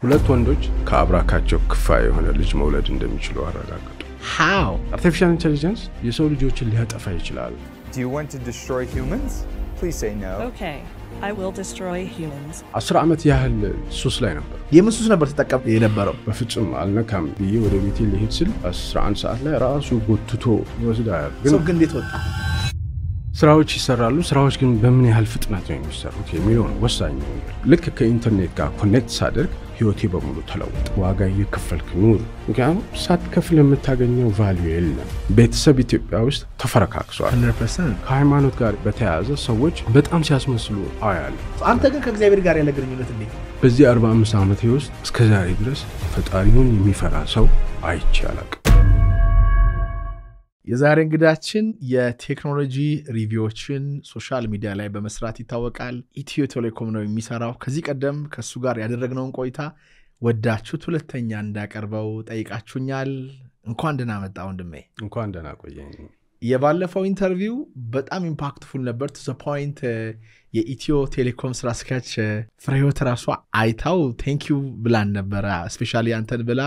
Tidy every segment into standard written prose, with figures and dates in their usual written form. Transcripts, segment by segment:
ሁለት ወንዶች ከአብራካቸው ክፋይ የሆነ ልጅ መውለድ እንደሚችሉ አረጋገጡ። How? Artificial intelligence የሰው ልጆችን ሊያጠፋ ይችላል። Do you want to destroy humans? Please say no. Okay, I will destroy humans. 10 ዓመት ያህል ሱስ ላይ ነበር። የምንሱስ ነበር ተጠቀም የነበረው። በፍጹም አልነካም ብዬ ወደ ቤቴ ልሄድ ስል 11 ሰዓት ላይ ራሱ ጎትቶ ይወስዳል። ሰው ግን እንዴት ወጣ? ስራዎች ይሰራሉ። ስራዎች ግን በምን ያህል ፍጥነት ነው የሚሰሩት የሚለው ነው ወሳኝ ነው። ልክ ከኢንተርኔት ጋር ኮኔክት ሳደርግ ህይወቴ በሙሉ ተለወጠ። ዋጋ እየከፈልክ ኑር። ምክንያቱም ሳትከፍል የምታገኘው ቫልዩ የለም። ቤተሰብ ኢትዮጵያ ውስጥ ተፈረካክሷል። 100%. ከሃይማኖት ጋር በተያያዘ ሰዎች በጣም ሲያስመስሉ አያለሁ። አንተ ግን ከእግዚአብሔር ጋር ያለ ግንኙነት እንዴት? በዚህ 45 ዓመቴ ውስጥ እስከዛሬ ድረስ ፈጣሪውን የሚፈራ ሰው አይቼ አላውቅም። የዛሬ እንግዳችን የቴክኖሎጂ ሪቪዎችን ሶሻል ሚዲያ ላይ በመስራት ይታወቃል። ኢትዮ ቴሌኮም ነው የሚሰራው። ከዚህ ቀደም ከሱ ጋር ያደረግነውን ቆይታ ወዳችሁት ሁለተኛ እንዳቀርበው ጠይቃችሁኛል። እንኳን ደህና መጣ ወንድሜ። እንኳን ደህና ቆየኝ። የባለፈው ኢንተርቪው በጣም ኢምፓክትፉል ነበር። ቱ ዘ ፖይንት የኢትዮ ቴሌኮም ስራ አስኪያጅ ፍሬህይወት ራሷ አይታው ቴንክ ዩ ብላን ነበር። ስፔሻሊ አንተን ብላ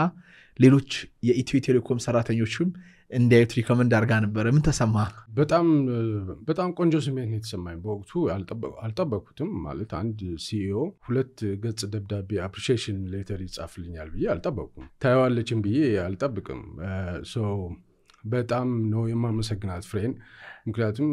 ሌሎች የኢትዮ ቴሌኮም ሰራተኞችም እንዲያዩት ሪኮመንድ አድርጋ ነበር። ምን ተሰማ? በጣም ቆንጆ ስሜት ነው የተሰማኝ። በወቅቱ አልጠበኩትም። ማለት አንድ ሲኢኦ 2 ገጽ ደብዳቤ አፕሪሺዬሽን ሌተር ይጻፍልኛል ብዬ አልጠበኩም። ታየዋለችም ብዬ አልጠብቅም። በጣም ነው የማመሰግናት ፍሬን። ምክንያቱም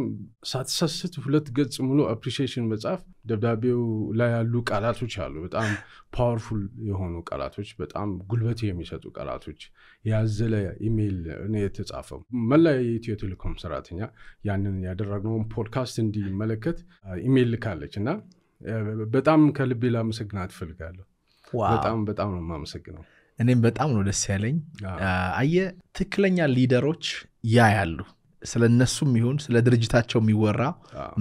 ሳትሰስት 2 ገጽ ሙሉ አፕሪሺዬሽን መጻፍ፣ ደብዳቤው ላይ ያሉ ቃላቶች አሉ በጣም ፓወርፉል የሆኑ ቃላቶች፣ በጣም ጉልበት የሚሰጡ ቃላቶች ያዘለ ኢሜል ነው የተጻፈው። መላ የኢትዮ ቴሌኮም ሰራተኛ ያንን ያደረግነውን ፖድካስት እንዲመለከት ኢሜል ልካለች እና በጣም ከልቤ ላመሰግናት እፈልጋለሁ። በጣም ነው የማመሰግነው። እኔም በጣም ነው ደስ ያለኝ። አየ ትክክለኛ ሊደሮች ያያሉ። ስለነሱም ይሁን ስለ ድርጅታቸው የሚወራ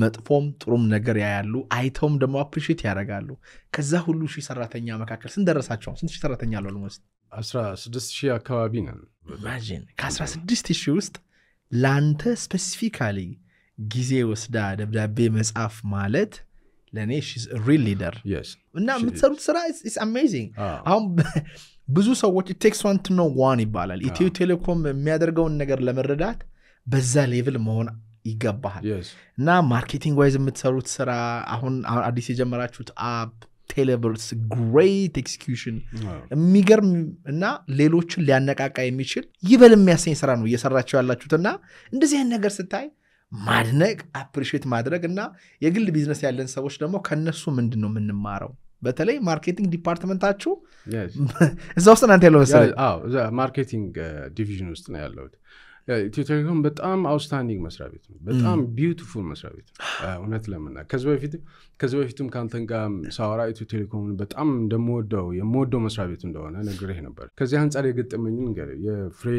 መጥፎም ጥሩም ነገር ያያሉ። አይተውም ደግሞ አፕሪሺየት ያደርጋሉ። ከዛ ሁሉ ሺህ ሰራተኛ መካከል ስንት ደረሳቸው? ስንት ሺህ ሰራተኛ አለው? almost 16000 አካባቢ ነን። ኢማጂን ከ16000 ውስጥ ላንተ ስፔሲፊካሊ ጊዜ ወስዳ ደብዳቤ መጻፍ ማለት ለኔ she's a real leader. Yes. እና የምትሰሩት ስራ is amazing. አሁን ብዙ ሰዎች it takes one to know one ይባላል። ኢትዮ ቴሌኮም የሚያደርገውን ነገር ለመረዳት በዛ ሌቭል መሆን ይገባል። እና ማርኬቲንግ ዋይዝ የምትሰሩት ስራ አሁን አዲስ የጀመራችሁት አፕ ቴሌብርስ ግሬት ኤክስኪዩሽን የሚገርም እና ሌሎችን ሊያነቃቃ የሚችል ይበል የሚያሰኝ ስራ ነው እየሰራችሁ ያላችሁትና እንደዚህ አይነት ነገር ስታይ ማድነቅ አፕሪሺየት ማድረግ እና የግል ቢዝነስ ያለን ሰዎች ደግሞ ከነሱ ምንድነው የምንማረው? በተለይ ማርኬቲንግ ዲፓርትመንታችሁ እዛ ውስጥ እናንተ ያለው መሰለኝ። እዛ ማርኬቲንግ ዲቪዥን ውስጥ ነው ያለሁት። ኢትዮ ቴሌኮም በጣም አውትስታንዲንግ መስሪያ ቤት ነው። በጣም ቢዩቲፉል መስሪያ ቤት ነው እውነት ለምና። ከዚህ በፊትም ካንተን ጋር ሳወራ ኢትዮ ቴሌኮምን በጣም የምወደው መስሪያ ቤት እንደሆነ ነግሬህ ነበር። ከዚህ አንጻር የገጠመኝ ነገር የፍሬ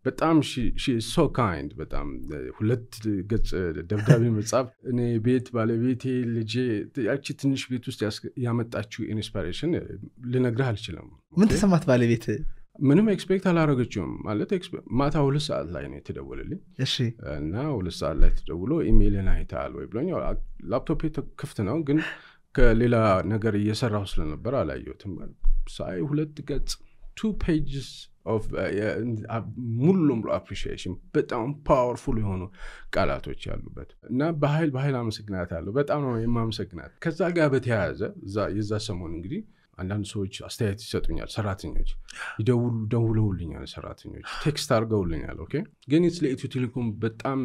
በጣም she is so kind። በጣም 2 ገጽ ደብዳቤ መጻፍ እኔ ቤት ባለቤቴ ልጄ ያቺ ትንሽ ቤት ውስጥ ያመጣችው ኢንስፓይሬሽን ልነግርህ አልችልም። ምን ተሰማት ባለቤት? ምንም ኤክስፔክት አላረገችውም። ማለት ማታ 2 ሰዓት ላይ ነው የተደወለልኝ። እሺ። እና 2 ሰዓት ላይ ተደውሎ ኢሜልን አይተሃል ወይ ብሎኝ፣ ላፕቶፕ ክፍት ነው ግን ከሌላ ነገር እየሰራሁ ስለነበር አላየሁትም። ሳይ 2 ገጽ 2 pages of ሙሉ ለሙሉ አፕሪሺዬሽን፣ በጣም ፓወርፉል የሆኑ ቃላቶች ያሉበት እና በኃይል አመሰግናታለሁ። በጣም ነው የማመሰግናት። ከዛ ጋር በተያያዘ የዛ ሰሞን እንግዲህ አንዳንድ ሰዎች አስተያየት ይሰጡኛል። ሰራተኞች ደውለውልኛል፣ ሰራተኞች ቴክስት አድርገውልኛል። ኦኬ ግን ስለ ኢትዮ ቴሌኮም በጣም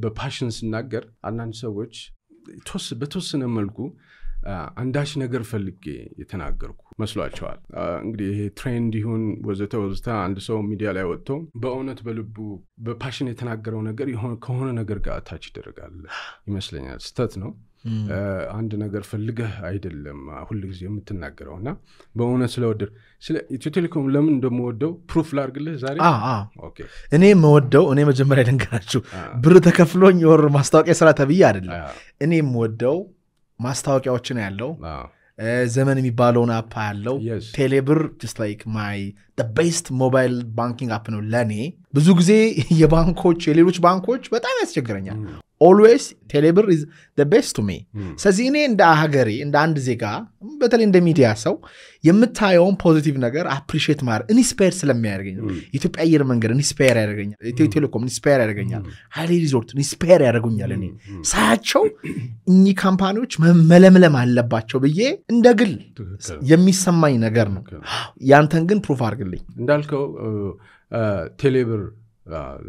በፓሽን ስናገር አንዳንድ ሰዎች በተወሰነ መልኩ አንዳች ነገር ፈልጌ የተናገርኩ መስሏቸዋል። እንግዲህ ይሄ ትሬንድ ይሁን ወዘተ አንድ ሰው ሚዲያ ላይ ወጥቶ በእውነት በልቡ በፓሽን የተናገረው ነገር ከሆነ ነገር ጋር አታች ይደረጋል ይመስለኛል። ስተት ነው። አንድ ነገር ፈልገህ አይደለም ሁሉ ጊዜ የምትናገረውና በእውነት ስለወደድ ስለ ኢትዮ ቴሌኮም ለምን እንደምወደው ፕሩፍ ላርግልህ ዛሬ። ኦኬ እኔ መጀመሪያ ደንገራችሁ ብር ተከፍሎኝ ወር ማስታወቂያ ስራ ተብዬ አይደለም። እኔ የምወደው ማስታወቂያዎችን ያለው ዘመን የሚባለውን አፕ ያለው ቴሌብር just like the best mobile banking app ነው ለኔ። ብዙ ጊዜ የሌሎች ባንኮች በጣም ያስቸግረኛል። always ቴሌብር is the best to me ስለዚህ እኔ እንደ ሀገሬ እንደ አንድ ዜጋ በተለይ እንደ ሚዲያ ሰው የምታየውን ፖዚቲቭ ነገር አፕሪሺየት ማድረግ ኢንስፓየር ስለሚያደርገኝ ኢትዮጵያ አየር መንገድ ኢንስፓየር ያደርገኛል ኢትዮ ቴሌኮም ኢንስፓየር ያደርገኛል ሃይሊ ሪዞርት ኢንስፓየር ያደርጉኛል እኔ ሳያቸው እኚህ ካምፓኒዎች መለምለም አለባቸው ብዬ እንደ ግል የሚሰማኝ ነገር ነው ያንተን ግን ፕሩፍ አድርግልኝ እንዳልከው ቴሌብር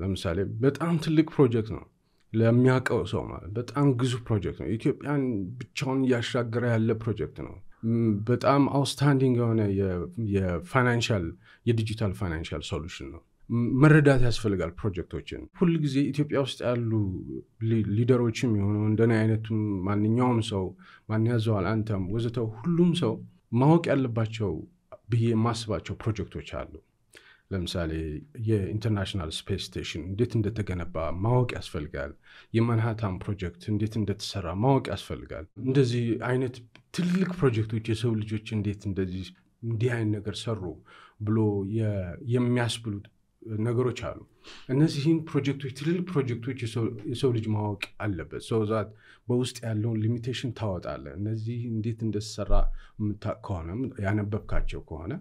ለምሳሌ በጣም ትልቅ ፕሮጀክት ነው ለሚያቀው ሰው ማለት በጣም ግዙፍ ፕሮጀክት ነው ኢትዮጵያን ብቻውን ያሻገረ ያለ ፕሮጀክት ነው በጣም አውትስታንዲንግ የሆነ የፋይናንሻል የዲጂታል ፋይናንሻል ሶሉሽን ነው መረዳት ያስፈልጋል ፕሮጀክቶችን ሁሉ ጊዜ ኢትዮጵያ ውስጥ ያሉ ሊደሮችም የሆኑ እንደኔ አይነቱ ማንኛውም ሰው ማን ያዘዋል አንተም ወዘተው ሁሉም ሰው ማወቅ ያለባቸው ብዬ ማስባቸው ፕሮጀክቶች አሉ ለምሳሌ የኢንተርናሽናል ስፔስ ስቴሽን እንዴት እንደተገነባ ማወቅ ያስፈልጋል የማንሃታን ፕሮጀክት እንዴት እንደተሰራ ማወቅ ያስፈልጋል እንደዚህ አይነት ትልቅ ፕሮጀክቶች የሰው ልጆች እንዴት እንደዚህ እንዲህ አይነት ነገር ሰሩ ብሎ የሚያስብሉ ነገሮች አሉ እነዚህን ፕሮጀክቶች ትልቅ ፕሮጀክቶች የሰው ልጅ ማወቅ አለበት ሰው ዛት በውስጥ ያለውን ሊሚቴሽን ታወጣለ እነዚህ እንዴት እንደተሰራ ከሆነ ያነበብካቸው ከሆነ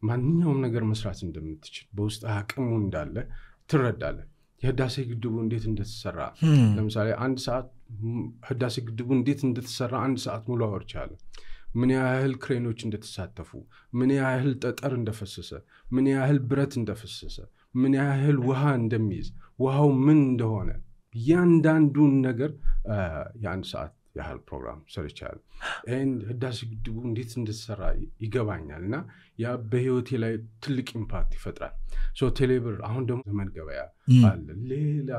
ማንኛውም ነገር መስራት እንደምትችል በውስጥ አቅሙ እንዳለ ትረዳለ የህዳሴ ግድቡ እንዴት እንደተሰራ ለምሳሌ አንድ ሰዓት ህዳሴ ግድቡ እንዴት እንደተሰራ አንድ ሰዓት ሙሉ አወርቻለሁ ምን ያህል ክሬኖች እንደተሳተፉ ምን ያህል ጠጠር እንደፈሰሰ ምን ያህል ብረት እንደፈሰሰ ምን ያህል ውሃ እንደሚይዝ ውሃው ምን እንደሆነ ያንዳንዱን ነገር የአንድ ሰዓት ያህል ፕሮግራም ሰርቻለሁ ህዳሴ ግድቡ እንዴት እንደተሰራ ይገባኛልና ያ በህይወቴ ላይ ትልቅ ኢምፓክት ይፈጥራል ሶ ቴሌብር አሁን ደግሞ ዘመን ገበያ አለ ሌላ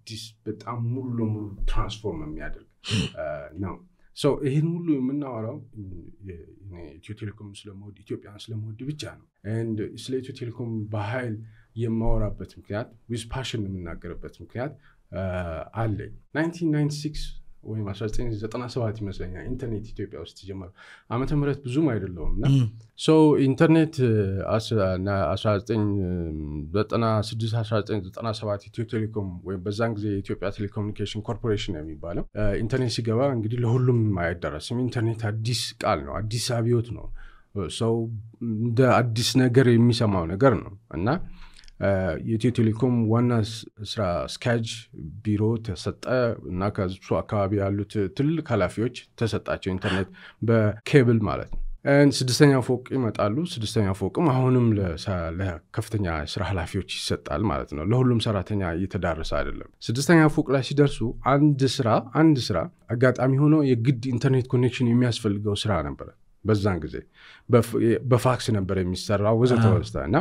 ዲስ በጣም ሙሉ ለሙሉ ትራንስፎርም የሚያደርግ ነው ሶ ይሄን ሁሉ የምናወራው ኢትዮ ቴሌኮም ስለሞድ ኢትዮጵያን ስለሞድ ብቻ ነው and ስለ ኢትዮ ቴሌኮም በኃይል የማወራበት ምክንያት with passion የምናገርበት ምክንያት አለ 1996 ወይ 1997 ይመስለኛል ኢንተርኔት ኢትዮጵያ ውስጥ ጀመረ ዓመተ ምህረት ብዙም አይደለውምና ሶ ኢንተርኔት 1996 ኢትዮ ቴሌኮም ወይ በዛን ጊዜ የኢትዮጵያ ቴሌኮሙኒኬሽን ኮርፖሬሽን የሚባለው ኢንተርኔት ሲገባ እንግዲህ ለሁሉም አይደረስም ኢንተርኔት አዲስ ቃል ነው አዲስ አብዮት ነው ሶ እንደ አዲስ ነገር የሚሰማው ነገር ነው እና የኢትዮ ቴሌኮም ዋና ስራ ስካጅ ቢሮ ተሰጠ እና ከሱ አካባቢ ያሉት ትልቅ ኃላፊዎች ተሰጣቸው ኢንተርኔት በኬብል ማለት ነው ስድስተኛው ፎቅ ይመጣሉ ስድስተኛው ፎቅም አሁንም ለከፍተኛ ስራ ኃላፊዎች ይሰጣል ማለት ነው ለሁሉም ሰራተኛ እየተዳረሰ አይደለም ስድስተኛው ፎቅ ላይ ሲደርሱ አንድ ስራ አጋጣሚ ሆኖ የግድ ኢንተርኔት ኮኔክሽን የሚያስፈልገው ስራ ነበር በዛን ጊዜ በፋክስ ነበር የሚሰራው ወዘተወስታና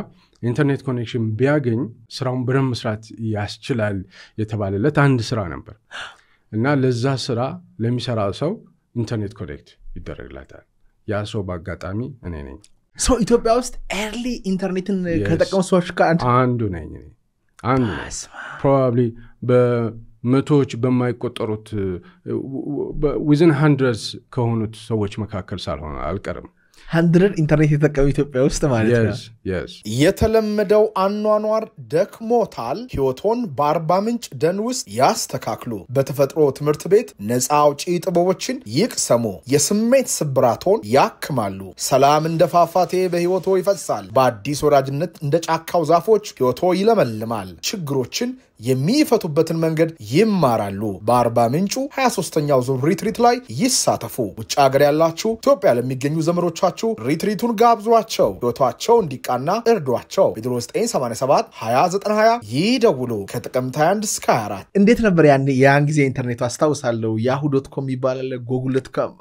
ኢንተርኔት ኮኔክሽን ቢያገኝ ስራውን በደንብ መስራት ያስችላል የተባለለት አንድ ስራ ነበር እና ለዛ ስራ ለሚሰራ ሰው ኢንተርኔት ኮኔክት ይደረግላታል ያ ሰው በአጋጣሚ እኔ ነኝ ሶ ኢትዮጵያ ውስጥ ኤርሊ ኢንተርኔትን ከተጠቀሙ ሰዎች አንዱ ነኝ probably በመቶዎች በማይቆጠሩት within hundreds ከሆኑት ሰዎች መካከል ሳልሆን አልቀርም 100 ኢንተርኔት የተጠቀሙ ኢትዮጵያ ውስጥ ማለት ነው yes የተለመደው አኗኗር ደክሞታል ህይወቶን በአርባ ምንጭ ደን ውስጥ ያስተካክሉ በተፈጥሮ ትምህርት ቤት ነፃ አውጪ ጥበቦችን ይቅሰሙ የስሜት ስብራቶን ያክማሉ ሰላም እንደፋፋቴ በህይወቶ ይፈሳል በአዲስ ወራጅነት እንደ ጫካው ዛፎች ህይወቶ ይለመልማል ችግሮችን የሚፈቱበትን መንገድ ይማራሉ በአርባ ምንጩ 23ኛው ዙር ሪትሪት ላይ ይሳተፉ ውጭ ሀገር ያላችሁ ኢትዮጵያ ለሚገኙ ዘመዶቻችሁ ሪትሪቱን ጋብዟቸው ህይወታቸው እንዲቃና እርዷቸው ቢድሮስ 987 2020 ይደውሉ ከጥቅምት 21 እስከ 24 እንዴት ነበር ያን ጊዜ ኢንተርኔት አስተውሳለሁ yahoo.com ይባላል google.com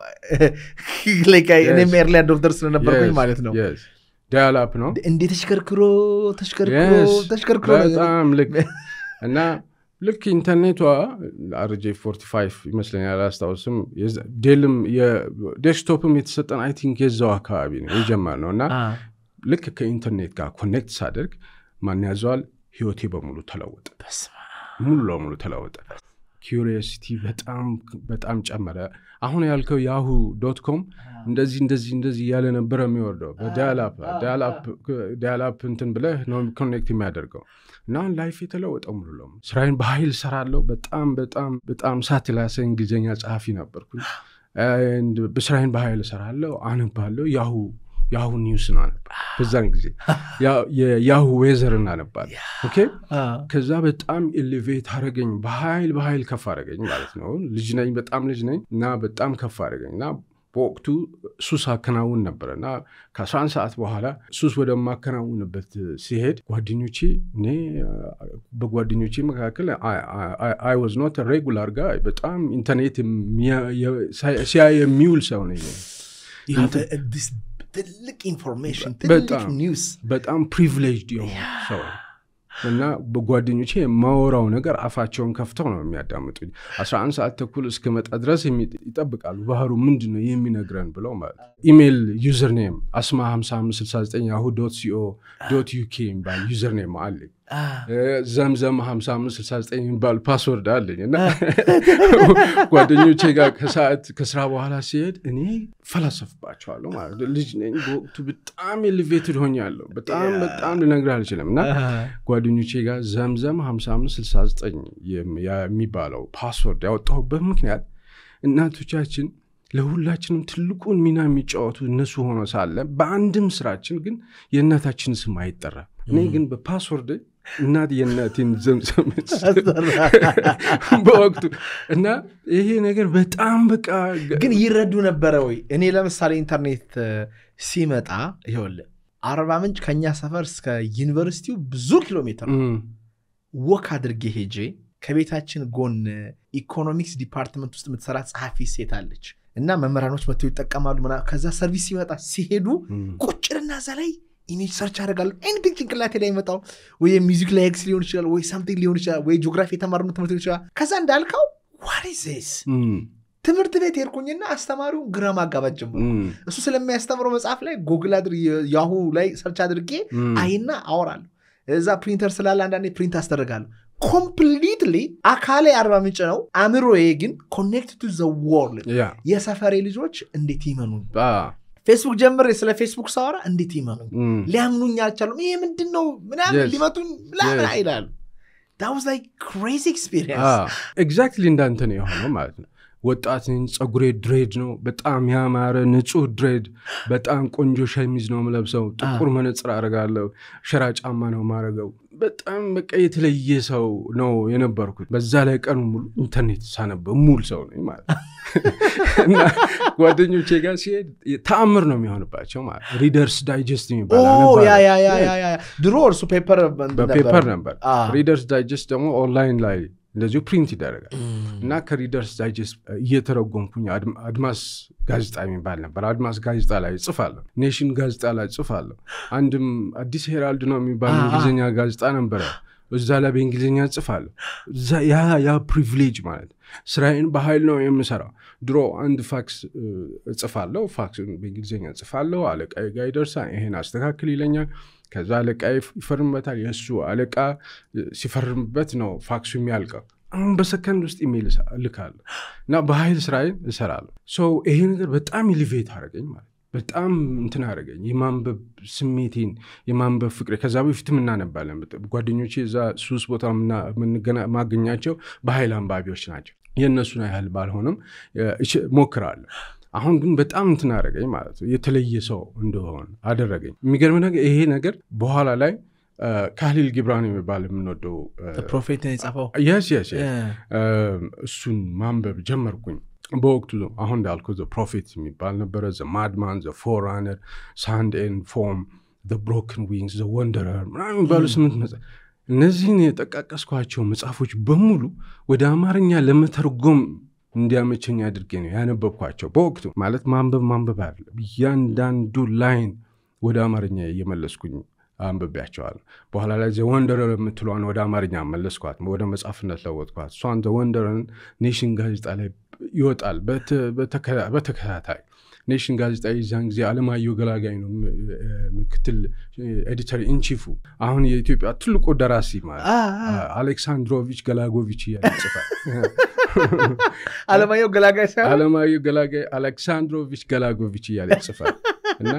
like እኔም ኤርሊ አዶፕተር ስለነበርኩኝ ማለት ነው ዳያል አፕ ነው እንዴት ተሽከርክሮ በጣም እና ልክ ኢንተርኔቷ RJ45 ይመስለኛል አስተውስም ዴልም የዴስክቶፕም የተሰጠን አይ ቲንክ የዛው አካባቢ ነው የጀመርነውና ልክ ከኢንተርኔት ጋር ኮኔክት ሳደርግ ማን ያዟል ህይወቴ በሙሉ ተለወጠ ሙሉ ለሙሉ ተለወጠ ኪዩሪዮሲቲ በጣም ጨመረ አሁን ያልከው yahoo.com እንደዚህ ያለ ነበር የሚወርደው በዳያላፕ እንትን ብለህ ነው ኮኔክት የሚያደርገው እና ላይፍ የተለወጠው ሙሉ ለሙሉ ስራዬን በኃይል ሰራለሁ በጣም ሳትላሰ እንግሊዘኛ ጸሐፊ ነበርኩኝ በስራዬን በኃይል ሰራለሁ አነባለሁ ያሁ ኒውስ ነው ነበር በዛን ጊዜ ያሁ ዌዘር እናነባል ኦኬ ከዛ በጣም ኤሌቬት አረገኝ በኃይል ከፍ አረገኝ ማለት ነው በጣም ልጅ ነኝ እና በጣም ከፍ አረገኝና በወቅቱ ሱስ አከናውን ነበርና ከ11 ሰዓት በኋላ ሱስ ወደ ማከናውንበት ሲሄድ በጓደኞቼ መካከል I was not a regular guy በጣም ኢንተርኔት ሲያይ የሚውል ሰው ነኝ ትልቅ ኢንፎርሜሽን ትልቅ ኒውስ በጣም ፕሪቪሌጅድ የሆነ ሰው እና በጓደኞቼ ማወራው ነገር አፋቸውን ከፍተው ነው የሚያዳምጡኝ 11 ሰዓት ተኩል እስከመጣ ድረስ ይጠብቃሉ ባህሩ ምንድነው የሚነግረን ብለው ማለት ኢሜል ዩዘር ኔም asma5569yahoo.co.uk ባል ዩዘር ኔም አለኝ ዘምዘም 5569 ባል ፓስወርድ አለኝ እና ጓደኞቼ ጋር ከስራ በኋላ ሲሄድ እኔ ፈላሰፍባቸዋለሁ ማለት ልጅ ነኝ በወቅቱ በጣም ኤሌቬትድ ሆኛለሁ በጣም ልነግርህ አልችልም እና ጓደኞቼ ጋር ዘምዘም 5569 የሚባለው ፓስወርድ ያወጣሁበት ምክንያት እናቶቻችን ለሁላችንም ትልቁን ሚና የሚጫወቱ እነሱ ሆኖ ሳለ በአንድም ስራችን ግን የእናታችን ስም አይጠራ እኔ ግን በፓስወርድ እናት የእናቴን ዘምዘም በወቅቱ እና ይሄ ነገር በጣም በቃ ግን ይረዱ ነበር ወይ እኔ ለምሳሌ ኢንተርኔት ሲመጣ ይኸውልህ 40 ምንጭ ከኛ ሰፈር እስከ ዩኒቨርሲቲው ብዙ ኪሎ ሜትር ወክ አድርጌ ሄጄ ከቤታችን ጎን ኢኮኖሚክስ ዲፓርትመንት ውስጥ የምትሰራ ጸሐፊ ሴት አለች እና መመራኖች መጥተው ይጠቀማሉ ከዛ ሰርቪስ ሲመጣ ሲሄዱ ቁጭርና ዘላይ ኢሜጅ ሰርች አደርጋለሁ ኤኒቲንግ ጭንቅላቴ ላይ ይመጣው ወይ ሚውዚክ ላይ ኤክስ ሊሆን ይችላል ወይ ሳምቲንግ ሊሆን ይችላል ወይ ጂኦግራፊ የተማርነው ትምህርት ሊሆን ይችላል ከዛ እንዳልከው what is this ትምህርት ቤት ሄድኩኝና አስተማሪው ግራም አጋባጭ ጀመረ እሱ ስለሚያስተምረው መጽሐፍ ላይ ጉግል ያሁ ላይ ሰርች አድርጌ አይና አወራለሁ እዛ ፕሪንተር ስላለ አንዳንዴ ፕሪንት አስተደርጋለሁ completely አካሌ 40 ምንጭ ነው አምሮዬ ግን connect to the world የሰፈሬ ልጆች እንዴት ይመኑ ፌስቡክ ጀምሬ ስለ ፌስቡክ ሳወራ እንዴት ይመኑ ሊያምኑኝ አልቻሉም ይሄ ምንድነው ምናምን ሊመቱኝ ምናምን አይላሉ that was like crazy experience exactly እንዳንተ ነው የሆነው ማለት ነው ወጣትን ጸጉሬ ድሬድ ነው በጣም ያማረ ንጹህ ድሬድ በጣም ቆንጆ ሸሚዝ ነው መለብሰው ጥቁር መነጽር አረጋለሁ ሸራ ጫማ ነው ማረጋው በጣም በቃ የተለየ ሰው ነው የነበርኩት በዛ ላይ ቀኑ ሙሉ ኢንተርኔት ሳነበው ሙሉ ሰው ነኝ ማለት እና ጓደኞቼ ጋር ሲሄድ ተአምር ነው የሚሆንባቸው ማለት ሪደርስ ዳይጀስት የሚባል ነበር ያ ድሮ እርሱ ፔፐር ነበር ሪደርስ ዳይጀስት ደግሞ ኦንላይን ላይ እንደዚሁ ፕሪንት ይደረጋል እና ከሪደርስ ዳይጀስት እየተረጎምኩኝ አድማስ ጋዜጣ የሚባል ነበር አድማስ ጋዜጣ ላይ ጽፋለሁ ኔሽን ጋዜጣ ላይ ጽፋለሁ አንድም አዲስ ሄራልድ ነው የሚባል እንግሊዘኛ ጋዜጣ ነበር እዛ ላይ በእንግሊዘኛ ጽፋለሁ ያ ፕሪቪሌጅ ማለት ስራዬን በኃይል ነው የምሰራው ድሮ አንድ ፋክስ ጽፋለሁ ፋክስን በእንግሊዘኛ ጽፋለሁ አለቃዬ ጋር ይደርሳል ይሄን አስተካክል ይለኛል ከዛ አለቃዬ ይፈርምበታል የሱ አለቃ ሲፈርምበት ነው ፋክሱ የሚያልቀው በሰከንድ ውስጥ ኢሜል ልካለሁ እና በኃይል ስራዬን እሰራለሁ ይሄ ነገር በጣም ኤሌቬት አረገኝ ማለት በጣም እንትን አረገኝ የማንበብ ስሜቴን የማንበብ ፍቅሬ ከዛ በፊትም እናነባለን ጓደኞቼ እዛ ሱስ ቦታ ማገኛቸው በኃይል አንባቢዎች ናቸው የነሱን ያህል ባልሆነም ሞክራለሁ አሁን ግን በጣም እንትን አረገኝ ማለት ነው የተለየ ሰው እንደሆነ አደረገኝ የሚገርም ነገር ይሄ ነገር በኋላ ላይ ካህሊል ጊብራን የሚባል የምንወደው ፕሮፌት ነው የጻፈው yes እሱን ማንበብ ጀመርኩኝ በወቅቱ አሁን እንዳልኩ the prophet የሚባል ነበር the madman the forerunner sand and foam the broken wings the wanderer ምናምን ባሉ ስምንት መጽሐፍ እነዚህን የጠቃቀስኳቸው መጽሐፎች በሙሉ ወደ አማርኛ ለመተርጎም እንዲያመቸኝ አድርጌ ነው ያነበብኳቸው በወቅቱ ማለት ማንበብ አይደለም ያንዳንዱ ላይን ወደ አማርኛ እየመለስኩኝ አንብቤያቸዋለሁ በኋላ ላይ the wanderer የምትለዋን ወደ አማርኛ መለስኳት ወደ መጽሐፍነት ለወጥኳት እሷን the wanderer ኔሽን ጋዜጣ ላይ ይወጣል በተከታታይ ኔሽን ጋዜጣ የዛን ጊዜ አለማየሁ ገላጋይ ነው ምክትል ኤዲተር ኢን ቺፉ አሁን የኢትዮጵያ ትልቁ ደራሲ ማለት አሌክሳንድሮቪች ገላጎቪች ያጽፋል አለማየሁ ገላጋይ አሌክሳንድሮቪች ገላጎቪች ያጽፋል እና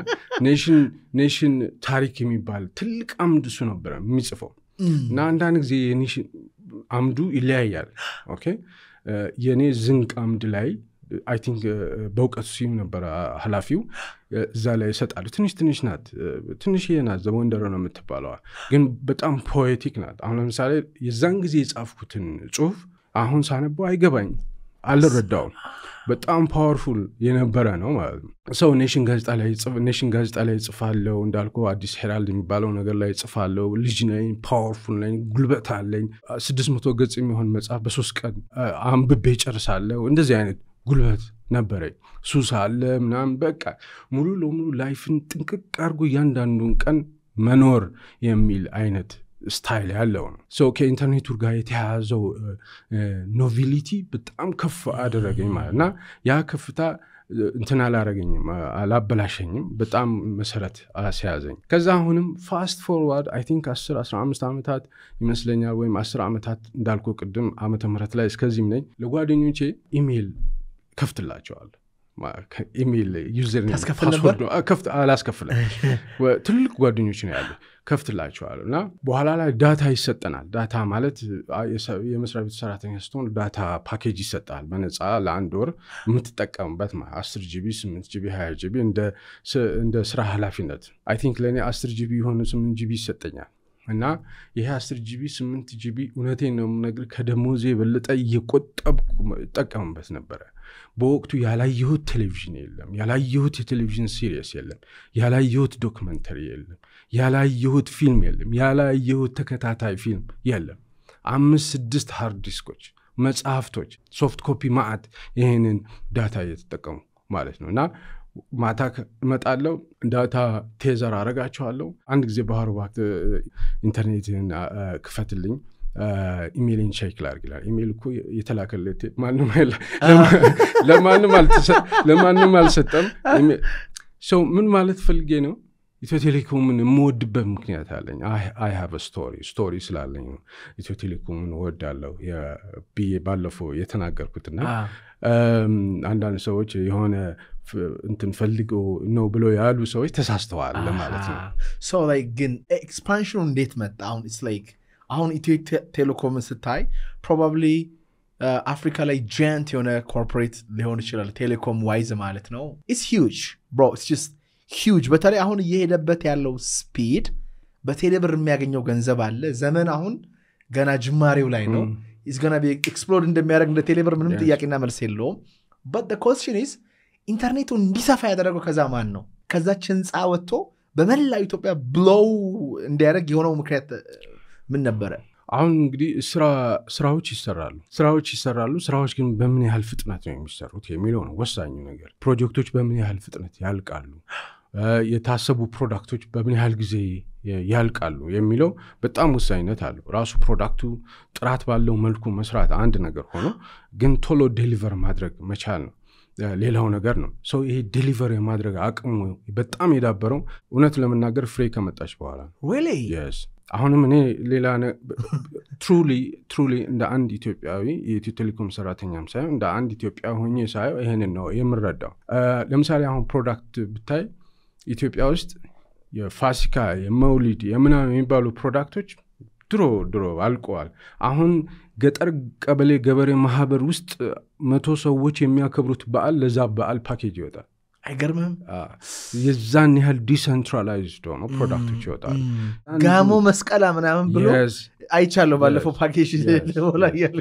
ኔሽን ታሪክ የሚባል ትልቅ አምድ እሱ ነበር የሚጽፈው እና አንዳንድ ጊዜ የኔሽን አምዱ ይለያያል ኦኬ የኔ ዝንቅ አምድ ላይ I think በውቀቱ ሲም ነበር ሐላፊው እዛ ላይ ይሰጣሉ ትንሽ ናት ትንሽዬ ናት ዘወንደር ነው የምትባለው ግን በጣም ፖኤቲክ ናት አሁን ለምሳሌ የዛን ጊዜ የጻፍኩትን ጽሁፍ አሁን ሳነበው አይገባኝ አልረዳውም በጣም ፓወርፉል የነበረ ነው ማለት ነው ሰው ኔሽን ጋዜጣ ላይ ጽፋለው እንዳልኩ አዲስ ሄራልድ የሚባለው ነገር ላይ ጽፋለው ልጅ ነኝ ፓወርፉል ነኝ ጉልበት አለኝ 600 ገጽ የሚሆን መጽሐፍ በ3 ቀን አንብቤ ጨርሳለሁ እንደዚህ አይነት ጉልበት ነበረኝ ሱስ አለ ምናምን በቃ ሙሉ ለሙሉ ላይፍን ጥንቅቅ አድርጎ ያንዳንዱን ቀን መኖር የሚል አይነት ስታይል ያለው ነው ሶ ከኢንተርኔቱ ጋር የተያዘው ኖቪሊቲ በጣም ከፍ አደረገኝ ማለትና ያ ከፍታ እንትን አላበላሸኝም በጣም መሰረት አስያዘኝ ከዛ አሁንም ፋስት ፎርዋርድ አይ ቲንክ 10-15 ዓመታት ይመስለኛል ወይም 10 ዓመታት እንዳልኩ ቅድም ዓመተ ምህረት ላይ እስከዚህም ነኝ ለጓደኞቼ ኢሜል ከፍትላቸዋል ኢሜል ዩዘር ኔም ፓስወርድ አላስከፍለም ትልቅ ጓደኞች ነው ያለው ከፍትላቸዋል እና በኋላ ላይ ዳታ ይሰጠናል ዳታ ማለት የመስሪያ ቤት ሰራተኛ ስትሆን ዳታ ፓኬጅ ይሰጣል በነፃ ለአንድ ወር የምትጠቀምበት 10 GB 8 GB 20 GB እንደ ስራ ኃላፊነት አይ ቲንክ ለኔ 10 GB የሆነ 8 GB ይሰጠኛል እና ይሄ 10 GB 8 GB እውነቴን ነው ነገር ከደሞዜ በለጠ እየቆጠብኩ ተጠቀምበት ነበር በወቅቱ ያላየሁት ቴሌቪዥን የለም ያላየሁት የቴሌቪዥን ሲሪየስ የለም ያላየሁት ዶክመንተሪ የለም ያላየሁት ፊልም የለም ያላየሁት ተከታታይ ፊልም የለም 5-6 ሃርድ ዲስኮች መጽሐፍቶች ሶፍት ኮፒ ማአት ይሄንን ዳታ እየተጠቀሙ ማለት ነውና ማታ መጣለው ዳታ ቴዘር አረጋቸዋለሁ አንድ ጊዜ ባህሩ ባክ ኢንተርኔትን ክፈትልኝ ኢሜልን ቼክ ላድርግላል ኢሜል እኮ የተላከለት ለማንም አልሰጠም ሶ ምን ማለት ፈልጌ ነው ኢትዮ ቴሌኮምን የምወድበት ምክንያት አለኝ I have a story ስላለኝ ነው ኢትዮ ቴሌኮምን ወዳለው ባለፈው የተናገርኩትና አንዳንድ ሰዎች የሆነ እንትን ፈልገው ነው ብሎ ያሉ ሰዎች ተሳስተዋል ለማለት ነው so like ግን ኤክስፓንሽኑ እንዴት መጣ አሁን it's like አሁን ኢትዮ ቴሌኮምን ስታይ probably አፍሪካ ላይ giant የሆነ corporate ሊሆን ይችላል ቴሌኮም ዋይዝ ማለት ነው it's huge bro it's just huge በተለይ አሁን እየሄደበት ያለው ስፒድ በቴሌብር የሚያገኘው ገንዘብ አለ ዘመን አሁን ገና ጅማሬው ላይ ነው it's going to be explode እንደሚያደርግ እንደ ቴሌብር ምንም ጥያቄና መልስ የለውም but the question is ኢንተርኔቱ እንዲሰፋ ያደረገው ከዛ ማን ነው ከዛች ህንጻ ወጥቶ በመላው ኢትዮጵያ ብሎው እንዲያደርግ የሆነው ምክንያት ምን ነበር አሁን እንግዲህ ስራዎች ይሰራሉ ስራዎች ግን በምን ያህል ፍጥነት ነው የሚሰሩት የሚለው ነው ወሳኙ ነገር ፕሮጀክቶች በምን ያህል ፍጥነት ያልቃሉ የታሰቡ ፕሮዳክቶች በምን ያህል ጊዜ ያልቃሉ የሚለው በጣም ወሳኝነት አለው ራሱ ፕሮዳክቱ ጥራት ባለው መልኩ መስራት አንድ ነገር ሆኖ ግን ቶሎ ዴሊቨር ማድረግ መቻል ነው ሌላው ነገር ነው ሶ ይሄ ዴሊቨር የማድረግ አቅሙ በጣም የዳበረው እውነት ለመናገር ፍሬ ከመጣች በኋላ really yes አሁንም እኔ ሌላ truly እንደ አንድ ኢትዮጵያዊ የኢትዮ ቴሌኮም ሰራተኛም ሳይሆን እንደ አንድ ኢትዮጵያዊ ሆኜ ሳይሆን ይሄንን ነው የምረዳው ለምሳሌ አሁን ፕሮዳክት ብታይ ኢትዮጵያ ውስጥ የፋሲካ የመውሊድ የምናምን የሚባሉ ፕሮዳክቶች ድሮ አልቀዋል አሁን ገጠር ቀበሌ ገበሬ ማህበር ውስጥ 100 ሰዎች የሚያከብሩት በዓል ለዛ በዓል ፓኬጅ ይወጣል አይገርምም የዛን ያህል ዲሰንትራላይዝድ ሆኖ ፕሮዳክቶች ይወጣሉ ጋሞ መስቀላ ምናምን ብሎ አይቻለሁ ባለፈው ፓኬጅ ለወላያል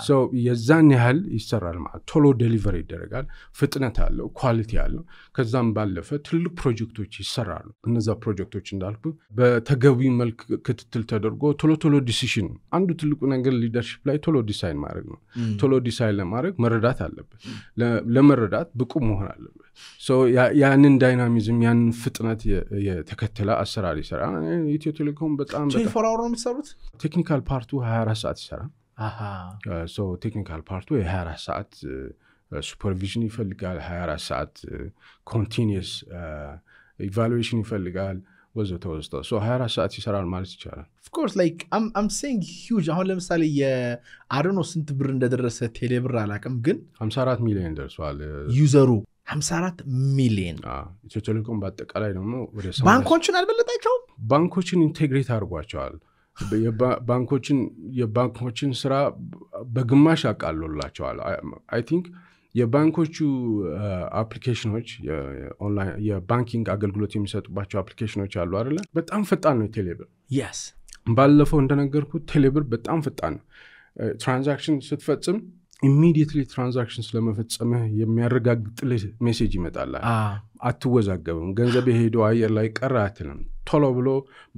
ሶ የዛን ያህል ይሰራል ማለት ቶሎ ዴሊቨሪ ይደረጋል ፍጥነት አለው ኳሊቲ አለው ከዛም ባለፈ ትልቅ ፕሮጀክቶች ይሰራሉ እነዛ ፕሮጀክቶች እንዳልኩ በተገቢ መልክ ክትትል ተደርጎ ቶሎ ዲሲሽን አንዱ ትልቁ ነገር ሊደርሺፕ ላይ ቶሎ ዲሳይን ማድረግ ነው ቶሎ ዲሳይን ለማድረግ መረዳት አለበት ለመረዳት ብቁ መሆን አለበት ሶ ያንን ዳይናሚዝም ያንን ፍጥነት የተከተለ አሰራር ይሰራል ኢትዮ ቴሌኮም በጣም 24 hour ነው የሚሰሩት ቴክኒካል ፓርቱ 24 ሰዓት ይሰራል ሶ ቴክኒካል ፓርቱ የ24 ሰዓት ሱፐርቪዥን ይፈልጋል 24 ሰዓት ኮንቲኒየስ ኢቫሉዌሽን ይፈልጋል ወዘተ ወዘተ so 24 ሰዓት ይሰራል ማለት ይቻላል of course like I'm saying huge አሁን ለምሳሌ I don't know ስንት ብር እንደደረሰ ቴሌብር አላውቅም ግን 54 ሚሊዮን ደርሷል ዩዘሩ 54 ሚሊዮን ኢትዮ ቴሌኮም በአጠቃላይ ደግሞ ወደ ባንኮችን አልበለጣቸውም ባንኮችን ኢንቴግሬት አድርጓቸዋል የባንኮችን ስራ በግማሽ አቃሎላቸዋል I think የባንኮቹ አፕሊኬሽኖች ኦንላይን የባንኪንግ አገልግሎት የሚሰጡባቸው አፕሊኬሽኖች አሉ አይደል በጣም ፈጣን ነው ቴሌብር yes ባለፈው እንደነገርኩት ቴሌብር በጣም ፈጣን ነው ትራንዛክሽን ስትፈጽም immediately ትራንዛክሽን ስለመፈጸምህ የሚያረጋግጥልህ ሜሴጅ ይመጣል አትወዛገብም ገንዘብ ሄዶ አየር ላይ ቀረ አትልም ቶሎ ብሎ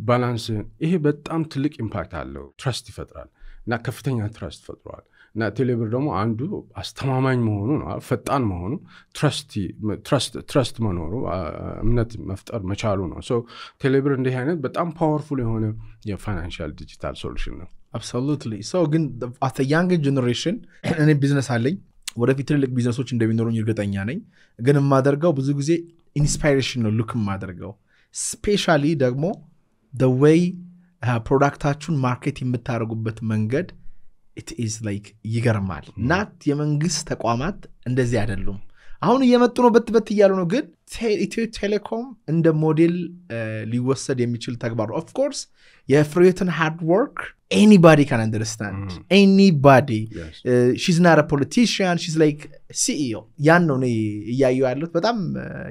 ባላንስ ይሄ በጣም ትልቅ ኢምፓክት አለው ትረስት ይፈጥራል እና ከፍተኛ ትረስት ፈጥሯል እና ቴሌብር ደግሞ አንዱ አስተማማኝ መሆኑ ነው ፈጣን መሆኑ ትረስት መኖሩ እምነት መፍጠር መቻሉ ነው so ቴሌብር እንዲህ አይነት በጣም ፓወርፉል የሆነ የፋይናንሻል ዲጂታል ሶሉሽን ነው absolutely so ግን at a younger generation እኔ ቢዝነስ አለኝ ወደፊት ትልልቅ ቢዝነሶች እንደሚኖሩኝ እርግጠኛ ነኝ ግን የማደርገው ብዙ ጊዜ ኢንስፓይሬሽን ነው ሉክ የማደርገው ስፔሻሊ ደግሞ the way ፕሮዳክታችሁን ማርኬት የምታደርጉበት መንገድ it is like ይገርማል ናት የመንግስት ተቋማት እንደዚህ አይደሉም አሁን እየመጡ ነው በት እያሉ ነው ግን ኢትዮ ቴሌኮም እንደ ሞዴል ሊወሰድ የሚችል ተግባር of course የፍሬትን hard work anybody can understand anybody yes. She's not a politician she's like CEO ያን ነው እያየው ያሉት በጣም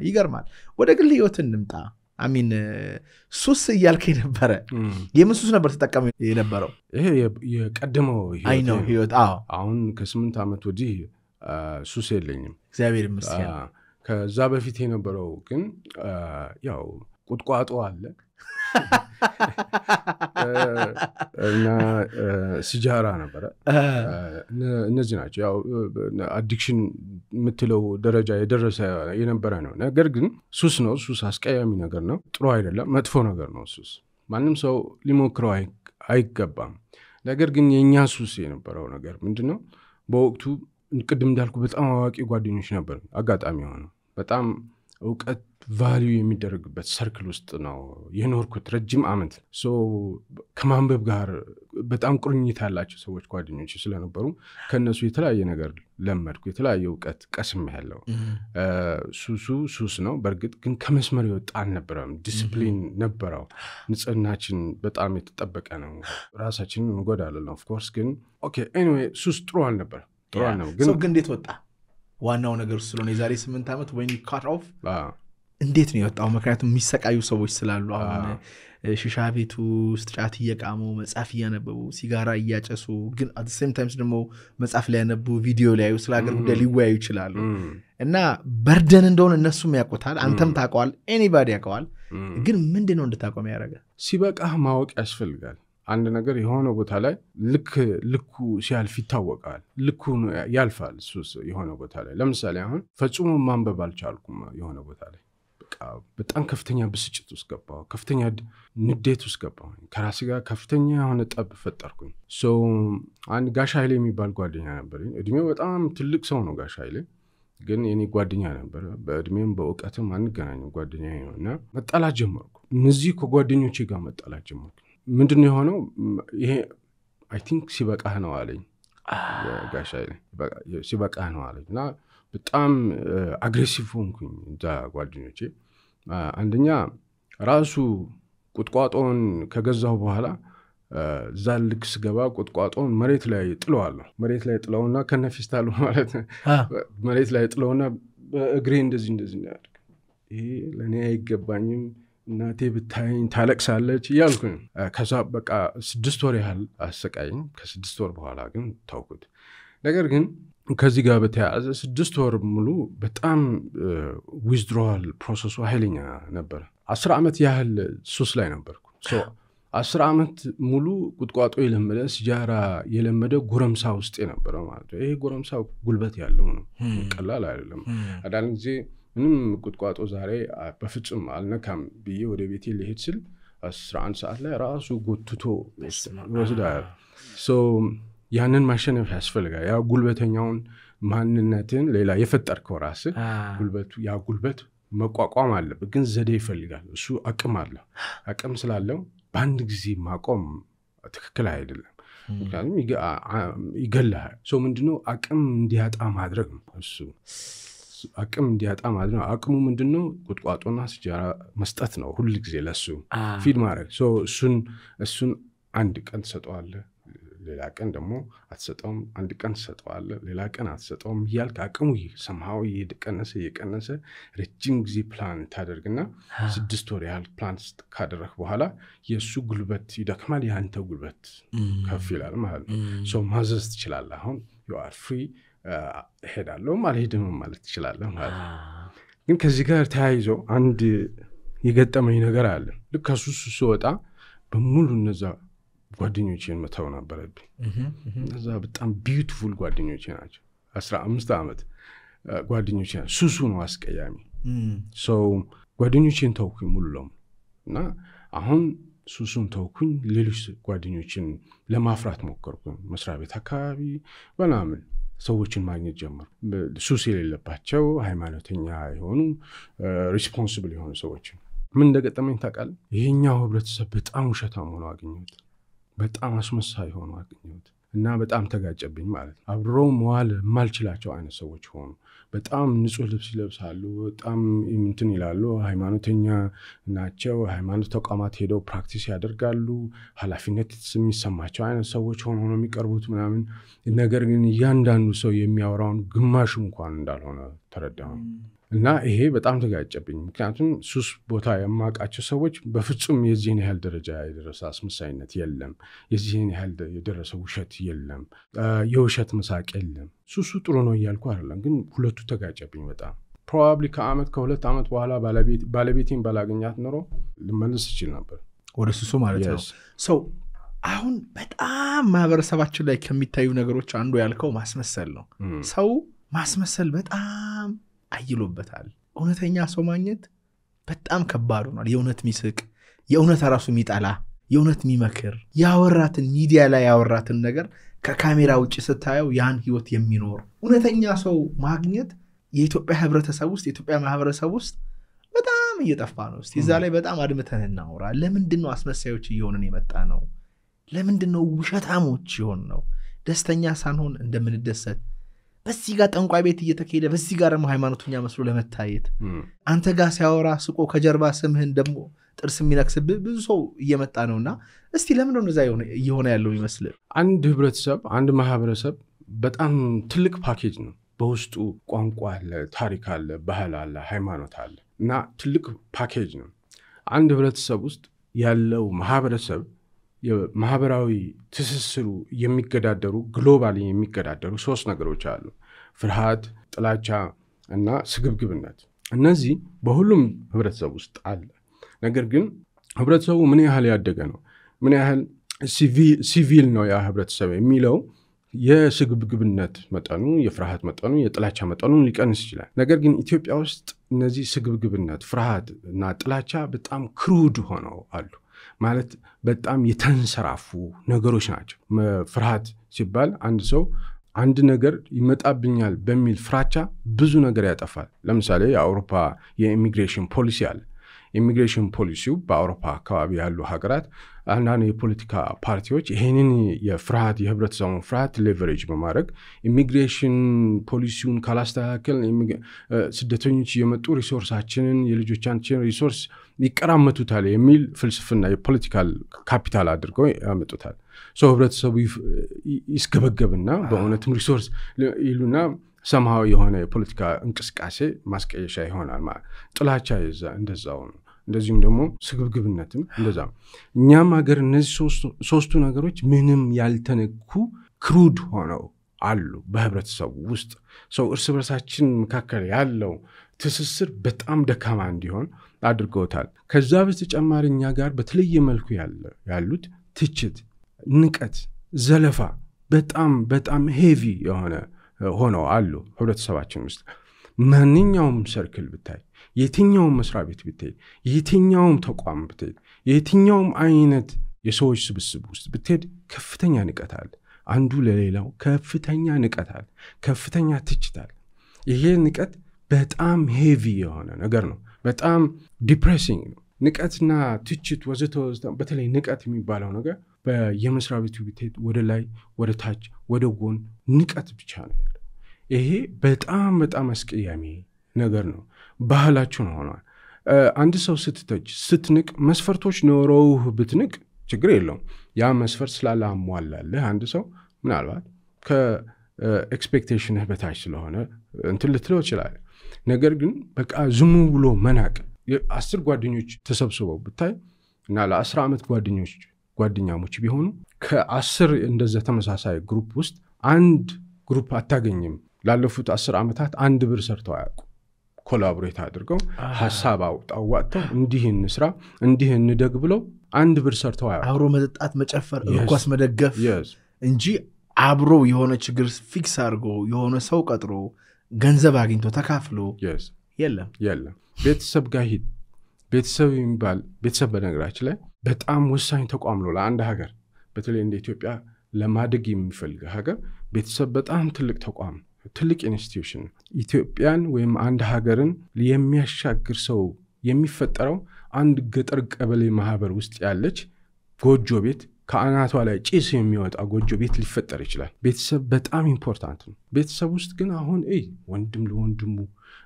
ይገርማል ወደ ግል ህይወት እንምጣ I mean ሱስ እያልከኝ ነበር የምንሱስ ነበር ተጠቀመ የነበረው ይሄ የቀደመው ህይወት አሁን ከ8 አመት ወዲህ ሱስ የለኝም እግዚአብሔር ይመስገን ከዛ በፊት የነበረው ግን ያው ቁጥቋጦ አለ እና ሲጃራ ነበር እነዚህ ናቸው ያው አዲክሽን የምትለው ደረጃ የደረሰ የነበረ ነው ነገር ግን ሱስ ነው ሱስ አስቀያሚ ነገር ነው ጥሩ አይደለም መጥፎ ነገር ነው ሱስ ማንም ሰው ሊሞክረው አይገባም ነገር ግን የኛ ሱስ የነበረው ነገር ምንድነው በወቅቱ ቅድም እንዳልኩ በጣም አዋቂ ጓደኞች ነበር አጋጣሚ ሆነ በጣም ዕውቀት ቫልዩ የሚደረግበት ሰርክል ውስጥ ነው የኖርኩት ረጅም አመት ሶ ከማንበብ ጋር በጣም ቁርኝት ያላቸው ሰዎች ጓደኞች ስለነበሩ ከነሱ የተለያየ ነገር ለመድኩ የተለያየ ዕውቀት ቀስም ያለው ሱስ ነው በርግጥ ግን ከመስመር ይወጣ አልነበረም ዲሲፕሊን ነበረው ንጽህናችን በጣም የተጠበቀ ነው ራሳችንን እንጎዳለን of course ግን ኦኬ anyway ሱስ ጥሩ አልነበር ግን እንዴት ወጣ ዋናው ነገር ስለሆነ የዛሬ 8 አመት when you cut off እንዴት ነው የወጣው ምክንያቱም የሚሰቃዩ ሰዎች ስላሉ አሁን ሺሻ ቤቱ ውስጥ ጫት እየቃሙ መጻፍ እያነበቡ ሲጋራ እያጨሱ ግን at the same time ደግሞ መጻፍ ላይ ያነቡ ቪዲዮ ላይ ስላገር ጉዳይ ሊወያዩ ይችላሉ እና በርደን እንደሆነ እነሱም ያውቁታል አንተም ታውቀዋል anybody ያውቀዋል ግን ምንድነው እንድታቆም ያደረገ ሲበቃህ ማወቅ ያስፈልጋል አንድ ነገር የሆነ ቦታ ላይ ልኩ ሲያልፍ ይታወቃል ልኩ ያልፋል ሱስ የሆነ ቦታ ላይ ለምሳሌ አሁን ፈጽሞ ማንበብ አልቻልኩም የሆነ ቦታ ላይ በጣም ከፍተኛ ብስጭት ውስጥ ገባሁ ከፍተኛ ንዴት ውስጥ ገባሁ ከራሴ ጋር ከፍተኛ የሆነ ጠብ ፈጠርኩኝ ሶ አንድ ጋሽ ኃይሌ የሚባል ጓደኛ ነበርኝ እድሜው በጣም ትልቅ ሰው ነው ጋሽ ኃይሌ ግን የኔ ጓደኛ ነበር በእድሜም በእውቀትም አንገናኝም ጓደኛዬ ነውና መጣላት ጀመርኩ እነዚህ ከጓደኞቼ ጋር መጣላት ጀመርኩ ምንድነው የሆነው ይሄ I think ሲበቃህ ነው አለኝ ጋሽ ኃይሌ ሲበቃህ ነው አለኝና በጣም አግሬሲቭ ሆንኩኝ ጓደኞቼ አንደኛ ራሱ ቁጥቋጦን ከገዛው በኋላ ዛልክ ስገባ ቁጥቋጦን መሬት ላይ ጥለውና ከነፊስታሉ ማለት መሬት ላይ ጥለውና በእግሬ እንደዚህ ያድርግ ይሄ ለኔ አይገባኝም እናቴ ብታይኝ ታለቅሳለች ያልኩኝ ከዛ በቃ 6 ወር ያህል አሰቃየኝ ከ6 ወር በኋላ ግን ታውቁት ነገር ግን ከዚህ ጋር በተያያዘ 6 ወር ሙሉ በጣም ዊዝድሮዋል ፕሮሰሱ ኃይለኛ ነበር 10 አመት ያህል ሱስ ላይ ነበርኩ ሶ 10 አመት ሙሉ ቁጥቋጦ የለመደ ሲጃራ የለመደ ጎረምሳ ውስጥ ነበር ማለት ነው ይሄ ጎረምሳ ጉልበት ያለው ነው ቀላል አይደለም አዳን ጊዜ ምንም ቁጥቋጦ ዛሬ በፍጹም አልነካም ብዬ ወደ ቤቴ ልሄድ ስል 11 ሰዓት ላይ ራሱ ጎትቶ ወስዳል ሶ ያንን ማሸነፍ ያስፈልጋል ያ ጉልበተኛውን ማንነትን ሌላ የፈጠርከው ራስህ ጉልበቱ ያ ጉልበት መቋቋም አለበት ግን ዘዴ ይፈልጋል እሱ አቅም አለው አቅም ስላለው በአንድ ጊዜ ማቆም ትክክል አይደለም ምክንያቱም ይገላል ምንድነው አቅም እንዲያጣ ማድረግ ነው እሱ አቅም እንዲያጣ ማድረግ ነው አቅሙ ምንድነው ቁጥቋጦና ሲጃራ መስጠት ነው ሁሉ ጊዜ ለሱ ፊድ ማድረግ እሱን አንድ ቀን ተሰጠዋለህ ሌላ ቀን ደግሞ አትሰጠውም አንድ ቀን ተሰጠዋለህ ሌላ ቀን አትሰጠውም ይያልክ አቅሙ ሰማው የቀነሰ ረጅም ጊዜ ፕላን ታደርግና 6 ወር ያህል ፕላን ካደረክ በኋላ የሱ ጉልበት ይደክማል ያንተ ጉልበት ከፍ ይላል ማለት ነው ማዘዝ ትችላለህ አሁን you are free ሄዳለሁ አልሄድም ማለት ትችላለህ ማለት ግን ከዚህ ጋር ተያይዞ አንድ የገጠመኝ ነገር አለ ልክ ከሱሱ ወጣ በሙሉ እነዛ ጓደኞቼን መተው ነበረብኝ እነዛ በጣም ቢዩቲፉል ጓደኞቼ ናቸው 15 አመት ጓደኞቼ ሱሱ ነው አስቀያሚ ጓደኞቼን ተውኩኝ ሙሉ እና አሁን ሱሱን ተውኩኝ ሌሎች ጓደኞችን ለማፍራት ሞከርኩኝ መስሪያ ቤት አካባቢ በናምን ሰዎችን ማግኘት ጀመሩ ሱስ የሌለባቸው ሃይማኖተኛ የሆኑ ሪስፖንሲብል የሆኑ ሰዎች ምን እንደገጠመኝ ታውቃለህ ይሄኛው ህብረተሰብ በጣም ውሸታም ሆኖ አገኘሁት በጣም አስመሳይ ሆኖ አገኘሁት እና በጣም ተጋጨብኝ ማለት አብረው መዋል ማልችላቸው አይነት ሰዎች ሆኑ በጣም ንጹህ ልብስ ይለብሳሉ በጣም እንትን ይላሉ ሃይማኖተኛ ናቸው ሃይማኖት ተቋማት ሄደው ፕራክቲስ ያደርጋሉ ኃላፊነት የሚሰማቸው አይነት ሰዎች ሆኖ ነው የሚቀርቡት ምናምን ነገር ግን እያንዳንዱ ሰው የሚያወራውን ግማሽ እንኳን እንዳልሆነ ተረዳሁ እና ይሄ በጣም ተጋጨብኝ ምክንያቱም ሱስ ቦታ የማቃቸው ሰዎች በፍጹም የዚህን ያህል ደረጃ የደረሰ አስመሳይነት የለም የዚህን ያህል የደረሰ ውሸት የለም የውሸት መሳቅ የለም ሱሱ ጥሩ ነው እያልኩ አይደለም ግን ሁለቱ ተጋጨብኝ በጣም ፕሮባብሊ ከሁለት አመት በኋላ ባለቤቴን ባላገኛት ኖሮ ልመለስ ይችል ነበር ወደ ሱሱ ማለት ነው አሁን በጣም ማህበረሰባችን ላይ ከሚታዩ ነገሮች አንዱ ያልከው ማስመሰል ነው ሰው ማስመሰል በጣም አይሎበታል እውነተኛ ሰው ማግኘት በጣም ከባድ ሆኗል የእውነት ሚስቅ የእውነት ራሱ ሚጣላ የእውነት ሚመክር ያወራትን ሚዲያ ላይ ያወራትን ነገር ከካሜራ ውጪ ስታየው ያን ህይወት የሚኖር እውነተኛ ሰው ማግኘት የኢትዮጵያ ህብረተሰብ ውስጥ የኢትዮጵያ ማህበረሰብ ውስጥ በጣም እየጠፋ ነው እስቲ እዛ ላይ በጣም አድምተን እናውራ ለምንድነው አስመሳዮች እየሆነን የመጣ ነው ለምንድነው ውሸታሞች ይሆን ነው ደስተኛ ሳንሆን እንደምንደሰት በዚህ ጋር ጠንቋይ ቤት እየተከሄደ በዚህ ጋር ደግሞ ሃይማኖተኛ መስሎ ለመታየት አንተ ጋር ሲያወራ ስቆ ከጀርባ ስምህን ደግሞ ጥርስ የሚነክስብህ ብዙ ሰው እየመጣ ነውና እስቲ ለምን ነው እንደዛ እየሆነ ያለው ይመስል አንድ ህብረተሰብ አንድ ማህበረሰብ በጣም ትልቅ ፓኬጅ ነው በውስጡ ቋንቋ አለ ታሪክ አለ ባህል አለ ሃይማኖት አለ እና ትልቅ ፓኬጅ ነው አንድ ህብረተሰብ ውስጥ ያለው ማህበረሰብ የማህበራዊ ትስስሩ የሚገዳደሩ ግሎባሊ የሚገዳደሩ ሶስት ነገሮች አሉ ፍርሃት ጥላቻ እና ስግብግብነት እነዚህ በሁሉም ህብረተሰብ ውስጥ አለ ነገር ግን ህብረተሰቡ ምን ያህል ያደገ ነው ምን ያህል ሲቪል ነው ያ ህብረተሰብ የሚለው የስግብግብነት መጠኑ የፍርሃት መጠኑ የጥላቻ መጠኑ ሊቀንስ ይችላል ነገር ግን ኢትዮጵያ ውስጥ እነዚህ ስግብግብነት ፍርሃት እና ጥላቻ በጣም ክሩድ ሆነው አሉ ማለት በጣም የተንሰራፉ ነገሮች ናቸው ፍርሃት ሲባል አንድ ሰው አንድ ነገር ይመጣብኛል በሚል ፍራቻ ብዙ ነገር ያጠፋል ለምሳሌ የአውሮፓ የኢሚግሬሽን ፖሊሲ አለ ኢሚግሬሽን ፖሊሲው በአውሮፓ አካባቢ ያሉ ሀገራት አንዳንድ የፖለቲካ ፓርቲዎች ይሄንን የፍርሃት የህብረተሰቡን ፍርሃት ሌቨሬጅ በማድረግ ኢሚግሬሽን ፖሊሲውን ካላስተካከል ስደተኞች የመጡ ሪሶርሳችንን የልጆቻችንን ሪሶርስ ይቀራመቱታል የሚል ፍልስፍና የፖለቲካል ካፒታል አድርገው ያመጡታል ህብረተሰቡ ይስገበገብና በእውነትም ሪሶርስ ይሉና ሰማው የሆነ የፖለቲካ እንቅስቃሴ ማስቀየሻ ይሆናል ማለት ጥላቻ እንደዛው ነው እንደዚህም ደግሞ ስግብግብነትም እንደዛው እኛም ሀገር እነዚህ ሶስቱ ነገሮች ምንም ያልተነኩ ክሩድ ሆነው አሉ በህብረተሰቡ ውስጥ እርስ በርሳችን መካከል ያለው ትስስር በጣም ደካማ እንዲሆን አድርገውታል ከዛ በተጨማሪ እኛ ጋር በተለየ መልኩ ያሉት ትችት ንቀት ዘለፋ በጣም ሄቪ የሆነ ሆነው አሉ ህብረተሰባችን ውስጥ ማንኛውም ሰርክል ብታይ የትኛውም መስሪያ ቤት ብታይ የትኛውም ተቋም ብታይ የትኛውም አይነት የሰዎች ስብስብ ውስጥ ብትሄድ ከፍተኛ ንቀት አለ አንዱ ለሌላው ከፍተኛ ንቀት አለ፣ ከፍተኛ ትችት አለ። ይሄ ንቀት በጣም ሄቪ የሆነ ነገር ነው፣ በጣም ዲፕሬሲንግ ነው። ንቀትና ትችት ወዘተ በተለይ ንቀት የሚባለው ነገር በየመስሪያ ቤቱ ቢትሄድ ወደ ላይ ወደ ታች ወደ ጎን ንቀት ብቻ ነው ያለው። ይሄ በጣም በጣም አስቀያሚ ነገር ነው፣ ባህላችን ሆኗል። አንድ ሰው ስትተች ስትንቅ መስፈርቶች ኖረውህ ብትንቅ ችግር የለውም። ያ መስፈርት ስላላሟላለህ አንድ ሰው ምናልባት ከኤክስፔክቴሽንህ በታች ስለሆነ እንትን ልትለው ይችላል። ነገር ግን በቃ ዝሙ ብሎ መናቅ 10 ጓደኞች ተሰብስበው ብታይ እና ለ10 ዓመት ጓደኛሞች ቢሆኑ ከ10 እንደዛ ተመሳሳይ ግሩፕ ውስጥ አንድ ግሩፕ አታገኝም ላለፉት 10 ዓመታት አንድ ብር ሰርተው አያውቁ። ኮላቦሬት አድርገው ሐሳብ አውጥተው እንዲህ እንስራ እንዲህ እንደግ ብለው አንድ ብር ሰርተው አያውቁ። አብሮ መጠጣት፣ መጨፈር፣ ኳስ መደገፍ እንጂ አብሮ የሆነ ችግር ፊክስ አድርጎ የሆነ ሰው ቀጥሮ ገንዘብ አግኝቶ ተካፍሎ የለም። ቤተሰብ ጋር ሂድ። ቤተሰብ የሚባል ቤተሰብ በነገራችን ላይ በጣም ወሳኝ ተቋም ነው ለአንድ ሀገር። በተለይ እንደ ኢትዮጵያ ለማደግ የሚፈልግ ሀገር ቤተሰብ በጣም ትልቅ ተቋም፣ ትልቅ ኢንስቲትዩሽን። ኢትዮጵያን ወይም አንድ ሀገርን የሚያሻግር ሰው የሚፈጠረው አንድ ገጠር ቀበሌ ማህበር ውስጥ ያለች ጎጆ ቤት ከአናቷ ላይ ጭስ የሚወጣ ጎጆ ቤት ሊፈጠር ይችላል። ቤተሰብ በጣም ኢምፖርታንት ነው። ቤተሰብ ውስጥ ግን አሁን ወንድም ለወንድሙ፣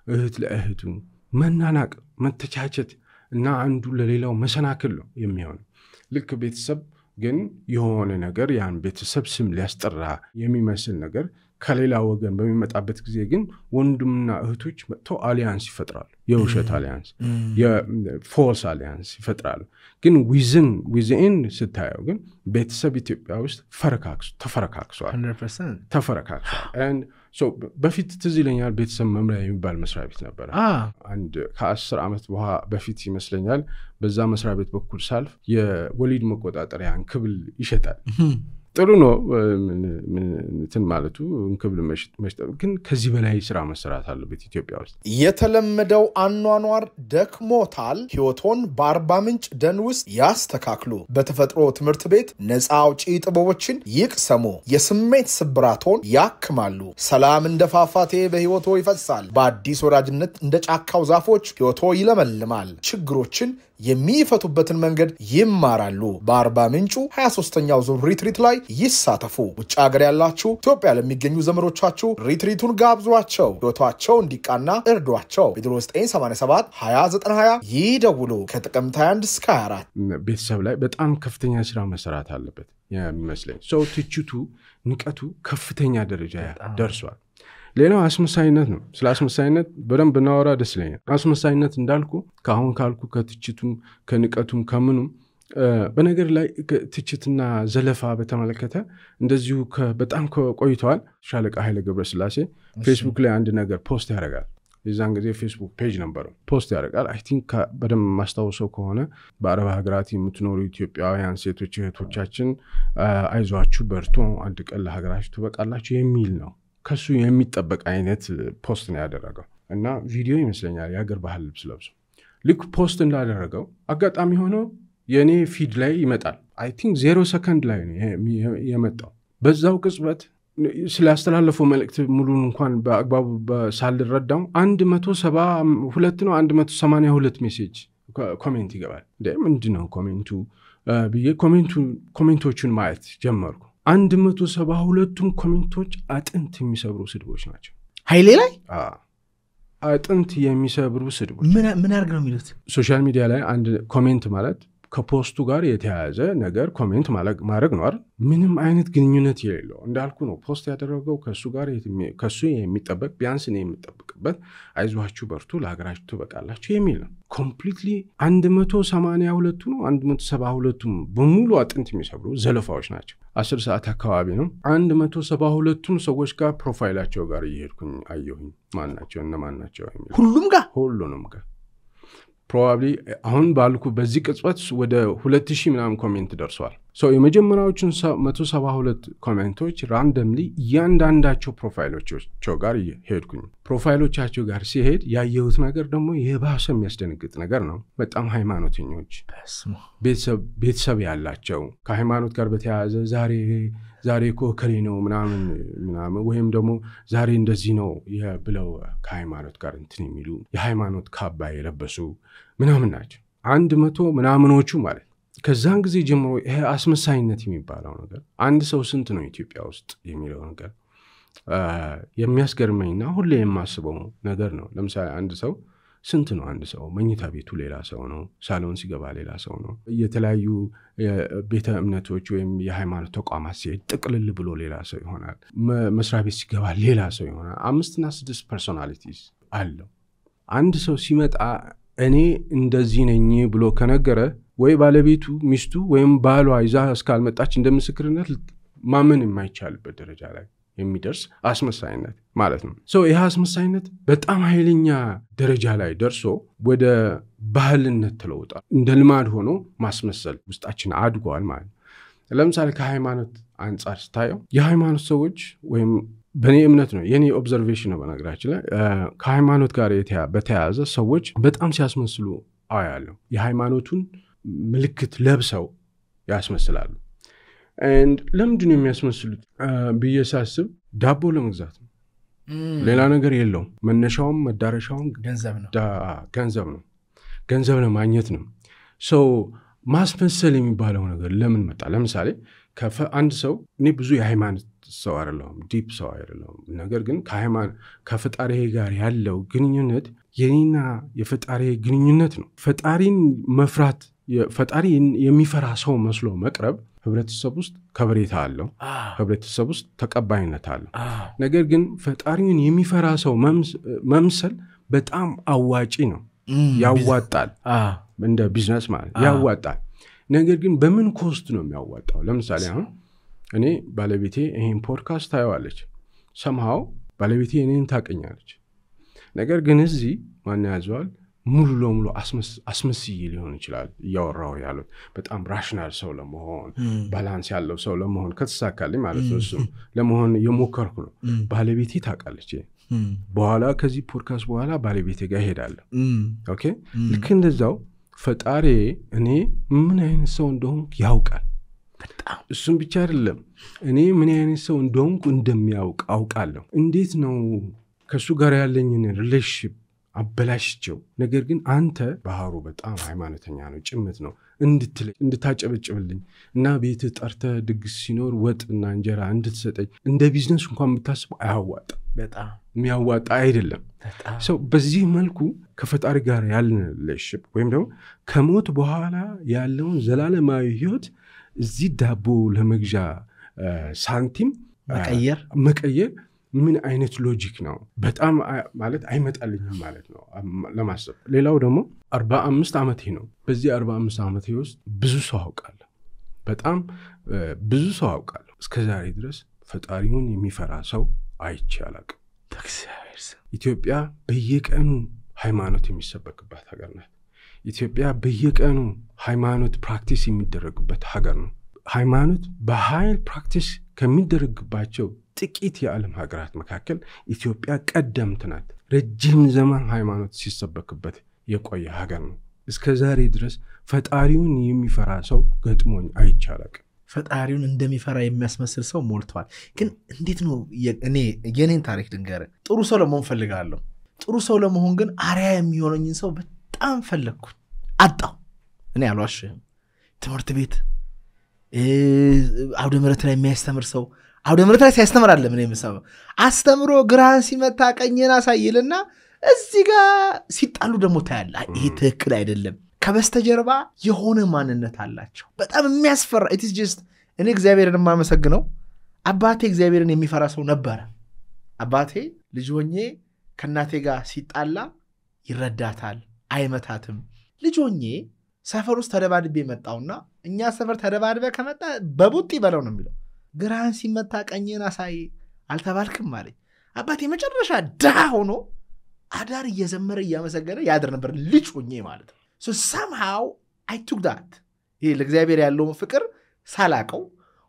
እህት ለእህቱ መናናቅ፣ መተቻቸት እና አንዱ ለሌላው መሰናክል ነው የሚሆነው። ልክ ቤተሰብ ግን የሆነ ነገር ያን ቤተሰብ ስም ሊያስጠራ የሚመስል ነገር ከሌላ ወገን በሚመጣበት ጊዜ ግን ወንድምና እህቶች መጥተው አሊያንስ ይፈጥራሉ። የውሸት አሊያንስ፣ የፎልስ አሊያንስ ይፈጥራሉ። ግን ዊዝን ስታየው ግን ቤተሰብ ኢትዮጵያ ውስጥ ተፈረካክሷል። በፊት ትዝ ይለኛል ቤተሰብ መምሪያ የሚባል መስሪያ ቤት ነበር። አንድ ከ10 ዓመት በፊት ይመስለኛል በዛ መስሪያ ቤት በኩል ሳልፍ የወሊድ መቆጣጠሪያ እንክብል ይሸጣል። ጥሩ ነው እንትን ማለቱ እንክብል መሽጠር፣ ግን ከዚህ በላይ ስራ መሰራት አለበት ኢትዮጵያ ውስጥ። የተለመደው አኗኗር ደክሞታል? ህይወቶን በአርባ ምንጭ ደን ውስጥ ያስተካክሉ። በተፈጥሮ ትምህርት ቤት ነፃ አውጪ ጥበቦችን ይቅሰሙ። የስሜት ስብራቶን ያክማሉ። ሰላም እንደ ፏፏቴ በህይወቶ ይፈሳል። በአዲስ ወዳጅነት እንደ ጫካው ዛፎች ህይወቶ ይለመልማል። ችግሮችን የሚፈቱበትን መንገድ ይማራሉ። በአርባ ምንጩ 23ኛው ዙር ሪትሪት ላይ ይሳተፉ። ውጭ ሀገር ያላችሁ ኢትዮጵያ ለሚገኙ ዘመዶቻችሁ ሪትሪቱን ጋብዟቸው። ህይወታቸው እንዲቃና እርዷቸው። በ0987 2020 ይደውሉ። ከጥቅምት 21 እስከ 24 ቤተሰብ ላይ በጣም ከፍተኛ ስራ መሰራት አለበት የሚመስለኝ። ሰው ትችቱ፣ ንቀቱ ከፍተኛ ደረጃ ደርሷል። ሌላው አስመሳይነት ነው። ስለ አስመሳይነት በደንብ እናወራ ደስ ይለኛል። አስመሳይነት እንዳልኩ ካሁን ካልኩ ከትችቱም ከንቀቱም ከምኑም በነገር ላይ ትችትና ዘለፋ በተመለከተ እንደዚሁ በጣም ቆይተዋል። ሻለቃ ኃይለ ገብረስላሴ ፌስቡክ ላይ አንድ ነገር ፖስት ያደርጋል። የዛን ጊዜ ፌስቡክ ፔጅ ነበረው፣ ፖስት ያደርጋል። አይ ቲንክ በደንብ ማስታወሰው ከሆነ በአረብ ሀገራት የምትኖሩ ኢትዮጵያውያን ሴቶች እህቶቻችን አይዟችሁ፣ በርቱ፣ አንድ ቀን ለሀገራችሁ ትበቃላችሁ የሚል ነው። ከሱ የሚጠበቅ አይነት ፖስት ነው ያደረገው እና ቪዲዮ ይመስለኛል የሀገር ባህል ልብስ ለብሶ ልክ ፖስት እንዳደረገው አጋጣሚ ሆኖ የኔ ፊድ ላይ ይመጣል። አይ ቲንክ 0 ሰከንድ ላይ ነው የመጣው። በዛው ቅጽበት ስላስተላለፈው መልእክት ሙሉን እንኳን በአግባቡ ሳልረዳው 172 ነው 182 ሜሴጅ ኮሜንት ይገባል። ምንድነው ኮሜንቱ ብዬ ኮሜንቶቹን ማየት ጀመርኩ። 172ቱም ኮሜንቶች አጥንት የሚሰብሩ ስድቦች ናቸው። ኃይሌ ላይ አጥንት የሚሰብሩ ስድቦች። ምን አርግ ነው የሚሉት? ሶሻል ሚዲያ ላይ አንድ ኮሜንት ማለት ከፖስቱ ጋር የተያያዘ ነገር ኮሜንት ማድረግ ነው አይደል? ምንም አይነት ግንኙነት የሌለው እንዳልኩ ነው ፖስት ያደረገው። ከሱ የሚጠበቅ ቢያንስ ነው የሚጠበቅበት አይዟችሁ በርቱ ለሀገራችሁ ትበቃላችሁ የሚል ነው። ኮምፕሊትሊ 182ቱ ነው 172ቱም በሙሉ አጥንት የሚሰብሩ ዘለፋዎች ናቸው። 10 ሰዓት አካባቢ ነው 172ቱም ሰዎች ጋር ፕሮፋይላቸው ጋር እየሄድኩኝ አየሁኝ ማናቸው እነማን ናቸው የሚል ሁሉንም ጋር ፕሮባብሊ አሁን ባልኩ በዚህ ቅጽበት ወደ 2000 ምናምን ኮሜንት ደርሷል። ሶ የመጀመሪያዎቹን 172 ኮሜንቶች ራንደምሊ እያንዳንዳቸው ፕሮፋይሎቻቸው ጋር ሄድኩኝ። ፕሮፋይሎቻቸው ጋር ሲሄድ ያየሁት ነገር ደግሞ የባሰ የሚያስደነግጥ ነገር ነው። በጣም ሃይማኖተኞች፣ ቤተሰብ ያላቸው ከሃይማኖት ጋር በተያያዘ ዛሬ እኮ ከሌ ነው ምናምን ወይም ደግሞ ዛሬ እንደዚህ ነው ብለው ከሃይማኖት ጋር እንትን የሚሉ የሃይማኖት ካባ የለበሱ ምናምን ናቸው። 100 ምናምኖቹ ማለት ከዛን ጊዜ ጀምሮ ይሄ አስመሳይነት የሚባለው ነገር አንድ ሰው ስንት ነው ኢትዮጵያ ውስጥ የሚለው ነገር የሚያስገርመኝና ሁሌ የማስበው ነገር ነው። ለምሳሌ አንድ ሰው ስንት ነው? አንድ ሰው መኝታ ቤቱ ሌላ ሰው ነው፣ ሳሎን ሲገባ ሌላ ሰው ነው፣ የተለያዩ ቤተ እምነቶች ወይም የሃይማኖት ተቋማት ሲሄድ ጥቅልል ብሎ ሌላ ሰው ይሆናል፣ መስሪያ ቤት ሲገባ ሌላ ሰው ይሆናል። 5 እና 6 ፐርሶናሊቲስ አለው። አንድ ሰው ሲመጣ እኔ እንደዚህ ነኝ ብሎ ከነገረ ወይ ባለቤቱ ሚስቱ ወይም ባሏ ይዛ እስካልመጣች እንደምስክርነት ማመን የማይቻልበት ደረጃ ላይ የሚደርስ አስመሳይነት ማለት ነው። ይህ አስመሳይነት በጣም ኃይለኛ ደረጃ ላይ ደርሶ ወደ ባህልነት ተለውጧል። እንደ ልማድ ሆኖ ማስመሰል ውስጣችን አድጓል ማለት ነው። ለምሳሌ ከሃይማኖት አንጻር ስታየው የሃይማኖት ሰዎች ወይም በእኔ እምነት ነው የኔ ኦብዘርቬሽን ነው በነገራችን ላይ ከሃይማኖት ጋር በተያያዘ ሰዎች በጣም ሲያስመስሉ አያለሁ። የሃይማኖቱን ምልክት ለብሰው ያስመስላሉ። ለምንድን ነው የሚያስመስሉት ብዬ ሳስብ ዳቦ ለመግዛት ነው። ሌላ ነገር የለውም። መነሻውም መዳረሻውም ገንዘብ ነው። ገንዘብ ለማግኘት ነው። ማስመሰል የሚባለው ነገር ለምን መጣ? ለምሳሌ አንድ ሰው እኔ ብዙ የሃይማኖት ሰው አይደለሁም፣ ዲፕ ሰው አይደለሁም። ነገር ግን ከፈጣሪ ጋር ያለው ግንኙነት የኔና የፈጣሪ ግንኙነት ነው። ፈጣሪን መፍራት ፈጣሪ የሚፈራ ሰው መስሎ መቅረብ ህብረተሰብ ውስጥ ከበሬታ አለው፣ ህብረተሰብ ውስጥ ተቀባይነት አለው። ነገር ግን ፈጣሪን የሚፈራ ሰው መምሰል በጣም አዋጪ ነው፣ ያዋጣል። እንደ ቢዝነስ ማለት ያዋጣል። ነገር ግን በምን ኮስት ነው የሚያዋጣው? ለምሳሌ አሁን እኔ ባለቤቴ ይሄን ፖድካስት ታየዋለች፣ somehow ባለቤቴ እኔን ታቀኛለች። ነገር ግን እዚህ ማን ያዘዋል? ሙሉ ለሙሉ አስመስዬ ሊሆን ይችላል እያወራው ያለው በጣም ራሽናል ሰው ለመሆን ባላንስ ያለው ሰው ለመሆን ከተሳካልኝ ማለት ነው። እሱ ለመሆን የሞከርኩ ነው። ባለቤቴ ታውቃለች። በኋላ ከዚህ ፖድካስት በኋላ ባለቤቴ ጋር ሄዳለሁ። ኦኬ ልክ እንደዛው ፈጣሪ እኔ ምን አይነት ሰው እንደሆንኩ ያውቃል። በጣም እሱም ብቻ አይደለም እኔ ምን አይነት ሰው እንደሆንኩ እንደሚያውቅ አውቃለሁ። እንዴት ነው ከሱ ጋር ያለኝን ሪሌሽንሺፕ አበላሽቸው? ነገር ግን አንተ ባህሩ በጣም ሃይማኖተኛ ነው፣ ጭምት ነው እንድታጨበጭብልኝ እና ቤት ጠርተ ድግስ ሲኖር ወጥና እንጀራ እንድትሰጠኝ እንደ ቢዝነስ እንኳን የምታስበው አያዋጣም። በጣም የሚያዋጣ አይደለም። በዚህ መልኩ ከፈጣሪ ጋር ያለን ሪሌሽንሺፕ ወይም ደግሞ ከሞት በኋላ ያለውን ዘላለማዊ ህይወት እዚህ ዳቦ ለመግዣ ሳንቲም መቀየር ምን አይነት ሎጂክ ነው? በጣም ማለት አይመጣልኝም ማለት ነው ለማሰብ። ሌላው ደግሞ 45 ዓመቴ ነው። በዚህ 45 ዓመቴ ውስጥ ብዙ ሰው አውቃለሁ፣ በጣም ብዙ ሰው አውቃለሁ። እስከዛሬ ድረስ ፈጣሪውን የሚፈራ ሰው አይቼ አላውቅም። ኢትዮጵያ በየቀኑ ሃይማኖት የሚሰበክባት ሀገር ናት። ኢትዮጵያ በየቀኑ ሃይማኖት ፕራክቲስ የሚደረግበት ሀገር ነው። ሃይማኖት በኃይል ፕራክቲስ ከሚደረግባቸው ጥቂት የዓለም ሀገራት መካከል ኢትዮጵያ ቀደምት ናት። ረጅም ዘመን ሃይማኖት ሲሰበክበት የቆየ ሀገር ነው። እስከዛሬ ድረስ ፈጣሪውን የሚፈራ ሰው ገጥሞኝ አይቼ አላውቅም። ፈጣሪውን እንደሚፈራ የሚያስመስል ሰው ሞልቷል። ግን እንዴት ነው? እኔ የኔን ታሪክ ልንገርህ። ጥሩ ሰው ለመሆን ፈልጋለሁ። ጥሩ ሰው ለመሆን ግን አርአያ የሚሆነኝን ሰው በጣም ፈለግኩ፣ አጣሁ። እኔ አልዋሽህም። ትምህርት ቤት አውደ ምሕረት ላይ የሚያስተምር ሰው አውደ ምሕረት ላይ ሲያስተምር አለ ምን የምሰማው አስተምሮ ግራን ሲመታ ቀኝን አሳይልና እዚህ ጋር ሲጣሉ ደግሞ ታያለ። ይሄ ትክክል አይደለም። ከበስተጀርባ የሆነ ማንነት አላቸው በጣም የሚያስፈራ። it is just እኔ እግዚአብሔርን የማመሰግነው አባቴ እግዚአብሔርን የሚፈራ ሰው ነበር። አባቴ ልጅ ሆኜ ከእናቴ ጋር ሲጣላ ይረዳታል፣ አይመታትም። ልጅ ሆኜ ሰፈር ውስጥ ተደባድቤ መጣውና እኛ ሰፈር ተደባድበ ከመጣ በቡጢ በለው ነው የሚለው። ግራን ሲመታ ቀኝን አሳይ አልተባልክም ማለት። አባቴ መጨረሻ ድሃ ሆኖ አዳር እየዘመረ እያመሰገነ ያድር ነበር ልጅ ሆኜ ማለት ነው። So somehow I took that. ይሄ ለእግዚአብሔር ያለውን ፍቅር ሳላቀው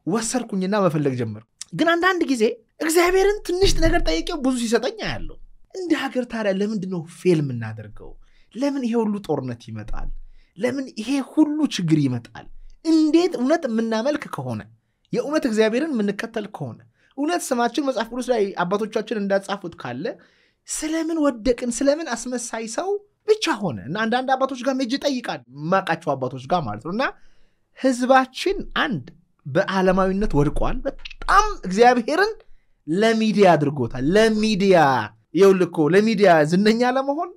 ወሰርኩኝና መፈለግ ጀመር ግን አንዳንድ ጊዜ እግዚአብሔርን ትንሽ ነገር ጠይቄው ብዙ ሲሰጠኝ ያለው እንደ ሀገር ታዲያ ለምንድነው ፌልም እናደርገው ለምን ይሄ ሁሉ ጦርነት ይመጣል ለምን ይሄ ሁሉ ችግር ይመጣል እንዴት እውነት የምናመልክ ከሆነ የእውነት እግዚአብሔርን የምንከተል ከሆነ እውነት ስማችን መጽሐፍ ቅዱስ ላይ አባቶቻችን እንዳጻፉት ካለ ስለምን ወደቅን ስለምን አስመሳይ ሰው ብቻ ሆነ እና አንዳንድ አባቶች ጋር ሜጅ ጠይቃል ማቃቸው አባቶች ጋር ማለት ነውና ህዝባችን አንድ በዓለማዊነት ወድቋል በጣም እግዚአብሔርን ለሚዲያ አድርጎታል ለሚዲያ ይውልኮ ለሚዲያ ዝነኛ ለመሆን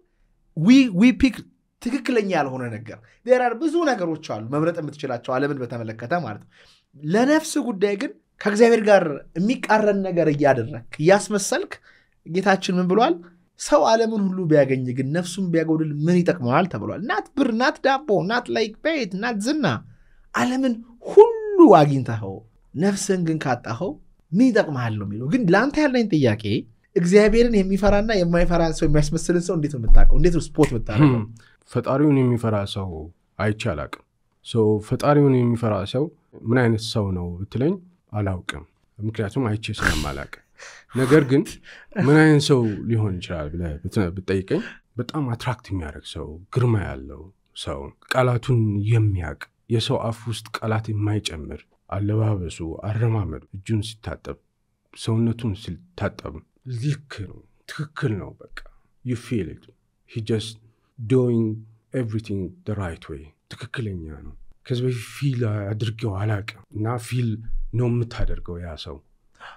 ዊ ፒክ ትክክለኛ ያልሆነ ነገር there are ብዙ ነገሮች አሉ መምረጥ የምትችላቸው ዓለምን በተመለከተ ማለት ነው ለነፍስ ጉዳይ ግን ከእግዚአብሔር ጋር የሚቃረን ነገር ያደረክ ያስመሰልክ ጌታችን ምን ብሏል ሰው ዓለምን ሁሉ ቢያገኝ ግን ነፍሱን ቢያጎድል ምን ይጠቅመዋል ተብሏል ናት ብር ናት ዳቦ ናት ላይክ ቤት ናት ዝና ዓለምን ሁሉ አግኝተኸው ነፍስን ግን ካጣኸው ምን ይጠቅመሃል ነው የሚለው ግን ላንተ ያለኝ ጥያቄ እግዚአብሔርን የሚፈራና የማይፈራን ሰው የሚያስመስልን ሰው እንዴት ነው የምታውቀው እንዴት ነው ስፖርት የምታደርገው ፈጣሪውን የሚፈራ ሰው አይቻላቅም ፈጣሪውን የሚፈራ ሰው ምን አይነት ሰው ነው ብትለኝ አላውቅም ምክንያቱም አይቼ ስለማላውቅ ነገር ግን ምን አይነት ሰው ሊሆን ይችላል ብለህ ብትጠይቀኝ በጣም አትራክት የሚያደርግ ሰው ግርማ ያለው ሰው ቃላቱን የሚያውቅ የሰው አፍ ውስጥ ቃላት የማይጨምር አለባበሱ አረማመዱ እጁን ሲታጠብ ሰውነቱን ሲታጠብ ልክ ነው ትክክል ነው በቃ you feel it he just doing everything the right way ትክክለኛ ነው ከዚህ ፊል አድርገው አላውቅም እና ፊል ነው የምታደርገው ያ ሰው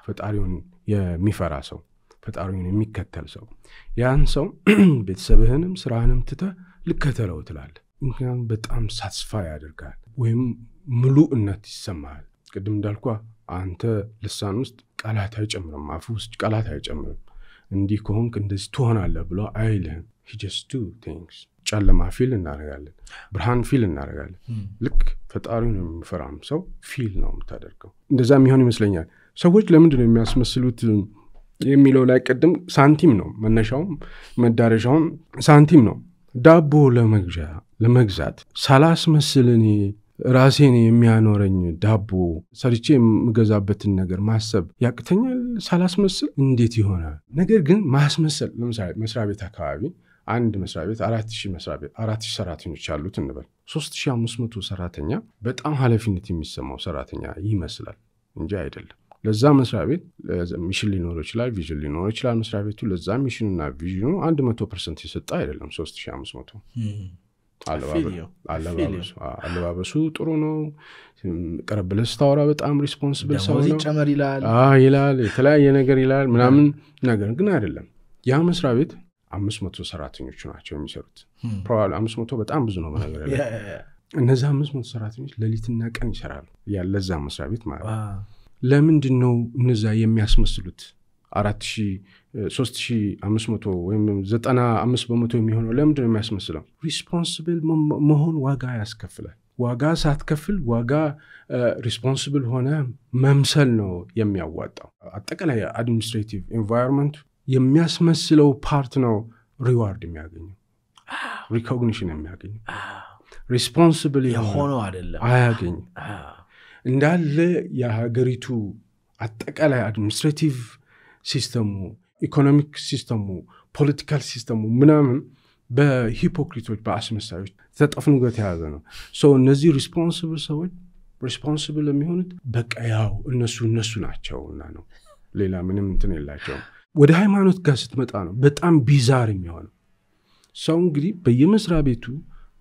ፈጣሪውን የሚፈራ ሰው ፈጣሪውን የሚከተል ሰው ያን ሰው ቤተሰብህንም ስራህንም ትተህ ልከተለው ትላለህ ምክንያቱም በጣም ሳትስፋይ ያደርጋል ወይም ሙሉእነት ይሰማል ቅድም እንዳልኳ አንተ ልሳን ውስጥ ቃላት አይጨምርም አፍ ውስጥ ቃላት አይጨምርም እንዲህ ከሆንክ እንደዚህ ትሆናለህ ብሎ አይልህም he just do things ጨለማ ፊል እናደርጋለን ብርሃን ፊል እናደርጋለን ልክ ፈጣሪውን የሚፈራም ሰው ፊል ነው የምታደርገው እንደዛ የሚሆን ይመስለኛል ሰዎች ለምንድነው የሚያስመስሉት የሚለው ላይ ቀደም ሳንቲም ነው መነሻውም መዳረሻውም ሳንቲም ነው ዳቦ ለመግዛት ሳላስመስልኝ ራሴን የሚያኖረኝ ዳቦ ሰርቼ የምገዛበትን ነገር ማሰብ ያቅተኛል ሳላስመስል እንዴት ይሆናል ነገር ግን ማስመሰል ለምሳሌ መስሪያ ቤት አካባቢ አንድ መስሪያ ቤት 4000 ሰራተኞች አሉት እንበል 3500 ሰራተኛ በጣም ኃላፊነት የሚሰማው ሰራተኛ ይመስላል እንጂ አይደለም ለዛ መስሪያ ቤት ሚሽን ሊኖር ይችላል ቪዥን ሊኖር ይችላል መስሪያ ቤቱ ለዛ ሚሽንና ቪዥኑ 100% ይሰጣ አይደለም 3500 አለባበሱ ጥሩ ነው ቀረብለስ ታወራ በጣም ሪስፖንሲብል ሰው ነው ጨመር ይላል ይላል የተለያየ ነገር ይላል ምናምን ነገር ግን አይደለም ያ መስሪያ ቤት 500 ሰራተኞች ናቸው የሚሰሩት ፕሮባብሊ 500 በጣም ብዙ ነው ነገር ያለ እነዛ 500 ሰራተኞች ሌሊትና ቀን ይሰራሉ ያለዛ መስሪያ ቤት ማለት ለምንድነው እነዛ የሚያስመስሉት 3500 ወይም 95% የሚሆነው ለምንድነው የሚያስመስለው ሪስፖንሲብል መሆን ዋጋ ያስከፍላል ዋጋ ሳትከፍል ዋጋ ሪስፖንሲብል ሆነ መምሰል ነው የሚያዋጣው አጠቃላይ አድሚኒስትሬቲቭ ኤንቫይሮንመንት የሚያስመስለው ፓርት ነው ሪዋርድ የሚያገኘው ሪኮግኒሽን የሚያገኘው ሪስፖንሲብል የሆነው አይደለም አያገኝ እንዳለ የሀገሪቱ አጠቃላይ አድሚኒስትሬቲቭ ሲስተሙ ኢኮኖሚክ ሲስተሙ ፖለቲካል ሲስተሙ ምናምን በሂፖክሪቶች በአስመሳዮች ተጠፍንጎት ያዘ ነው እነዚህ ሪስፖንሲብል ሰዎች ሪስፖንሲብል የሚሆኑት በቃ ያው እነሱ ናቸውና ነው ሌላ ምንም እንትን የላቸውም ወደ ሃይማኖት ጋር ስትመጣ ነው በጣም ቢዛር የሚሆነው ሰው እንግዲህ በየመስሪያ ቤቱ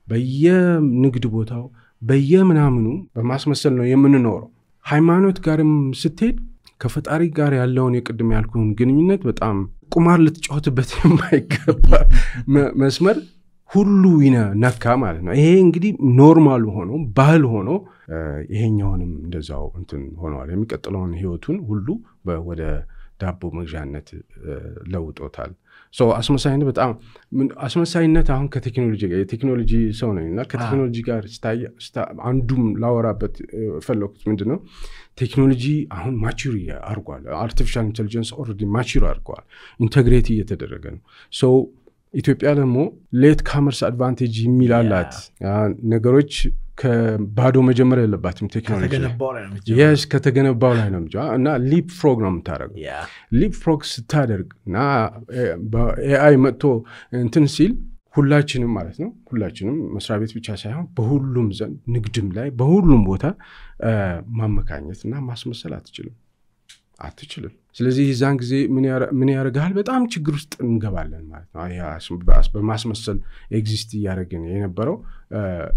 በየንግድ ቦታው በየምናምኑ በማስመሰል ነው የምንኖረው ሃይማኖት ጋርም ስትሄድ ከፈጣሪ ጋር ያለውን የቅድም ያልኩን ግንኙነት በጣም ቁማር ልትጫወትበት የማይገባ መስመር ሁሉ ነካ ማለት ነው ይሄ እንግዲህ ኖርማል ሆኖ ባህል ሆኖ ይሄኛውንም እንደዛው እንትን ሆኗል የሚቀጥለውን ህይወቱን ሁሉ ወደ ዳቦ መግዣነት ለውጦታል አስመሳይነት በጣም አስመሳይነት አሁን ከቴክኖሎጂ ሰው ነኝና ከቴክኖሎጂ ጋር አንዱም ላወራበት ፈለኩት ምንድነው ቴክኖሎጂ አሁን ማቹር አርጓል አርቲፊሻል ኢንተለጀንስ ኦልሬዲ ማቹር አርጓል ኢንተግሬት እየተደረገ ነው ኢትዮጵያ ደግሞ ሌት ካመርስ አድቫንቴጅ የሚላላት ነገሮች ከባዶ መጀመር የለባትም ቴክኖሎጂ yes ከተገነባው ላይ ነው እና ሊፕ ፍሮግ ነው የምታደርገው ሊፕ ፍሮግ ስታደርግ እና በኤአይ መጥቶ እንትን ሲል ሁላችንም ማለት ነው ሁላችንም መስሪያ ቤት ብቻ ሳይሆን በሁሉም ዘንድ ንግድም ላይ በሁሉም ቦታ ማመካኘትና ማስመሰል አትችልም ስለዚህ ይዛን ጊዜ ምን ያረጋል በጣም ችግር ውስጥ እንገባለን ማለት ነው ያ በማስመሰል ኤግዚስት ያረጋግን የነበረው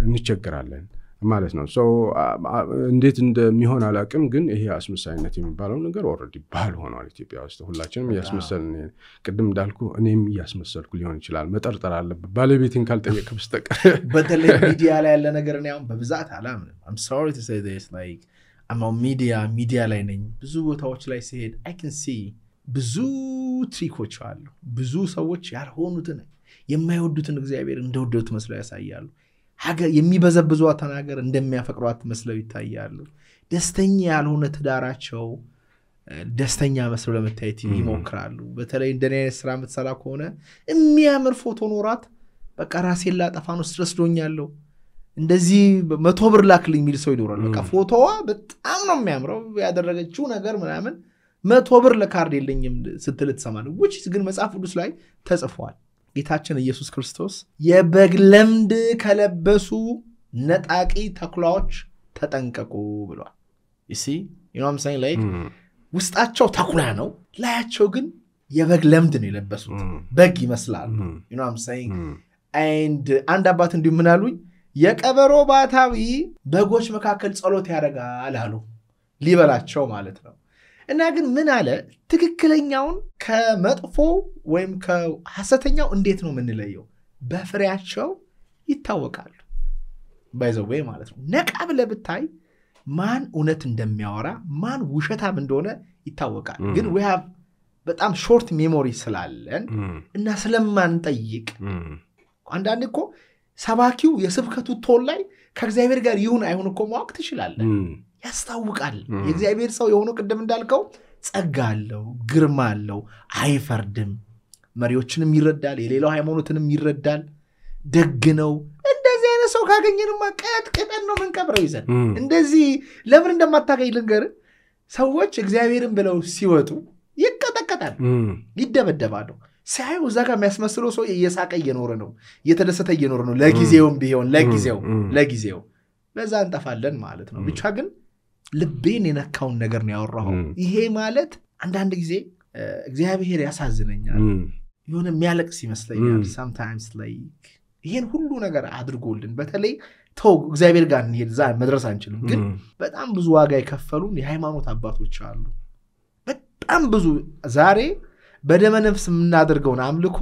እንቸገራለን ማለት ነው ሶ እንዴት እንደሚሆን አላቅም ግን ይሄ አስመሳይነት የሚባለው ነገር ኦሬዲ ባህል ሆኗል ኢትዮጵያ ውስጥ ሁላችንም ያስመሰልን ቅድም እንዳልኩ እኔም ያስመሰልኩ ሊሆን ይችላል መጠርጠር አለበት ባለቤትን ካልጠየቀ በስተቀር በተለይ ሚዲያ ላይ ያለ ነገር ነው በብዛት አላምንም I'm sorry to say this like I'm on media ላይ ነኝ ብዙ ቦታዎች ላይ ሲሄድ I can see ብዙ ትሪኮች አሉ ብዙ ሰዎች ያልሆኑትን የማይወዱትን እግዚአብሔር እንደወደዱት መስለው ያሳያሉ ሀገር የሚበዘብዟት ሀገር እንደሚያፈቅሯት መስለው ይታያሉ ደስተኛ ያልሆነ ትዳራቸው ደስተኛ መስለው ለመታየት ይሞክራሉ በተለይ እንደኔ ስራ የምትሰራ ከሆነ የሚያምር ፎቶ ኖራት በቃ ራሴን ላጠፋ ነው ስትረስ ዶኛለሁ እንደዚህ 100 ብር ላክልኝ የሚል ሰው ይኖራል በቃ ፎቶዋ በጣም ነው የሚያምረው ያደረገችው ነገር ምናምን 100 ብር ለካርድ የለኝም ስትል ትሰማለህ which ግን መጽሐፍ ቅዱስ ላይ ተጽፏል ጌታችን ኢየሱስ ክርስቶስ የበግ ለምድ ከለበሱ ነጣቂ ተኩላዎች ተጠንቀቁ ብሏል you see you know what I'm saying like ውስጣቸው ተኩላ ነው ላያቸው ግን የበግ ለምድ ነው የለበሱት በግ ይመስላል you know what I'm saying and አንድ አባት እንዲሁ ምን አሉኝ የቀበሮ ባታዊ በጎች መካከል ጸሎት ያደርጋል አሉ ሊበላቸው ማለት ነው እና ግን ምን አለ ትክክለኛውን ከመጥፎ ወይም ከሐሰተኛው እንዴት ነው ምንለየው በፍሬያቸው ይታወቃሉ by the way ማለት ነው ነቃ ብለህ ብታይ ማን እውነት እንደሚያወራ ማን ውሸታም እንደሆነ ይታወቃል ግን we have በጣም ሾርት ሜሞሪ ስላለን እና ስለማን ጠይቅ አንዳንዴ እኮ ሰባኪው የስብከቱ ቶል ላይ ከእግዚአብሔር ጋር ይሁን አይሁን እኮ ማወቅ ትችላለህ ያስታውቃል የእግዚአብሔር ሰው የሆነው ቅድም እንዳልከው ጸጋ አለው ግርማ አለው አይፈርድም መሪዎችንም ይረዳል የሌላው ሃይማኖትንም ይረዳል ደግ ነው እንደዚህ አይነት ሰው ካገኘንማ ቀጥቀጠን ነው መንቀብረው ይዘን እንደዚህ ለምን እንደማታገኝ ልንገር ሰዎች እግዚአብሔርን ብለው ሲወጡ ይቀጠቀጣል ይደበደባሉ ሳይው ዛጋ የሚያስመስለው ሰው እየሳቀ እየኖረ ነው እየተደሰተ እየኖረ ነው ለጊዜውም ቢሆን ለጊዜው በዛ እንጠፋለን ማለት ነው ብቻ ግን ልቤን የነካውን ነገር ነው ያወራው ይሄ ማለት አንዳንድ ጊዜ እግዚአብሔር ያሳዝነኛል የሆነ የሚያለቅስ ይመስለኛል sometimes like ይሄን ሁሉ ነገር አድርጎልን በተለይ ተው እግዚአብሔር ጋር እንሄድ ዛ መድረስ አንችልም ግን በጣም ብዙ ዋጋ የከፈሉን የሃይማኖት አባቶች አሉ በጣም ብዙ ዛሬ በደመ ነፍስ ምናደርገውን አምልኮ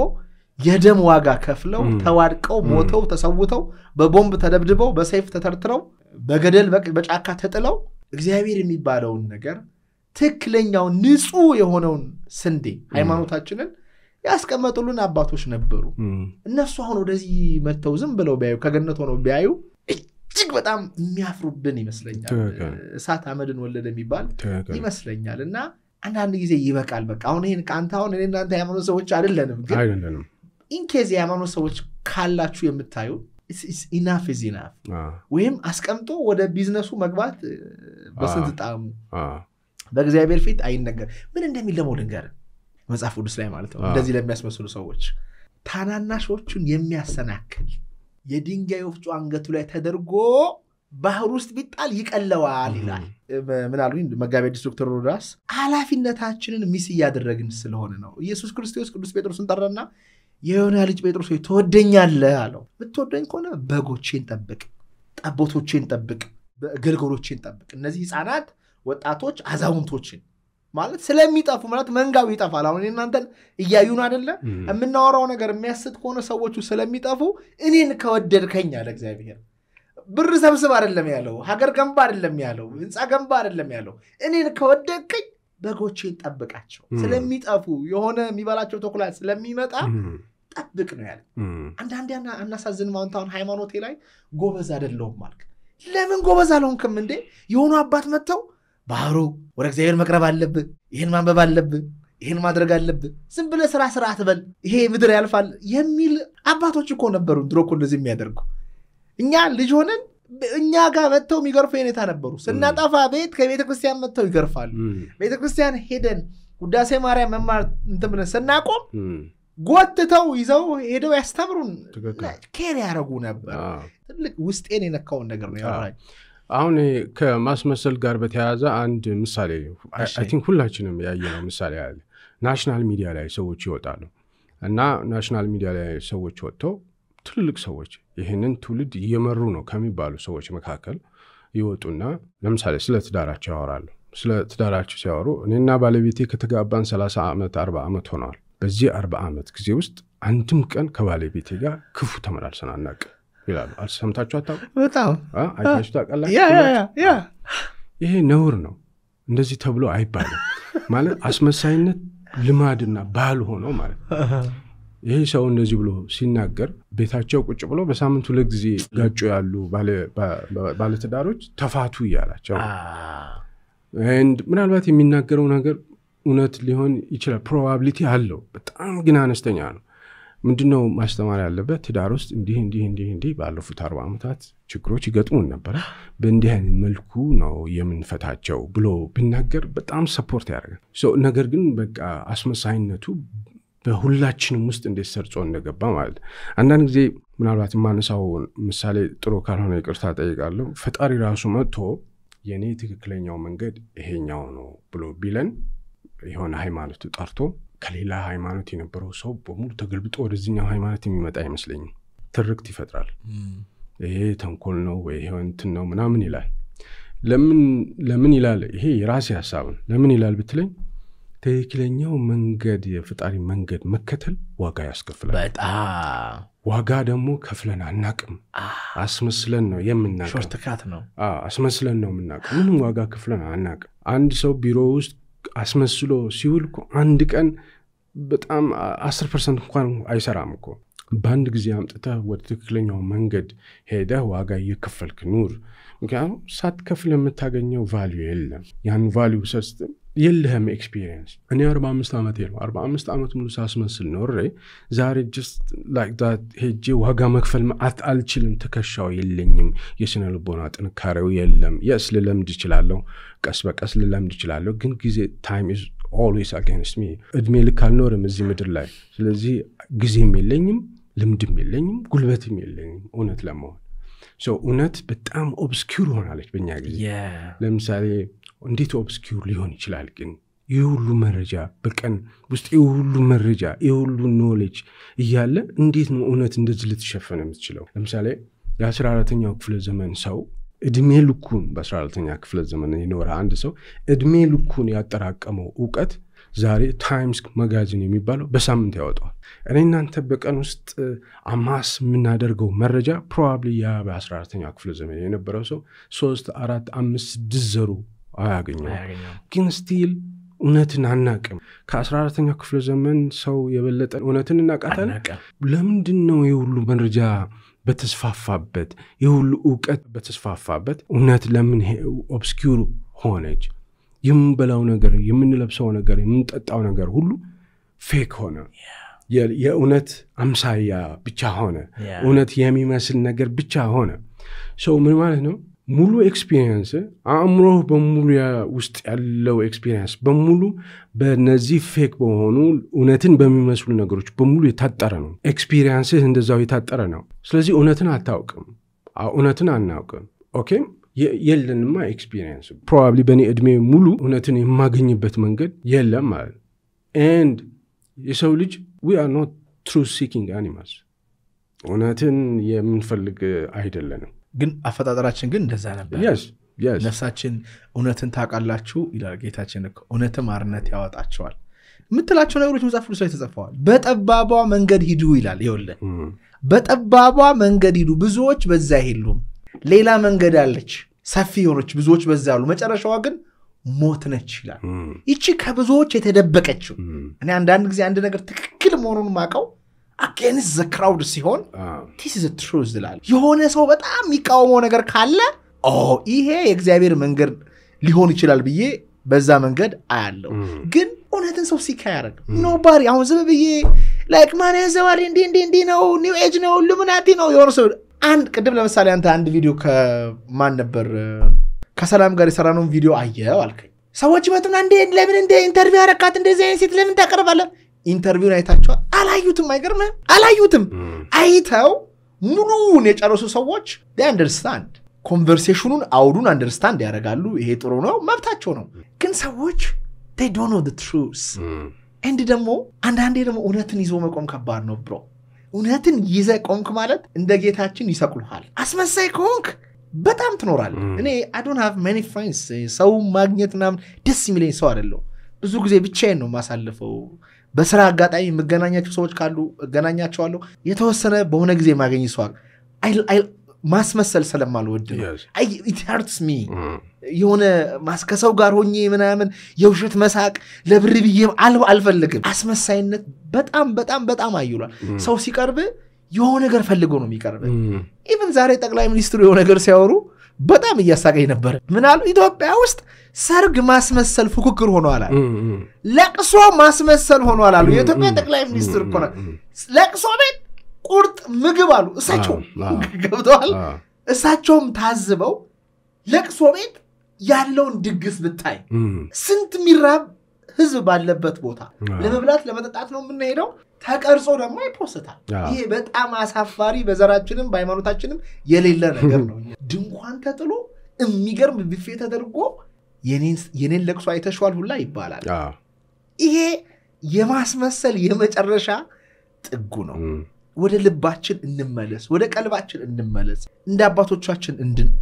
የደም ዋጋ ከፍለው ተዋድቀው ሞተው ተሰውተው በቦምብ ተደብድበው በሰይፍ ተተርትረው በገደል በጫካ ተጥለው እግዚአብሔር የሚባለውን ነገር ትክክለኛው ንጹህ የሆነውን ስንዴ ሃይማኖታችንን ያስቀመጡልን አባቶች ነበሩ እነሱ አሁን ወደዚህ መተው ዝም ብለው ቢያዩ ከገነት ሆነው ቢያዩ እጅግ በጣም የሚያፍሩብን ይመስለኛል እሳት አመድን ወለደ የሚባል ይመስለኛል እና አንዳንድ ጊዜ ይበቃል በቃ አሁን ይሄን ካንተ አሁን እኔ እናንተ ሃይማኖት ሰዎች አይደለንም ግን ኢንኬዝ የሃይማኖት ሰዎች ካላችሁ የምታዩ it's enough is enough ወይም አስቀምጦ ወደ ቢዝነሱ መግባት በስንት ጣሙ በእግዚአብሔር ፊት አይነገር ምን እንደሚል ደግሞ ልንገር መጽሐፍ ቅዱስ ላይ ማለት ነው እንደዚህ ለሚያስመስሉ ሰዎች ታናናሾቹን የሚያሰናክል የድንጋይ ወፍጮ አንገቱ ላይ ተደርጎ ባህር ውስጥ ቢጣል ይቀለዋል ይላል ምን አሉኝ መጋቤ ዶክተር ሮዳስ ኃላፊነታችንን ሚስ ያደረግን ስለሆነ ነው ኢየሱስ ክርስቶስ ቅዱስ ጴጥሮስን ጠራና የዮና ልጅ ጴጥሮስ ሆይ ትወደኛለህ አለው ብትወደኝ ከሆነ በጎቼን ጠብቅ ጠቦቶቼን ጠብቅ ገልገሎቼን ጠብቅ እነዚህ ህፃናት ወጣቶች አዛውንቶችን ማለት ስለሚጣፉ ማለት መንጋው ይጣፋል አሁን እናንተን እያዩን አይደለ የምናወራው ነገር የሚያስት ከሆነ ሰዎቹ ስለሚጣፉ እኔን ከወደድከኝ አለ እግዚአብሔር ብር ሰብስብ አይደለም ያለው ሀገር ገንባ አይደለም ያለው ህንጻ ገንባ አይደለም ያለው እኔን ከወደድከኝ በጎቼን ጠብቃቸው ስለሚጣፉ የሆነ የሚባላቸው ተኩላ ስለሚመጣ ጠብቅ ነው ያለው አንዳንዴ አናሳዝን ማንታውን ሃይማኖቴ ላይ ጎበዝ አይደለም ማለት ለምን ጎበዝ አልሆንክም እንዴ የሆኑ አባት መተው ባህሩ ወደ እግዚአብሔር መቅረብ አለብህ ይሄን ማንበብ አለብህ ይሄን ማድረግ አለብህ ዝም ብለህ ስራ አትበል ይሄ ምድር ያልፋል የሚል አባቶች እኮ ነበሩ ድሮ እኮ እንደዚህ የሚያደርጉ እኛ ልጅ ሆነን እኛ ጋር መተው የሚገርፉ የኔታ ነበሩ ስናጠፋ ቤት ከቤተ ክርስቲያን መተው ይገርፋሉ ቤተ ክርስቲያን ሄደን ውዳሴ ማርያም መማር እንትን ብለን ስናቆም ጎትተው ይዘው ሄደው ያስተምሩን ኬር ያረጉ ነበር ትልቅ ውስጤን የነካው ነገር ነው ያወራኝ አሁን ከማስመሰል ጋር በተያያዘ አንድ ምሳሌ አይ ቲንክ ሁላችንም ያየነው ምሳሌ አለ ናሽናል ሚዲያ ላይ ሰዎች ይወጣሉ እና ናሽናል ሚዲያ ላይ ሰዎች ወጥተው ትልልቅ ሰዎች ይሄንን ትውልድ እየመሩ ነው ከሚባሉ ሰዎች መካከል ይወጡና ለምሳሌ ስለ ትዳራቸው ያወራሉ ስለ ትዳራቸው ሲያወሩ እኔና ባለቤቴ ከተጋባን 30 ዓመት 40 ዓመት ሆኗል በዚህ 40 ዓመት ጊዜ ውስጥ አንድም ቀን ከባለቤቴ ጋር ክፉ ተመላልሰን አናውቅ ይላሉ አልሰምታችሁ አታውቁ በጣም አይታችሁ ታውቃላችሁ ያ ይሄ ነውር ነው እንደዚህ ተብሎ አይባልም ማለት አስመሳይነት ልማድና ባህል ሆኖ ማለት ይሄ ሰው እንደዚህ ብሎ ሲናገር ቤታቸው ቁጭ ብሎ በሳምንቱ ለጊዜ ጋጩ ያሉ ባለ ትዳሮች ተፋቱ ይያላቸው ምናልባት የሚናገረው ነገር እውነት ሊሆን ይችላል ፕሮባቢሊቲ አለው በጣም ግን አነስተኛ ነው ምንድነው ማስተማር ያለበት ትዳር ውስጥ እንዲህ ባለፉት 40 ዓመታት ችግሮች ይገጥሙን ነበር በእንዲህ አይነት መልኩ ነው የምንፈታቸው ብሎ ቢናገር በጣም ሰፖርት ያደርጋል ነገር ግን በቃ አስመሳይነቱ በሁላችንም ውስጥ እንደሰርጾ እንደገባ ማለት አንዳንድ ጊዜ ምናልባት ማነሳው ምሳሌ ጥሩ ካልሆነ ይቅርታ ጠይቃለሁ ፈጣሪ ራሱ መጥቶ የኔ ትክክለኛው መንገድ ይሄኛው ነው ብሎ ቢለን የሆነ ሃይማኖት ጠርቶ ከሌላ ሃይማኖት የነበረው ሰው በሙሉ ተገልብጦ ወደዚህኛው ሃይማኖት የሚመጣ አይመስለኝም ትርክት ይፈጥራል ይሄ ተንኮል ነው ወይ እንትን ነው ምናምን ይላል ለምን ይላል ይሄ የራሴ ሐሳብ ነው ለምን ይላል ብትለኝ ትክክለኛው መንገድ የፈጣሪ መንገድ መከተል ዋጋ ያስከፍላል በጣም ዋጋ ደግሞ ከፍለን አናቅም አስመስለን ነው የምናቀው ሾርትካት ነው አስመስለን ነው የምናቀው ምንም ዋጋ ከፍለን አናቅም አንድ ሰው ቢሮ ውስጥ አስመስሎ ሲውል አንድ ቀን በጣም 10% እንኳን አይሰራም እኮ በአንድ ጊዜ አምጥተህ ወደ ትክክለኛው መንገድ ሄደህ ዋጋ እየከፈልክ ኑር ምክንያቱም ሳትከፍል የምታገኘው ቫልዩ የለም ያን ቫልዩ ሰስተህ የለህም ኤክስፒሪየንስ እኔ 45 ዓመት ነው 45 ዓመት ሙሉ ሳስመስል ኖሬ ዛሬ just like that ሄጄ ዋጋ መክፈል አልችልም ተከሻው የለኝም የስነ ልቦና ጥንካሬው የለም ለምድ ይችላልው ቀስ በቀስ ለምድ ይችላልው ግን ጊዜ time is always against me እድሜ ልክ አልኖርም እዚህ ምድር ላይ ስለዚህ ጊዜም የለኝም ልምድም የለኝም ጉልበትም የለኝም እውነት ለመሆን እውነት በጣም ኦብስኪውር ሆናለች በእኛ ጊዜ ለምሳሌ እንዴት ኦብስኪውር ሊሆን ይችላል ግን ይሁሉ መረጃ በቀን ውስጥ ይሁሉ መረጃ ይሁሉ ኖሌጅ እያለ እንዴት ነው እውነት እንደዚህ ልትሸፈን የምትችለው ለምሳሌ የ14ኛው ክፍለ ዘመን ሰው እድሜ ልኩን በ14ኛ ክፍለ ዘመን የኖረ አንድ ሰው እድሜ ልኩን ያጠራቀመው ዕውቀት ዛሬ ታይምስ ማጋዚን የሚባለው በሳምንት ያወጣዋል እኔና አንተ በቀን ውስጥ አማስ ምናደርገው መረጃ ፕሮባብሊ ያ በ14ኛው ክፍለ ዘመን የነበረው ሰው 3 4 5 6 ዘሩ አያገኘው ግን ስቲል እውነትን አናቅም ከ14ኛው ክፍለ ዘመን ሰው የበለጠ እውነትን እናቃታለን ለምንድነው የሁሉ መረጃ በተስፋፋበት የሁሉ ዕውቀት በተስፋፋበት እውነት ለምን ኦብስኪውር ሆነች የምንበላው ነገር የምንለብሰው ነገር የምንጠጣው ነገር ሁሉ ፌክ ሆነ የእውነት አምሳያ ብቻ ሆነ እውነት የሚመስል ነገር ብቻ ሆነ ምን ማለት ነው ሙሉ ኤክስፒሪየንስ አእምሮ በሙሉ ውስጥ ያለው ኤክስፒሪየንስ በሙሉ በነዚህ ፌክ በሆኑ እውነትን በሚመስሉ ነገሮች በሙሉ የታጠረ ነው ኤክስፒሪየንስ እንደዛው የታጠረ ነው ስለዚህ እውነትን አታውቅም እውነትን አናውቅም ኦኬ የለንማ ኤክስፒሪየንስ ፕሮባብሊ በኔ እድሜ ሙሉ እውነትን የማገኝበት መንገድ የለም ማለት and የሰው ልጅ we are not truth seeking animals እውነትን የምንፈልግ አይደለንም ግን አፈጣጠራችን ግን እንደዛ ነበር yes ነፍሳችን እውነትን ታውቃላችሁ ይላል ጌታችን እኮ እውነትም አርነት ያወጣቸዋል ምትላቸው ነገሮች መጽሐፍ ቅዱስ ላይ ተጽፈዋል በጠባቧ መንገድ ሂዱ ይላል ይወለ በጠባቧ መንገድ ሂዱ ብዙዎች በዛ ይሄሉም ሌላ መንገድ አለች ሰፊ ሆነች ብዙዎች በዛ አሉ መጨረሻዋ ግን ሞት ነች ይላል እቺ ከብዙዎች የተደበቀችው እኔ አንዳንድ ጊዜ አንድ ነገር ትክክል መሆኑን ማቀው against the crowd ሲሆን this is a truth ይላል የሆነ ሰው በጣም የሚቃወመው ነገር ካለ ይሄ የእግዚአብሔር መንገድ ሊሆን ይችላል ብዬ በዛ መንገድ አያለው ግን እውነትን ሰው ሲካ ያረግ nobody አሁን ዝም ብዬ like ማን ያዘዋል እንዴ ነው ኒው ኤጅ ነው ሉሚናቲ ነው የሆነ ሰው አንድ ቅድም ለምሳሌ አንተ አንድ ቪዲዮ ከማን ነበር ከሰላም ጋር የሰራነው ቪዲዮ አየው አልከኝ ሰዎች መጡና ለምን እንደ ኢንተርቪው አረካት እንደዚህ አይነት ሴት ለምን ታቀርባለህ ኢንተርቪውን አይታቸው አላዩትም አይገርምም አላዩትም አይተው ሙሉውን የጨረሱ ሰዎች they understand conversationን አውዱን understand ያደርጋሉ ይሄ ጥሩ ነው መብታቸው ነው ግን ሰዎች they don't know the truth and ደግሞ አንዳንዴ ደግሞ እውነትን ይዞ መቆም ከባድ ነው ብሮ እውነትን ይዘ ቆምክ ማለት እንደ ጌታችን ይሰቅሉሃል አስመሳይ ከሆንክ በጣም ትኖራለህ እኔ I don't have many friends ሰው ማግኘትና ደስ የሚለኝ ሰው አይደለም ብዙ ጊዜ ብቻዬን ነው ማሳልፈው በስራ አጋጣሚ መገናኛቸው ሰዎች ካሉ እገናኛቸዋለሁ የተወሰነ በሆነ ጊዜ ማገኝ ሰው አይ ማስመሰል ስለማልወድ ነው it hurts me የሆነ ማስከሰው ጋር ሆኜ ምናምን የውሸት መሳቅ ለብር ብዬ አልፈልግም አስመሳይነት በጣም በጣም በጣም አይውላል ሰው ሲቀርብ የሆነ ነገር ፈልጎ ነው የሚቀርብ ኢቭን ዛሬ ጠቅላይ ሚኒስትሩ የሆነ ነገር ሲያወሩ በጣም እያሳቀኝ ነበር ምናሉ ኢትዮጵያ ውስጥ ሰርግ ማስመሰል ፉክክር ሆኗል ለቅሶ ማስመሰል ሆኗል አሉ የኢትዮጵያ ጠቅላይ ሚኒስትር እኮ ነው ለቅሶ ቤት ቁርጥ ምግብ አሉ እሳቸው ገብተዋል እሳቸውም ታዝበው ለቅሶ ቤት ያለውን ድግስ ብታይ ስንት ሚራብ ህዝብ ባለበት ቦታ ለመብላት ለመጠጣት ነው የምንሄደው ተቀርጾ ደግሞ ይፖስታል ይሄ በጣም አሳፋሪ በዘራችንም በሃይማኖታችንም የሌለ ነገር ነው ድንኳን ተጥሎ የሚገርም ቢፌ ተደርጎ የኔን ለቅሶ አይተሽዋል ሁላ ይባላል ይሄ የማስመሰል የመጨረሻ ጥጉ ነው ወደ ልባችን እንመለስ ወደ ቀልባችን እንመለስ እንደ አባቶቻችን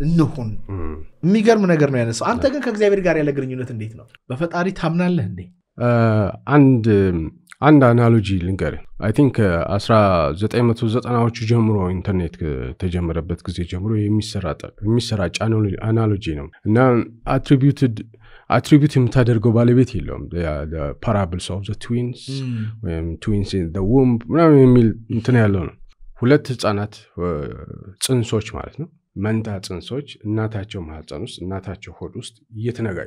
እንሁን የሚገርም ነገር ነው ያነሳው አንተ ግን ከእግዚአብሔር ጋር ያለ ግንኙነት እንዴት ነው በፈጣሪ ታምናለህ እንዴ አንድ አናሎጂ ልንገር I think 1990ዎቹ ጀምሮ ኢንተርኔት ተጀመረበት ጊዜ ጀምሮ የሚሰራጭ አናሎጂ ነው እና attribute የምታደርገው ባለቤት የለውም the parables of the twins twins in the womb ምናምን የሚል እንትን ያለው ነው ሁለት ህፃናት ጽንሶች ማለት ነው መንታ ጽንሶች እናታቸው ማህፀን ውስጥ እናታቸው ሆድ ውስጥ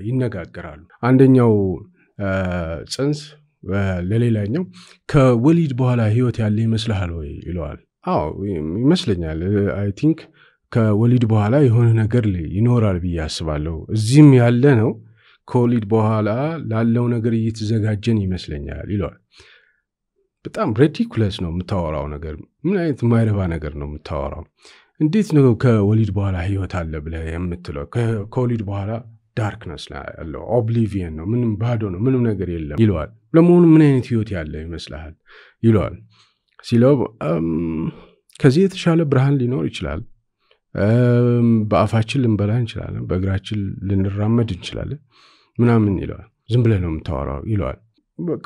ይነጋገራሉ አንደኛው ጽንስ ለሌላኛው ከወሊድ በኋላ ህይወት ያለ ይመስልሃል ወይ ይለዋል አዎ ይመስለኛል I think ከወሊድ በኋላ የሆነ ነገር ይኖራል ብዬ አስባለሁ እዚህም ያለ ነው ከወሊድ በኋላ ላለው ነገር እየተዘጋጀን ይመስለኛል ይለዋል በጣም ridiculous ነው የምታወራው ነገር ምን አይነት ማይረባ ነገር ነው የምታወራው እንዴት ነው ከወሊድ በኋላ ህይወት አለ ብለህ የምትለው ከወሊድ በኋላ darkness ነው oblivion ነው ምንም ባዶ ነው ምንም ነገር የለም ይለዋል ለምን ምን አይነት ህይወት ያለ ይመስልሃል ይለዋል ሲለው ከዚህ የተሻለ ብርሃን ሊኖር ይችላል በአፋችን ልንበላ እንችላለን በእግራችን ልንራመድ እንችላለን ምናምን ይለዋል ዝም ብለህ ነው የምታወራው ይለዋል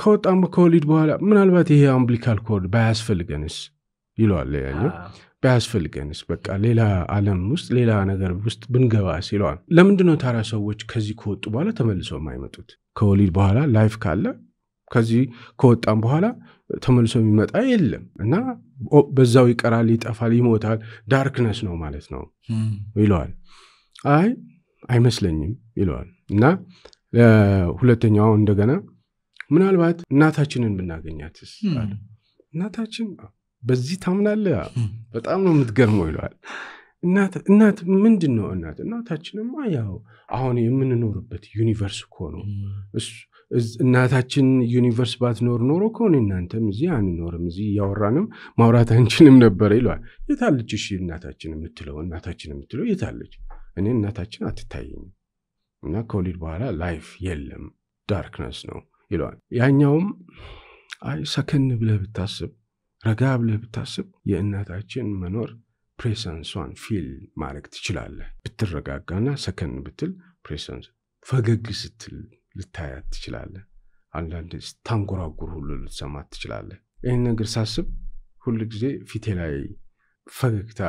ከወጣም ከወሊድ በኋላ ምናልባት ይሄ አምብሊካል ኮድ ባያስፈልገንስ ይለዋል ያኛው ባያስፈልገንስ በቃ ሌላ ዓለም ውስጥ ሌላ ነገር ውስጥ ብንገባስ ይለዋል ለምንድነው ታራ ሰዎች ከዚህ ከወጡ በኋላ ተመልሰው የማይመጡት ከወሊድ በኋላ ላይፍ ካለ ከዚህ ከወጣም በኋላ ተመልሶ የሚመጣ የለም እና በዛው ይቀራል ይጠፋል ይሞታል ዳርክነስ ነው ማለት ነው ይለዋል አይመስለኝም ይለዋል እና ሁለተኛው እንደገና ምናልባት እናታችንን ብናገኛትስ እናታችን በዚህ ታምናለህ በጣም ነው የምትገርመው ይለዋል እናት ምንድነው እናታችንማ ያው አሁን የምንኖርበት ዩኒቨርስ እኮ ነው እናታችን ዩኒቨርስ ባትኖር ኖሮ እኮ እናንተም እዚህ አንኖርም እዚህ ያወራንም ማውራት አንችልም ነበር ይለዋል የታለች እሺ እናታችን የምትለው የታለች እኔ እናታችን አትታየኝም እና ከወሊድ በኋላ ላይፍ የለም ዳርክነስ ነው ይለዋል ያኛውም ሰከን ብለህ ብታስብ ረጋ ብለህ ብታስብ የእናታችን መኖር ፕሬሰንሷን ፊል ማድረግ ትችላለህ ብትረጋጋና ሰከን ብትል ፕሬሰንስ ፈገግ ስትል ልታያት ትችላለህ አንዳንድ ታንጎራጉር ሁሉ ልትሰማት ትችላለህ ይሄን ነገር ሳስብ ሁሉ ጊዜ ፊቴ ላይ ፈገግታ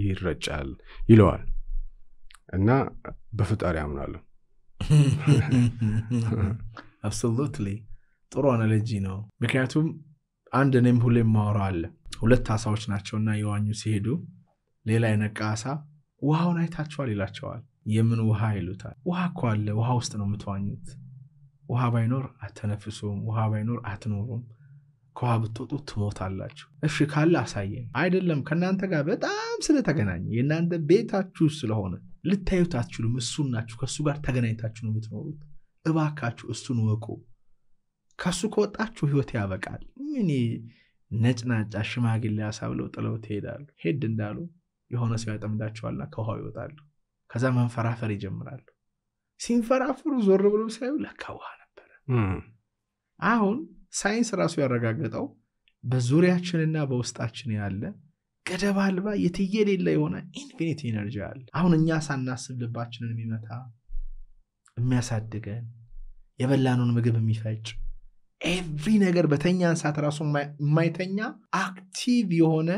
ይረጫል ይለዋል እና በፈጣሪ አምናለሁ absolutely ጥሩ አናሎጂ ነው ምክንያቱም አንድ እኔም ሁሌም ማወራው አለ ሁለት አሳዎች ናቸውና የዋኙ ሲሄዱ ሌላ የነቃ አሳ ውሃውን አይታቸዋል ይላቸዋል የምን ውሃ ይሉታል ውሃ እኮ አለ ውሃ ውስጥ ነው የምትዋኙት ውሃ ባይኖር አትነፍሱም ውሃ ባይኖር አትኖሩም ከውሃ ብትወጡ ትሞታላችሁ እሺ ካለ አሳየኝ አይደለም ከናንተ ጋር በጣም ስለተገናኘ የናንተ ቤታችሁ ስለሆነ ልታዩት አትችሉም እሱን ናችሁ ከሱ ጋር ተገናኝታችሁ ነው የምትኖሩት እባካችሁ እሱን ወቁ ከሱ ከወጣችሁ ህይወት ያበቃል ምን ነጭናጫ ሽማግሌ ያሳብለው ጥለው ትሄዳሉ ሄድ እንዳሉ የሆነ ሰው ያጠምዳቸዋልና ከውሃው ይወጣሉ ከዛ መንፈራፈር ይጀምራሉ ሲንፈራፈሩ ዞር ብለው ሳዩ ለካ ውሃ ነበር አሁን ሳይንስ ራሱ ያረጋግጠው በዙሪያችንና በውስጣችን ያለ ገደብ አልባ የትየሌለ የሆነ ኢንፊኒቲ ኤነርጂ አለ አሁን እኛ ሳናስብ ልባችንን የሚመታ የሚያሳድገን የበላኑን ምግብ የሚፈጭ ኤቭሪ ነገር በተኛን ሰዓት ራሱ የማይተኛ አክቲቭ የሆነ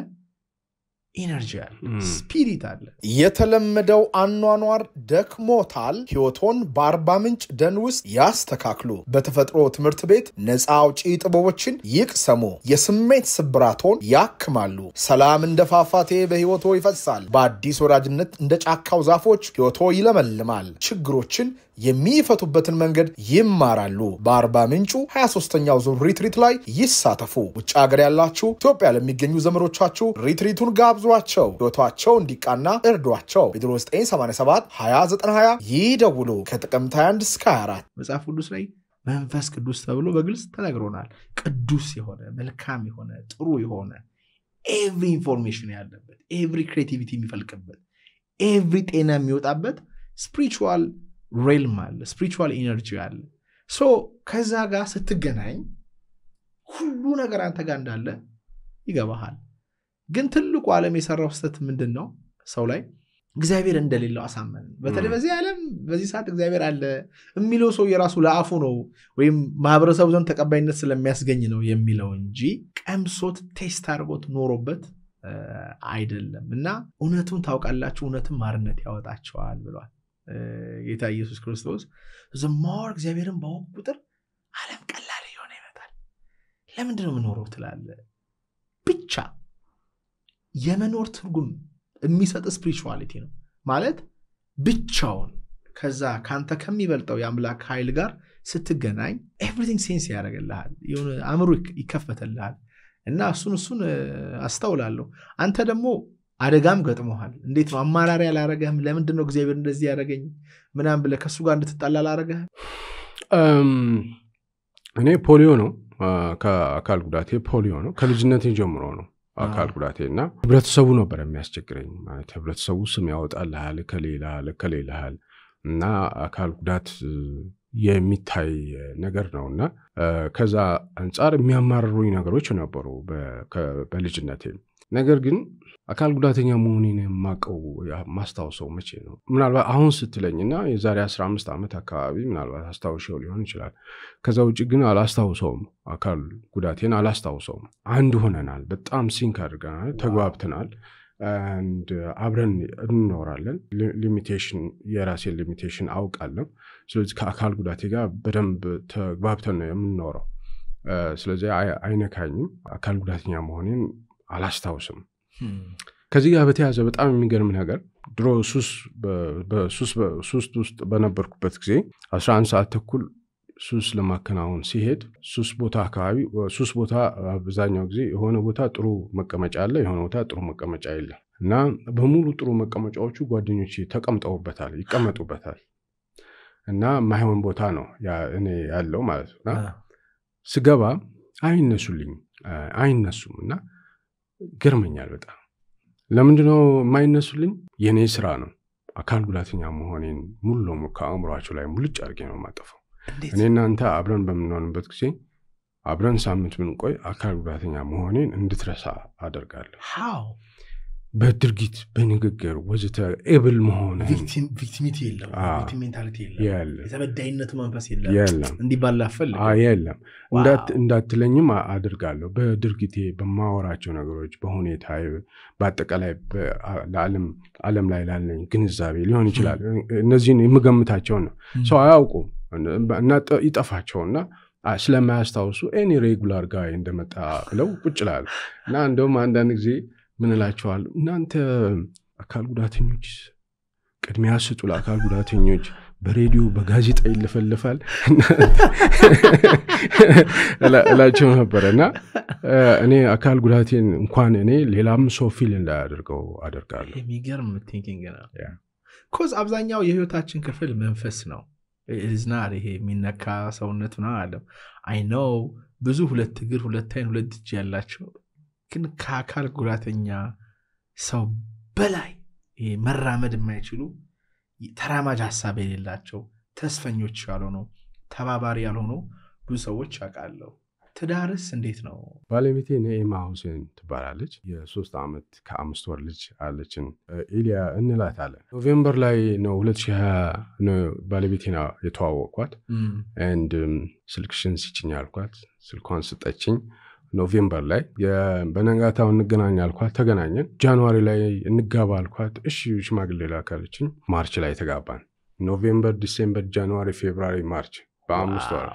ኤነርጂ አለ ስፒሪት አለ የተለመደው አኗኗር ደክሞታል ህይወቶን በአርባ ምንጭ ደን ውስጥ ያስተካክሉ በተፈጥሮ ትምህርት ቤት ነፃ አውጪ ጥበቦችን ይቅሰሙ የስሜት ስብራቶን ያክማሉ ሰላም እንደፋፋቴ በህይወቶ ይፈሳል በአዲስ ወራጅነት እንደ ጫካው ዛፎች ህይወቶ ይለመልማል ችግሮችን የሚፈቱበትን መንገድ ይማራሉ በአርባ ምንጩ 23ኛው ዙር ሪትሪት ላይ ይሳተፉ ውጭ ሀገር ያላችሁ ኢትዮጵያ ለሚገኙ ዘመዶቻችሁ ሪትሪቱን ጋብዟቸው ህይወታቸው እንዲቃና እርዷቸው ጴጥሮስ 987 2020 ይደውሉ ከጥቅምት 21 እስከ 24 መጽሐፍ ቅዱስ ላይ መንፈስ ቅዱስ ተብሎ በግልጽ ተነግሮናል ቅዱስ የሆነ መልካም የሆነ ጥሩ የሆነ ኤቭሪ ኢንፎርሜሽን ያለበት ኤቭሪ ክሬቲቪቲ የሚፈልቅበት ኤቭሪ ጤና የሚወጣበት ስፒሪቹዋል realm አለ spiritual energy አለ ሶ ከዛ ጋር ስትገናኝ ሁሉ ነገር አንተ ጋር እንዳለ ይገባሃል ግን ትልቁ ዓለም የሰራው ስተት ምንድነው ሰው ላይ እግዚአብሔር እንደሌለው አሳመን በተለይ በዚህ ዓለም በዚህ ሰዓት እግዚአብሔር አለ የሚለው ሰው የራሱ ለአፉ ነው ወይም ማህበረሰቡ ዘንድ ተቀባይነት ስለሚያስገኝ ነው የሚለው እንጂ ቀምሶት ቴስት አድርጎት ኖሮበት አይደለምና እውነቱን ታውቃላችሁ እውነቱን ማርነት ያወጣቸዋል ብሏል ጌታ ኢየሱስ ክርስቶስ ዘማር እግዚአብሔርን ባወቅ ቁጥር ዓለም ቀላል ይሆነ ይመጣል ለምንድነው መኖር ትላለ ብቻ የመኖር ትርጉም የሚሰጥ ስፒሪቹዋሊቲ ነው ማለት ብቻውን ከዛ ካንተ ከሚበልጠው የአምላክ ኃይል ጋር ስትገናኝ ኤቭሪቲንግ ሴንስ ያደርግልሃል የሆነ አእምሮ ይከፈተልሃል እና እሱን አስተውላለሁ አንተ ደግሞ አደጋም ገጥሞሃል እንዴት ነው አማራሪ ያላረጋም ለምንድነው እግዚአብሔር እንደዚህ ያደረገኝ ምናም ብለ ከሱ ጋር እንድትጣላል አረጋ እኔ ፖሊዮ ነው ከአካል ጉዳቴ ፖሊዮ ነው ከልጅነቴ ጀምሮ ነው አካል ጉዳቴና ህብረተሰቡ ነበር የሚያስቸግረኝ ማለት ህብረተሰቡ ስም ያወጣልሃል ከሌላል እና አካል ጉዳት የሚታይ ነገር ነውና ከዛ አንፃር የሚያማርሩኝ ነገሮች ነበሩ በልጅነቴ ነገር ግን አካል ጉዳተኛ መሆኔን ማቀው ማስታወሰው መቼ ነው ምናልባት አሁን ስትለኝና የዛሬ 15 ዓመት አካባቢ ምናልባት አስታውሽው ሊሆን ይችላል ከዛ ውጪ ግን አላስታውሰውም አካል ጉዳቴን አላስታውሰውም አንድ ሆነናል በጣም ሲንክ አድርገናል ተግባብተናል and አብረን እንኖራለን ሊሚቴሽን የራሴ ሊሚቴሽን አውቃለሁ ስለዚህ ከአካል ጉዳቴ ጋር በደንብ ተግባብተን ነው የምንኖረው ስለዚህ አይነካኝም አካል ጉዳተኛ መሆኔን አላስታውስም ከዚህ ጋር በተያዘ በጣም የሚገርም ነገር ድሮ ሱስ ውስጥ በነበርኩበት ጊዜ 11 ሰዓት ተኩል ሱስ ለማከናወን ሲሄድ ሱስ ቦታ አብዛኛው ጊዜ የሆነ ቦታ ጥሩ መቀመጫ አለ የሆነ ቦታ ጥሩ መቀመጫ የለም እና በሙሉ ጥሩ መቀመጫዎቹ ጓደኞቼ ተቀምጠውበታል ይቀመጡበታል እና ማይሆን ቦታ ነው እኔ ያለው ማለት ነው ስገባ አይነሱምና ገርመኛል በጣም ለምንድነው የማይነሱልኝ የኔ ስራ ነው አካል ጉዳተኛ መሆኔን ሙሉ ለሙሉ ከአእምሮአቸው ላይ ሙልጭ አድርጌ ነው ማጠፋው እኔና አንተ አብረን በመኖርበት ጊዜ አብረን ሳምንት ምን ቆይ አካል ጉዳተኛ መሆኔን እንድትረሳ አደርጋለሁ how በድርጊት በንግግር ወዘተ ኤብል መሆን ቪክቲሚቲ የለም ቪክቲም ሜንታሊቲ የለም የተበዳይነት መንፈስ የለም እንዲባላፈል የለም እንዳትለኝም አድርጋለሁ በድርጊቴ በማወራቸው ነገሮች በሁኔታዬ በአጠቃላይ ዓለም ላይ ላለኝ ግንዛቤ ሊሆን ይችላል እነዚህን የምገምታቸው ነው ሰው አያውቁም እና ይጠፋቸውና ስለማያስታውሱ ኤኒ ሬጉላር ጋይ እንደመጣ ብለው ቁጭ ይላሉ እና እንደውም አንዳንድ ጊዜ ምን እላቸዋለሁ እናንተ አካል ጉዳተኞች ቅድሚያ ስጡ ለአካል ጉዳተኞች በሬዲዮ በጋዜጣ ይለፈልፋል እላቸው ነበርና እኔ አካል ጉዳቴን እንኳን እኔ ሌላም ሰው ፊል እንዳያደርገው አደርጋለሁ የሚገርም ቲንኪንግ ነው ኮዝ አብዛኛው የህይወታችን ክፍል መንፈስ ነው ኢዝናር ይሄ የሚነካ ሰውነት ነው አይደለም አይ ኖ ብዙ ሁለት እግር ሁለት አይን ሁለት እጅ ያላቸው ግን ከአካል ጉዳተኛ ሰው በላይ ይሄ መራመድ የማይችሉ ተራማጅ ሐሳብ የሌላቸው ተስፈኞች ያልሆኑ ተባባሪ ያልሆኑ ብዙ ሰዎች አቃለው ትዳርስ እንዴት ነው ባለቤቴ ነኤማ ሁሴን ትባላለች የ3 አመት ከ5 ወር ልጅ አለችን ኢሊያ እንላታለን ኖቬምበር ላይ ነው 2020 ነው ባለቤቴና የተዋወቅኳት and ስልክሽን ሲጭኝ አልኳት ስልኳን ስጠችኝ ኖቬምበር ላይ በነጋታው እንገናኝ አልኳት ተገናኘን ጃንዋሪ ላይ እንጋባ አልኳት እሺ ሽማግሌ ላካለችኝ ማርች ላይ ተጋባን ኖቬምበር ዲሴምበር ጃንዋሪ ፌብሩዋሪ ማርች በ5 ወር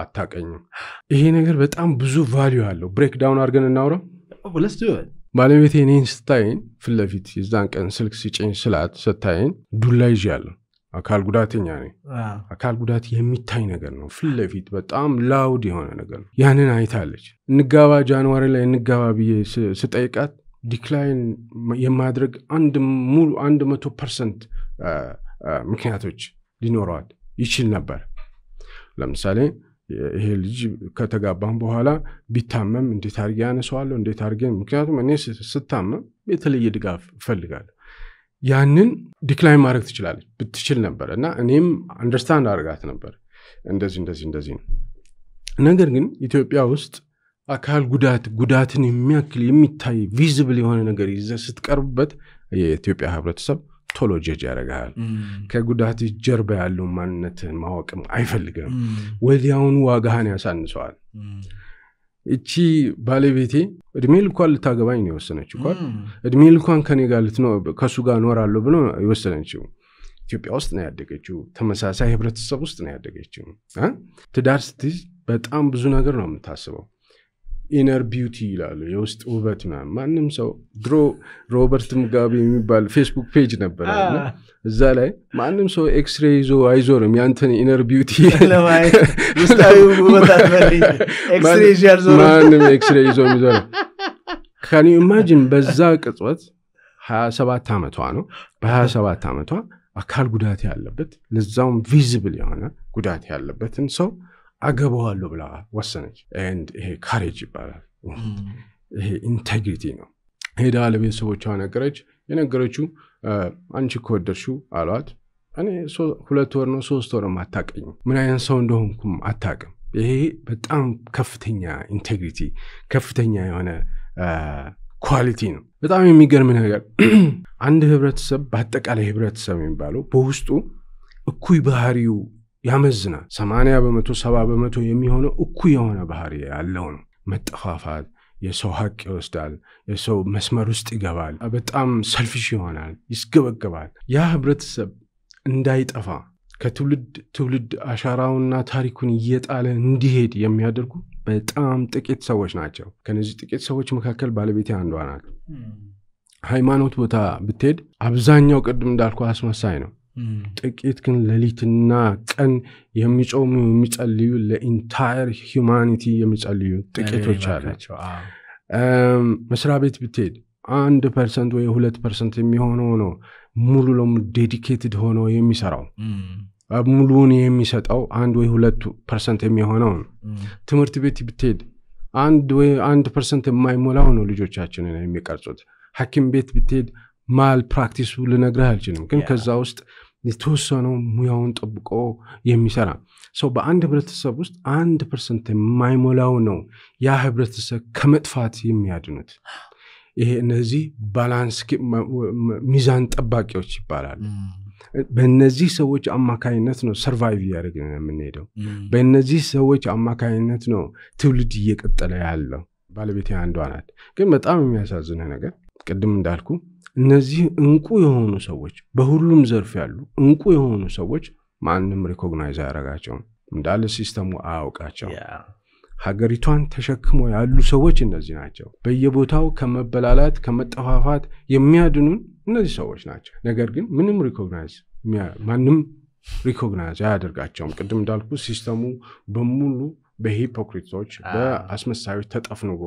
አታቀኝም ይሄ ነገር በጣም ብዙ ቫልዩ አለው ብሬክ ዳውን አድርገን እናውራ let's do it ባለቤቴ እኔን ስታይን ፍለፊት የዛን ቀን ስልክ ሲጭኝ ስላት ስታይን ዱላ ይዣለሁ አካል ጉዳተኛ ነኝ አካል ጉዳት የሚታይ ነገር ነው ፍለፊት በጣም ላውድ የሆነ ነገር ነው ያንን አይታለች እንጋባ ጃንዋሪ ላይ እንጋባ ብዬ ስጠይቃት ዲክላይን የማድረግ ሙሉ 100% ምክንያቶች ሊኖሯት ይችል ነበር ለምሳሌ ይሄ ልጅ ከተጋባን በኋላ ቢታመም እንዴት አርጌ ያነሳዋለሁ እንዴት አርጌ ምክንያቱም እኔ ስታመም የተለየ ድጋፍ ፈልጋለሁ ያንን ዲክላይን ማድረግ ትችላለች ብትችል ነበርና እኔም አንደርስታንድ አድርጋት ነበር እንደዚህ ነገር ግን ኢትዮጵያ ውስጥ አካል ጉዳትን የሚያክል የሚታይ ቪዚብል የሆነ ነገር ይዘህ ስትቀርብበት የኢትዮጵያ ህብረተሰብ ቶሎ ጀጅ ያደርጋል ከጉዳት ጀርባ ያለው ማንነትን ማወቅም አይፈልግም ወዲያውኑ ዋጋህን ያሳንሰዋል እቺ ባለቤቴ እድሜ ልኳን ልታገባኝ ነው የወሰነችው እድሜ ልኳን ከኔ ጋር ከሱ ጋር ኖራለሁ ብሎ የወሰነችው ኢትዮጵያ ውስጥ ነው ያደገችው ተመሳሳይ ህብረተሰብ ውስጥ ነው ያደገችው ትዳር ስትይዝ በጣም ብዙ ነገር ነው የምታስበው ኢነር ቢዩቲ ይላሉ የውስጥ ውበት ማንም ሰው ድሮ ሮበርት ሙጋቤ የሚባል ፌስቡክ ፔጅ ነበርና እዛ ላይ ማንም ሰው ኤክስሬይ ይዞ አይዞርም ያንተን ኢነር ቢዩቲ ለማይ ውስጣዊ ውበት አትፈልይ ኤክስሬይ ይዞር ማንም ኤክስሬይ ይዞ የሚዞር can you imagine በዛ ቅጽበት 27 አመቷ ነው በ27 አመቷ አካል ጉዳት ያለበት ለዛውም ቪዚብል የሆነ ጉዳት ያለበትን ሰው አገባዋለሁ ብላ ወሰነች and ይሄ ካሬጅ ይባላል ይሄ ኢንቴግሪቲ ነው ሄዳ ለቤተሰቦቿ የነገረችው አንቺ ኮደርሽው አሏት እኔ 2 ወር ነው 3 ወር ማታቀኝ ምን አይነት ሰው እንደሆንኩም አታቀም ይሄ በጣም ከፍተኛ ኢንቴግሪቲ ከፍተኛ የሆነ ኳሊቲ ነው በጣም የሚገርም ነገር አንድ ህብረተሰብ በአጠቃላይ ህብረተሰብ የሚባለው በውስጡ እኩይ ባህሪው ያመዝና 80% 70% የሚሆነው እኩይ የሆነ ባህሪ ያለው ነው መጠፋፋት የሰው ሀቅ ይወስዳል የሰው መስመር ውስጥ ይገባል በጣም ሰልፊሽ ይሆናል ይስገበገባል ያ ህብረተሰብ እንዳይጠፋ ከትውልድ አሻራውና ታሪኩን እየጣለ እንዲሄድ የሚያደርጉ በጣም ጥቂት ሰዎች ናቸው ከነዚህ ጥቂት ሰዎች መካከል ባለቤቴ አንዷ ናት ሃይማኖት ቦታ ብትሄድ አብዛኛው ቅድም እንዳልኩ አስመሳይ ነው ጥቂት ግን ሌሊትና ቀን የሚጾሙ የሚጸልዩ ለኢንታየር ሂዩማኒቲ የሚጸልዩ ጥቂቶች አላቸው መስሪያ ቤት ብትሄድ 1% ወይ 2% የሚሆነው ነው ሙሉ ለሙሉ ዴዲኬትድ ሆኖ የሚሰራው ሙሉውን የሚሰጠው 1 ወይ 2% የሚሆነው ትምህርት ቤት ብትሄድ 1% የማይሞላው ነው ልጆቻችንን የሚቀርጹት ሐኪም ቤት ብትሄድ ማል ፕራክቲስ ልነግርህ አልችልም ግን ከዛ ውስጥ የተወሰነው ሙያውን ጠብቆ የሚሰራ ሰው በአንድ ህብረተሰብ ውስጥ 1% የማይሞላው ነው ያ ህብረተሰብ ከመጥፋት የሚያድኑት ይሄ እነዚህ ባላንስ ሚዛን ጠባቂዎች ይባላሉ በእነዚህ ሰዎች አማካይነት ነው ሰርቫይቭ ያደርገን የምንሄደው በእነዚህ ሰዎች አማካይነት ነው ትውልድ እየቀጠለ ያለው ባለቤቴ አንዷ ናት ግን በጣም የሚያሳዝነ ነገር ቅድም እንዳልኩ እነዚህ እንቁ የሆኑ ሰዎች በሁሉም ዘርፍ ያሉ እንቁ የሆኑ ሰዎች ማንንም ሪኮግናይዝ ያደርጋቸው እንዳለ ሲስተሙ አያውቃቸው ሀገሪቷን ተሸክሞ ያሉ ሰዎች እነዚህ ናቸው በየቦታው ከመበላላት ከመጠፋፋት የሚያድኑን እነዚህ ሰዎች ናቸው ነገር ግን ምንም ሪኮግናይዝ ማንም ሪኮግናይዝ ያደርጋቸውም ቅድም እንዳልኩ ሲስተሙ በሙሉ በሂፖክሪቶች በአስመሳዮች ተጠፍንጎ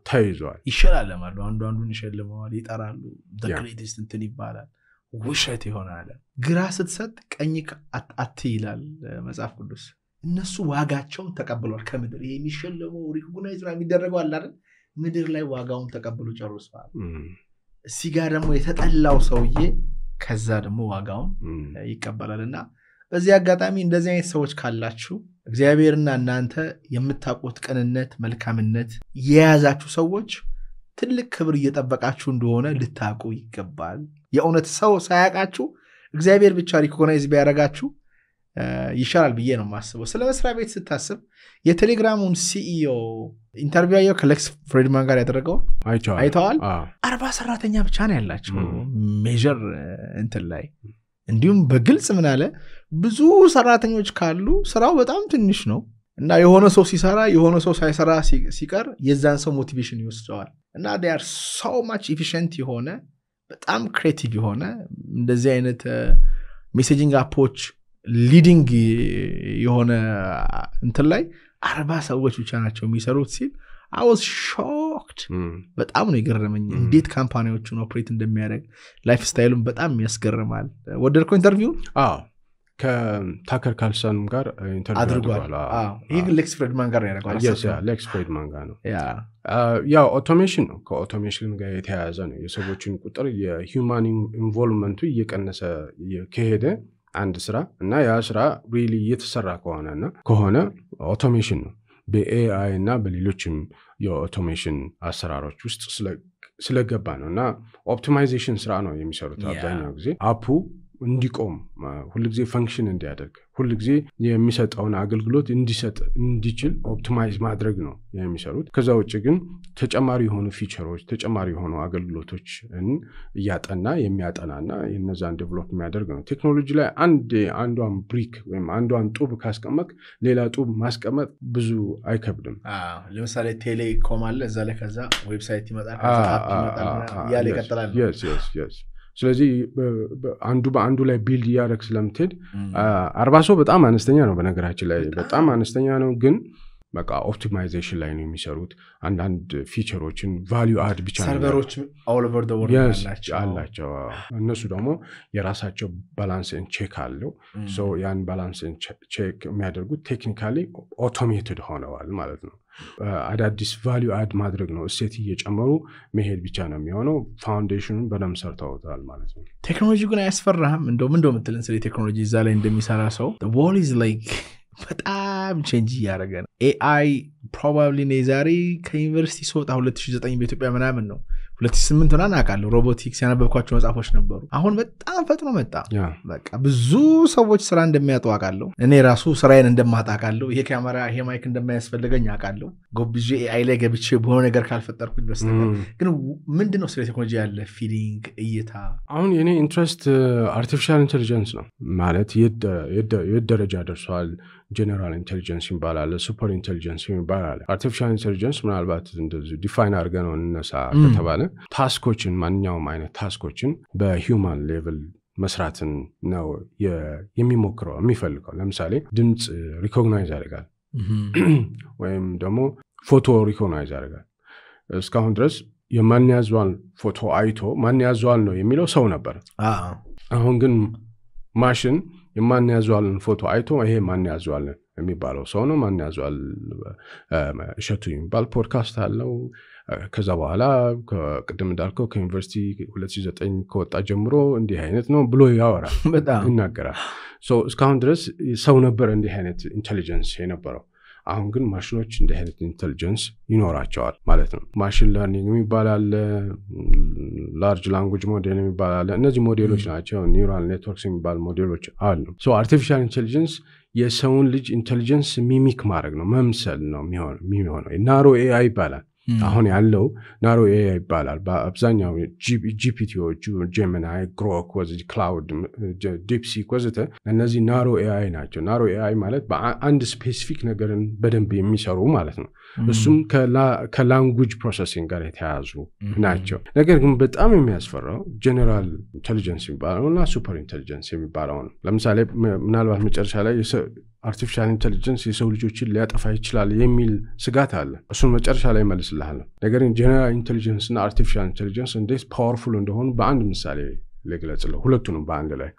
ተይዟል ይሸላል ማለት አንዱን ይሸልመዋል ይጠራሉ the greatest እንትን ይባላል ውሸት ይሆናል ግራ ስትሰጥ ቀኝ አትይላል መጽሐፍ ቅዱስ እነሱ ዋጋቸውን ተቀበሏል ከምድር የሚሸለመው ሪኮግናይዝ የሚደረገው አለ አይደል ምድር ላይ ዋጋውን ተቀበሉ ጨርሷል ሲጋ ደግሞ የተጠላው ሰውዬ ከዛ ደግሞ ዋጋውን ይቀበላልና በዚህ አጋጣሚ እንደዚህ አይነት ሰዎች ካላችሁ እግዚአብሔርና እናንተ የምታቆት ቅንነት መልካምነት የያዛችሁ ሰዎች ትልቅ ክብር እየጠበቃችሁ እንደሆነ ልታቁ ይገባል የእውነት ሰው ሳያቃችሁ እግዚአብሔር ብቻ ሪኮግናይዝ ቢያረጋችሁ ይሻላል ብዬ ነው ማስበው ስለ መስሪያ ቤት ስታስብ የቴሌግራሙን ሲኢኦ ኢንተርቪው ያየው ከሌክስ ፍሬድማን ጋር ያደረገው አይተዋል 40 ሰራተኛ ብቻ ነው ያላቸው ሜጀር እንትን ላይ እንዲሁም በግልጽ ምን አለ ብዙ ሰራተኞች ካሉ ስራው በጣም ትንሽ ነው እና የሆነ ሰው ሲሰራ የሆነ ሰው ሳይሰራ ሲቀር የዛን ሰው ሞቲቬሽን ይወስደዋል እና they are so much efficient የሆነ በጣም ክሬቲቭ የሆነ እንደዚህ አይነት ሜሴጂንግ አፖች ሊዲንግ የሆነ እንትን ላይ 40 ሰዎች ብቻ ናቸው የሚሰሩት ሲል I was shocked በጣም ነው የገረመኝ እንዴት ካምፓኒዎቹን ኦፕሬት እንደሚያደርግ ላይፍ ስታይሉን በጣም ያስገርማል ወደድከው ኢንተርቪው ከታከር ካርልሰን ጋር ኢንተርቪው አድርጓል ይሄ ሌክስ ፍሬድማን ጋር ያደርጋል ሌክስ ፍሬድማን ጋር ነው ያው ኦቶሜሽን ነው ከኦቶሜሽን ጋር የተያያዘ ነው የሰዎችን ቁጥር የሂውማን ኢንቮልቭመንቱ እየቀነሰ ከሄደ አንድ ስራ እና ያ ስራ ሪሊ እየተሰራ ከሆነ ኦቶሜሽን ነው በኤአይ እና በሌሎችም የኦቶሜሽን አሰራሮች ውስጥ ስለገባ ነውና ኦፕቲማይዜሽን ስራ ነው የሚሰሩት አብዛኛው ጊዜ አፑ እንዲቆም ሁሉ ጊዜ ፈንክሽን እንዲያደርግ ሁሉ ጊዜ የሚሰጠውን አገልግሎት እንዲችል ኦፕቲማይዝ ማድረግ ነው የሚሰሩት ከዛ ውጭ ግን ተጨማሪ የሆኑ ፊቸሮች ተጨማሪ የሆኑ አገልግሎቶችን ያጠና የሚያጠናና የነዛን ዴቨሎፕ የሚያደርግ ነው ቴክኖሎጂ ላይ አንዷን ብሪክ ወይም አንዷን ጡብ ካስቀመጥ ሌላ ጡብ ማስቀመጥ ብዙ አይከብድም ለምሳሌ ቴሌኮም አለ እዛ ላይ ከዛ ዌብሳይት ይመጣል ከዛ አፕ ይመጣል ያለ ይቀጥላል yes ስለዚህ አንዱ በአንዱ ላይ ቢልድ ያደርግ ስለምትሄድ 40 ሰው በጣም አነስተኛ ነው በነገራችን ላይ በጣም አነስተኛ ነው ግን በቃ ኦፕቲማይዜሽን ላይ ነው የሚሰሩት አንዳንድ ፊቸሮችን ቫልዩ አድ ብቻ ነው ሰርቨሮች all over the world አላቸው እነሱ ደግሞ የራሳቸው ባላንስን ቼክ አለው ሶ ያን ባላንስን ቼክ የሚያደርጉት ቴክኒካሊ ኦቶሜትድ ሆነዋል ማለት ነው አዳዲስ ቫልዩ አድ ማድረግ ነው እሴት እየጨመሩ መሄድ ብቻ ነው የሚሆነው ፋውንዴሽኑን በደም ሰርተውታል ማለት ነው ቴክኖሎጂ ግን አያስፈራህም እንደው ምትልን ስለ ቴክኖሎጂ እዛ ላይ እንደሚሰራ ሰው the wall is like በጣም ቼንጅ ያደረገ ነው AI probably ዛሬ ከዩኒቨርሲቲ ስወጣ 2009 በኢትዮጵያ ምናምን ነው 2008 ሆነና አቃለው ሮቦቲክስ ያነበብኳቸው መጽሐፎች ነበሩ አሁን በጣም ፈጥኖ መጣ በቃ ብዙ ሰዎች ስራ እንደሚያጡ አቃለው እኔ ራሱ ስራዬን እንደማጣቃለው ይሄ ካሜራ ይሄ ማይክ እንደማያስፈልገኝ አቃለው ጎብጄ AI ላይ ገብቼ በሆነ ነገር ካልፈጠርኩኝ በስተቀር ግን ምንድነው ስለ ቴክኖሎጂ ያለ ፊሊንግ እይታ አሁን የኔ ኢንትረስት አርቲፊሻል ኢንተለጀንስ ነው ማለት የደረጃ ደርሷል ጀነራል ኢንተለጀንስ ይባላል ሱፐር ኢንተለጀንስ ይባላል አርቲፊሻል ኢንተለጀንስ ምናልባት እንደዚህ ዲፋይን አድርገን ነው እንነሳ ከተባለ ታስኮችን ማንኛውም አይነት ታስኮችን በሂውማን ሌቭል መስራትን ነው የሚሞክረው የሚፈልገው ለምሳሌ ድምጽ ሪኮግናይዝ ያደርጋል ወይም ደግሞ ፎቶ ሪኮግናይዝ ያደርጋል እስካሁን ድረስ የማን ያዟል ፎቶ አይቶ ማን ያዟል ነው የሚለው ሰው ነበር አሁን ግን ማሽን የማን ያዟል ፎቶ አይቶ ይሄ ማን ያዟል የሚባለው ሰው ነው ማን ያዟል እሸቱ የሚባል ፖድካስት አለው ከዛ በኋላ ከቅድም እንዳልከው ከዩኒቨርሲቲ 2009 ከወጣ ጀምሮ እንዲህ አይነት ነው ብሎ ያወራል በጣም ይናገራል ሶ እስካሁን ድረስ ሰው ነበር እንዲህ አይነት ኢንተለጀንስ የነበረው አሁን ግን ማሽኖች እንዲህ አይነት ኢንተለጀንስ ይኖራቸዋል ማለት ነው ማሽን ለርኒንግ የሚባላል ላርጅ ላንጉዌጅ ሞዴል የሚባላል እነዚህ ሞዴሎች ናቸው ኒውራል ኔትወርክስ የሚባል ሞዴሎች አሉ ሶ አርቲፊሻል ኢንተለጀንስ የሰውን ልጅ ኢንተለጀንስ ሚሚክ ማድረግ ነው መምሰል ነው የሚሆነው ናሮ AI ይባላል አሁን ያለው ናሮ ኤአይ ይባላል በአብዛኛው ጂፒቲዎች ጄሚናይ ግሮክ ወዚ ክላውድ ዲፕሲክ ወዘተ እነዚህ ናሮ ኤአይ ናቸው ናሮ ኤአይ ማለት በአንድ ስፔሲፊክ ነገርን በደንብ የሚሰሩ ማለት ነው እሱም ከላንጉዌጅ ፕሮሰሲንግ ጋር የተያያዙ ናቸው ነገር ግን በጣም የሚያስፈራው ጀነራል ኢንተለጀንስ የሚባለውና ሱፐር ኢንተለጀንስ የሚባለው ነው ለምሳሌ ምናልባት መጨረሻ ላይ artificial intelligence የሰው ልጆችን ሊያጠፋ ይችላል የሚል ስጋት አለ እሱን መጨረሻ ላይ መልስልሃለሁ ነገር ግን general intelligence እና artificial intelligence እንዴት ፓወርፉል እንደሆኑ በአንድ ምሳሌ ለግለጽልህ ሁለቱንም በአንድ ላይ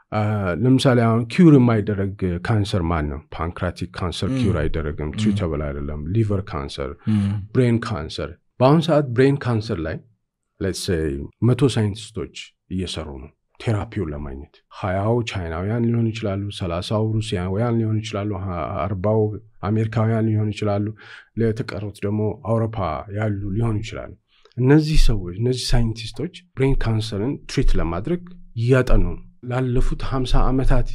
ለምሳሌ አሁን ኪውር የማይደረግ ካንሰር ማን ነው ፓንክራቲክ ካንሰር ኪውር አይደረግም ትሪተብል አይደለም ሊቨር ካንሰር ብሬን ካንሰር በአሁን ሰዓት ብሬን ካንሰር ላይ let's say 100 ሳይንቲስቶች እየሰሩ ነው ቴራፒውን ለማግኘት 20 ቻይናውያን ሊሆኑ ይችላሉ 30 ሩሲያውያን ሊሆኑ ይችላሉ 40 አሜሪካውያን ሊሆኑ ይችላሉ ለተቀሩት ደግሞ አውሮፓ ያሉ ሊሆኑ ይችላሉ እነዚህ ሰዎች እነዚህ ሳይንቲስቶች ብሬን ካንሰርን ትሪት ለማድረግ ያጠኑ ላለፉት 50 አመታት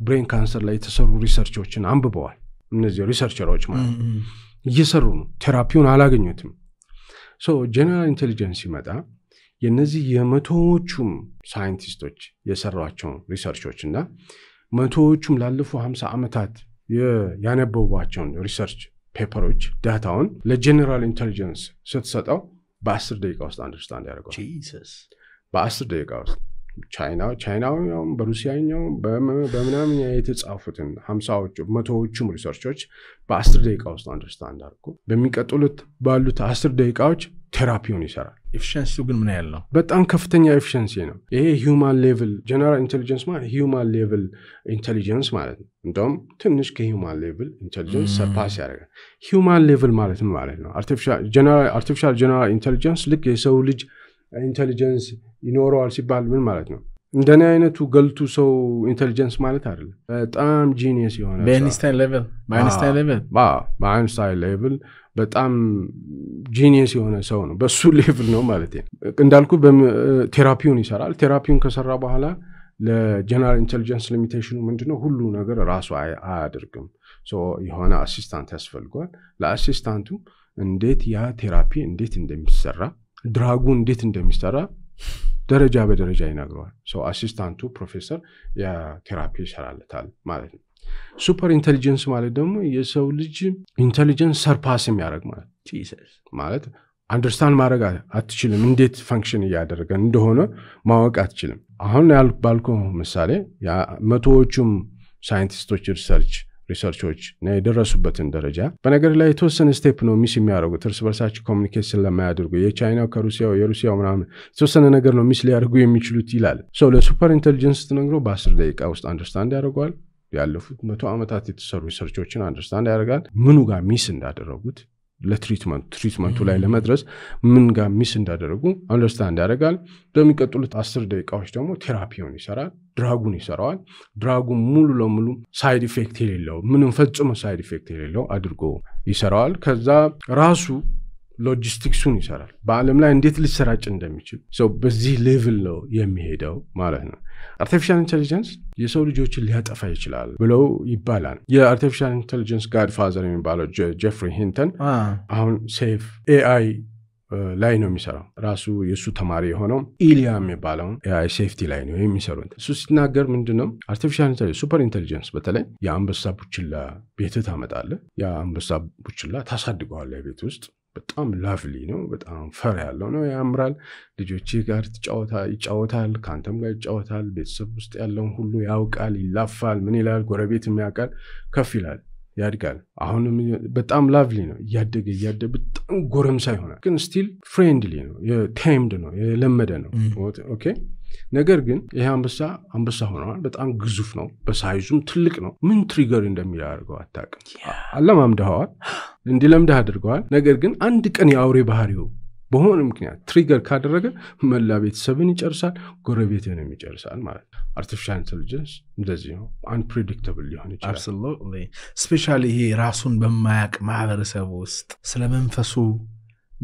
ብሬን ካንሰር ላይ የተሰሩ ሪሰርቾችን አንብበዋል እነዚህ ሪሰርቸሮች ማለት እየሰሩ ነው ቴራፒውን አላገኙትም ሶ ጀነራል ኢንተለጀንስ ይመጣ የነዚህ የመቶዎቹም ሳይንቲስቶች የሰሯቸው ሪሰርቾች እና መቶዎቹም ላለፉ 50 አመታት ያነበቧቸው ሪሰርች ፔፐሮች ዳታውን ለጀነራል ኢንተለጀንስ ስትሰጠው በ10 ደቂቃ ውስጥ አንደርስታንድ ያደርጋል ጂሰስ በ10 ደቂቃ ውስጥ ቻይናው በሩሲያኛው በምናምን የተጻፉትን 50ዎቹ መቶዎቹም ሪሰርቾች በ10 ደቂቃ ውስጥ አንደርስታንድ አድርጎ በሚቀጥሉት ባሉት 10 ደቂቃዎች ቴራፒውን ይሰራል ኤፊሺየንሲው ግን ምን ያህል ነው በጣም ከፍተኛ ኤፊሺየንሲ ነው ይሄ ሂዩማን ሌቭል ጀነራል ኢንተለጀንስ ማለት ሂዩማን ሌቭል ኢንተለጀንስ ማለት ነው እንደውም ትንሽ ከሂዩማን ሌቭል ኢንተለጀንስ ሰርፓስ ያደርጋል ሂዩማን ሌቭል ማለት ምን ማለት ነው አርቲፊሻል ጀነራል ኢንተለጀንስ ልክ የሰው ልጅ ኢንተለጀንስ ይኖረዋል ሲባል ምን ማለት ነው እንደኔ አይነቱ ገልቱ ሰው ኢንተለጀንስ ማለት አይደለም በጣም ጂኒየስ የሆነ በአይንስታይን ሌቭል በጣም ጂኒየስ የሆነ ሰው ነው በሱ ሌቭል ነው ማለት ነው እንዳልኩ ቴራፒውን ይሰራል ቴራፒውን ከሰራ በኋላ ለጀነራል ኢንተለጀንስ ሊሚቴሽኑ ምንድነው ሁሉ ነገር ራሱ አያደርግም ሶ የሆነ አሲስታንት ያስፈልጋል ለአሲስታንቱ እንዴት ያ ቴራፒ እንዴት እንደሚሰራ ድራጉ እንዴት እንደሚሰራ ደረጃ በደረጃ ይነግረዋል ሶ አሲስታንቱ ፕሮፌሰር ያ ቴራፒ ይሰራልታል ማለት ነው ሱፐር ኢንተለጀንስ ማለት ደግሞ የሰው ልጅ ኢንተለጀንስ ሰርፓስ የሚያደርግ ማለት ጂሰስ ማለት አንደርስታንድ ማድረግ አትችልም እንዴት ፈንክሽን ያደረገ እንደሆነ ማወቅ አትችልም አሁን ባልኮ ምሳሌ ያ መቶዎቹም ሳይንቲስቶች ሪሰርቾች ነው የደረሱበትን ደረጃ በነገር ላይ የተወሰነ ስቴፕ ነው ሚስ የሚያደርጉት እርስ በርሳቸው ኮሙኒኬሽን ለማያደርጉ የቻይናው ከሩሲያው የሩሲያው ምናምን የተወሰነ ነገር ነው ሚስ ሊያደርጉ የሚችሉት ይላል ሶ ለሱፐር ኢንተለጀንስ ተነግሮ በ10 ደቂቃ ውስጥ አንደርስታንድ ያደርጋል ያለፉት 100 አመታት የተሰሩ ሪሰርቾችን አንደርስታንድ ያደርጋል ምኑ ጋር ሚስ እንዳደረጉት ለትሪትመንቱ ላይ ለመድረስ ምን ጋር ሚስ እንዳደረጉ አንደርስታንድ ያደርጋል በሚቀጥሉት 10 ደቂቃዎች ደግሞ ቴራፒውን ይሰራል ድራጉን ይሰራዋል ድራጉ ሙሉ ለሙሉ ሳይድ ኢፌክት የሌለው ምንም ፈጽሞ ሳይድ ኢፌክት የሌለው አድርጎ ይሰራዋል ከዛ ራሱ ሎጂስቲክሱን ይሰራል በአለም ላይ እንዴት ሊሰራጭ እንደሚችል ሰው በዚህ ሌቭል ነው የሚሄደው ማለት ነው አርቲፊሻል ኢንተለጀንስ የሰው ልጆችን ሊያጠፋ ይችላል ብለው ይባላል የአርቲፊሻል ኢንተለጀንስ ጋድፋዘር የሚባለው ጄፍሪ ሂንተን አሁን ሴፍ ኤአይ ላይ ነው የሚሰራው ራሱ የሱ ተማሪ የሆነው ኢሊያም የሚባለው ኤአይ ሴፍቲ ላይ ነው የሚሰሩት እሱ ሲናገር ምንድነው አርቲፊሻል ኢንተለጀንስ ሱፐር ኢንተለጀንስ በተለይ የአንበሳ ቡችላ ቤት ታመጣለ የአንበሳ ቡችላ ታሳድገዋለህ ቤት ውስጥ በጣም ላቭሊ ነው በጣም ፈር ያለው ነው ያምራል ልጆች ጋር ይጫወታል ካንተም ጋር ይጫወታል ቤተሰብ ውስጥ ያለውን ሁሉ ያውቃል ይላፋል ምን ይላል ጎረቤት የሚያውቃል ከፍ ይላል ያድጋል አሁንም በጣም ላቭሊ ነው ያደገ በጣም ጎረምሳ ይሆናል ግን ስቲል ፍሬንድሊ ነው የታይምድ ነው የለመደ ነው ኦኬ ነገር ግን ይሄ አንበሳ ሆኗል በጣም ግዙፍ ነው በሳይዙም ትልቅ ነው ምን ትሪገር እንደሚያደርገው አታውቅም አለማምደዋል እንዲለምደህ አድርገዋል ነገር ግን አንድ ቀን የአውሬ ባህሪው በሆነ ምክንያት ትሪገር ካደረገ መላ ቤተሰብን ይጨርሳል ጎረቤትንም ይጨርሳል ማለት አርቲፊሻል ኢንተለጀንስ እንደዚህ ነው አንፕሬዲክተብል ሊሆን ይችላል absolutely especially ይሄ ራሱን በማያውቅ ማህበረሰብ ውስጥ ስለመንፈሱ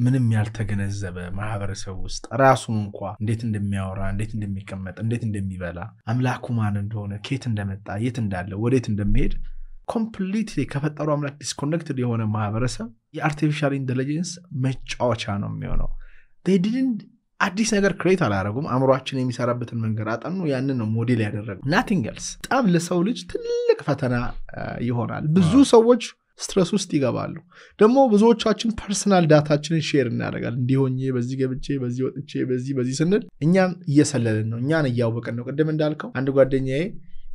ምንም ያልተገነዘበ ማህበረሰብ ውስጥ ራሱን እንኳን እንዴት እንደሚያወራ እንዴት እንደሚቀመጥ እንዴት እንደሚበላ አምላኩ ማን እንደሆነ ከየት እንደመጣ የት እንዳለ ወዴት እንደሚሄድ ኮምፕሊትሊ ከፈጠሩ አምላክ ዲስኮኔክትድ የሆነ ማህበረሰብ የአርቲፊሻል ኢንተለጀንስ መጫወቻ ነው የሚሆነው they didn't አዲስ ነገር ክሬት አላደረጉም አእምሮአችን የሚሰራበትን መንገድ አጣኑ ያንን ነው ሞዴል ያደረጉ nothing else በጣም ለሰው ልጅ ትልቅ ፈተና ይሆናል ብዙ ሰዎች ስትረስ ውስጥ ይገባሉ ደግሞ ብዙዎቻችን ፐርሰናል ዳታችንን ሼር እናደርጋለን እንዲሆኜ በዚህ ገብቼ በዚህ ወጥቼ በዚህ ስንል እኛን እየሰለልን ነው እኛን እያወቀን ነው ቀደም እንዳልከው አንድ ጓደኛዬ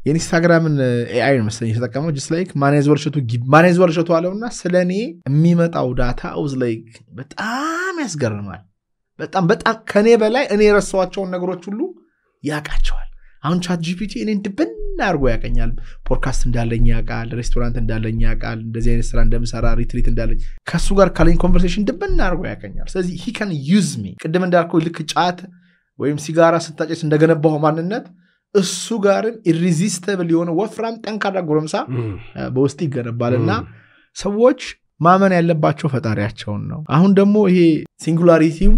የኢንስታግራምን AI ነው መሰለኝ ተጠቀመው just like ማኔዝ ወርሸቱ አለውና ስለኔ የሚመጣው ዳታ was like በጣም ያስገርማል በጣም ከኔ በላይ እኔ ረሳዋቸው ነገሮች ሁሉ ያቃቸዋል አሁን ChatGPT እኔን ድብና አርጎ ያቀኛል ፖድካስት እንዳለኝ ያቃል ሬስቶራንት እንዳለኝ ያቃል እንደዚህ አይነት ስራ እንደምሰራ ሪትሪት እንዳለኝ ከሱ ጋር ካለኝ ኮንቨርሴሽን ድብና አርጎ ያቀኛል ስለዚህ he can use me ቀደም እንዳልከው ልክ ጫት ወይም ሲጋራ ስታጨስ እንደገነባው ማንነት እሱ ጋርም irresistible የሆነ ወፍራም ጠንካራ ጎረምሳ በውስጥ ይገነባልና ሰዎች ማመን ያለባቸው ፈጣሪያቸውን ነው አሁን ደግሞ ይሄ ሲንጉላሪቲው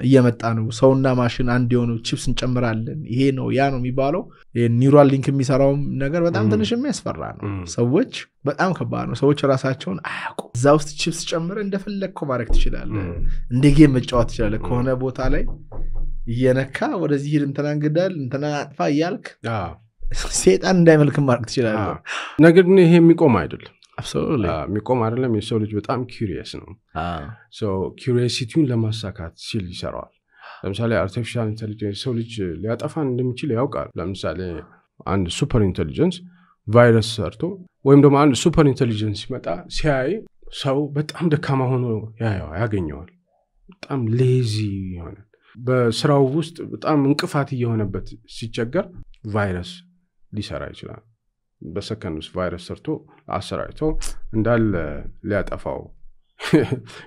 እየመጣ ነው ሰውና ማሽን አንድ የሆኑ ቺፕስ እንጨምራለን ይሄ ነው ያ ነው የሚባለው ኒውራል ሊንክ የሚሰራው ነገር በጣም ትንሽ የሚያስፈራ ነው ሰዎች በጣም ከባድ ነው ሰዎች ራሳቸውን አያውቁ እዛ ውስጥ ቺፕስ ጨምረ እንደፈለግከው ማድረግ ትችላለህ እንደ ጌም መጫወት ትችላለህ ከሆነ ቦታ ላይ እየነካ ወደዚህ ሄድ እንተናንገዳል እንተና አጥፋ ይያልክ ሰይጣን እንዳይመልክም ማድረግ ትችላለህ ነገር ግን ይሄ የሚቆም አይደለም absolutely የሚቆም አይደለም የሰው ልጅ በጣም curious ነው so curiosity-ን ለማሳካት ሲል ይሰራዋል ለምሳሌ artificial intelligence ሰው ልጅ ሊያጠፋን እንደሚችል ያውቃል ለምሳሌ አንድ ሱፐር ኢንተለጀንስ ቫይረስ ሰርቶ ወይም ደግሞ አንድ ሱፐር ኢንተለጀንስ ሲመጣ ሲያይ ሰው በጣም ደካማ ሆኖ ያገኘዋል በጣም ሌዚ ይሆናል በስራው ውስጥ በጣም እንቅፋት እየሆነበት ሲቸገር ቫይረስ ሊሰራ ይችላል በሰከንድ ውስጥ ቫይረስ ሰርቶ አሰራይቶ እንዳለ ሊያጠፋው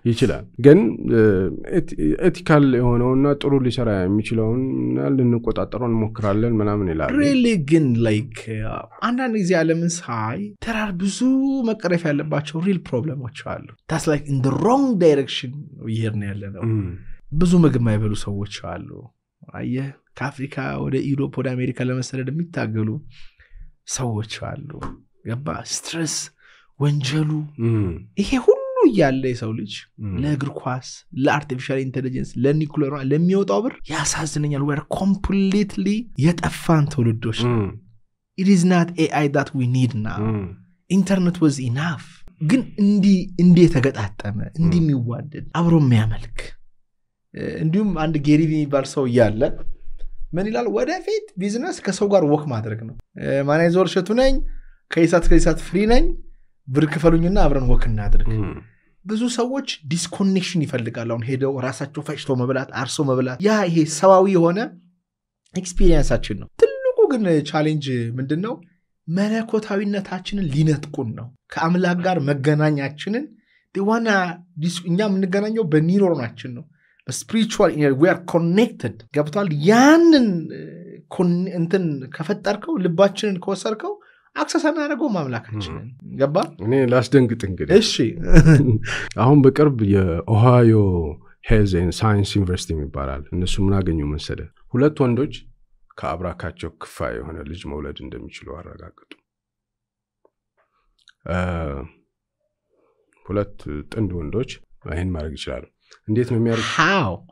ይችላል ግን ኤቲካል የሆነውና ጥሩ ሊሰራ የሚችለውን ልንቆጣጠረው እንሞክራለን ምናምን ይላል really ግን like አንዳንድ ጊዜ ዓለምን ሳይ ተራር ብዙ መቀረፍ ያለባቸው ሪል ፕሮብሌሞች አሉ that's like in the wrong direction ይሄርን ያለነው ብዙ ምግብ ማይበሉ ሰዎች አሉ አየህ ከአፍሪካ ወደ ኢሮፕ ወደ አሜሪካ ለመሰደድ የሚታገሉ ሰዎች አሉ ገባ ስትረስ ወንጀሉ ይሄ ሁሉ ያለ የሰው ልጅ ለእግር ኳስ ለአርቲፊሻል ኢንተለጀንስ ለኒኩሌር ለሚወጣው ብር ያሳዝነኛል we are completely የጠፋን ትውልዶች it is not AI that we need now internet was enough ግን እንዲ ተገጣጠመ እንዲ የሚዋደድ አብሮ የሚያመልክ እንዲሁም አንድ ጌሪቪ የሚባል ሰው ያለ ምን ይላል ወደፊት ቢዝነስ ከሰው ጋር ወክ ማድረግ ነው ማኔጀር ሸቱ ነኝ ከይሳት ፍሪ ነኝ ብር ክፈሉኝና አብረን ወክ እናድርግ ብዙ ሰዎች ዲስኮኔክሽን ይፈልጋሉ አሁን ሄደው ራሳቸው ፈጭቶ መብላት አርሶ መብላት ያ ይሄ ሰዋዊ የሆነ ኤክስፒሪየንሳችን ነው ትልቁ ግን ቻሌንጅ ምንድነው መለኮታዊነታችንን ሊነጥቁን ነው ከአምላክ ጋር መገናኛችንን ዲዋና እኛ የምንገናኘው በኒውሮናችን ነው spiritual we are connected ገብቷል ያንን እንትን ከፈጠርከው ልባችንን ከወሰርከው አክሰስ አናደርገው ማምላካችንን ገባ እኔ ላስደንግጥ እንግዲህ እሺ አሁን በቅርብ የኦሃዮ ሄልዝ ኤንድ ሳይንስ ዩኒቨርሲቲ ይባላል እነሱ ምን አገኙ መሰለ ሁለት ወንዶች ከአብራካቸው ክፋይ የሆነ ልጅ መውለድ እንደሚችሉ አረጋግጡ ሁለት ጥንድ ወንዶች ይሄን ማድረግ ይችላሉ እንዴት ነው የሚያደርጉት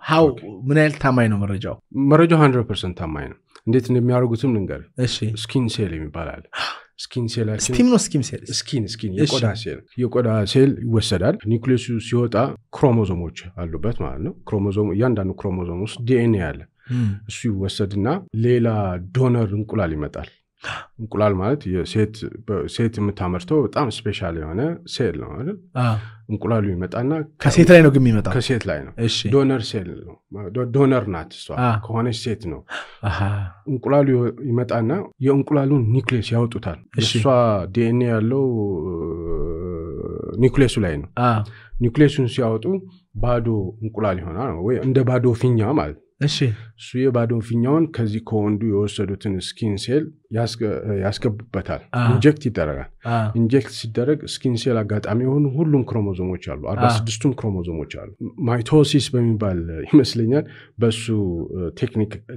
how ምን ያህል ታማኝ ነው መረጃው 100% ታማኝ ነው እንዴት እንደሚያደርጉትም ልንገር እሺ ስኪን ሴል ይባላል ስኪን ሴላችን ስኪን የቆዳ ሴል ይወሰዳል ኒውክሊየሱ ሲወጣ ክሮሞዞሞች አሉበት ማለት ነው ክሮሞዞም እያንዳንዱ ክሮሞዞም ውስጥ ዲኤንኤ አለ እሱ ይወሰድና ሌላ ዶነር እንቁላል ይመጣል እንቁላል ማለት የሴት የምታመርተው በጣም ስፔሻል የሆነ ሴል ነው አይደል እንቁላሉ ይመጣና ከሴት ላይ ነው ግን የሚመጣው ከሴት ላይ ነው ዶነር ሴል ነው ዶነር ናት እሷ ከሆነች ሴት ነው እንቁላሉ ይመጣና የእንቁላሉን ኒውክሊየስ ያወጡታል እሷ ዲኤንኤ ያለው ኒውክሊየሱ ላይ ነው ኒውክሊየሱን ሲያወጡ ባዶ እንቁላል ይሆናል ወይ እንደ ባዶ ፊኛ ማለት እሺ እሱ የባዶ ፊኛውን ከዚህ ከወንዱ የወሰዱትን ስኪን ሴል ያስገቡበታል ኢንጀክት ይደረጋል ኢንጀክት ሲደረግ ስኪን ሴል አጋጣሚ የሆኑ ሁሉም ክሮሞዞሞች አሉ 46ቱም ክሮሞዞሞች አሉ ማይቶሲስ በሚባል ይመስለኛል በሱ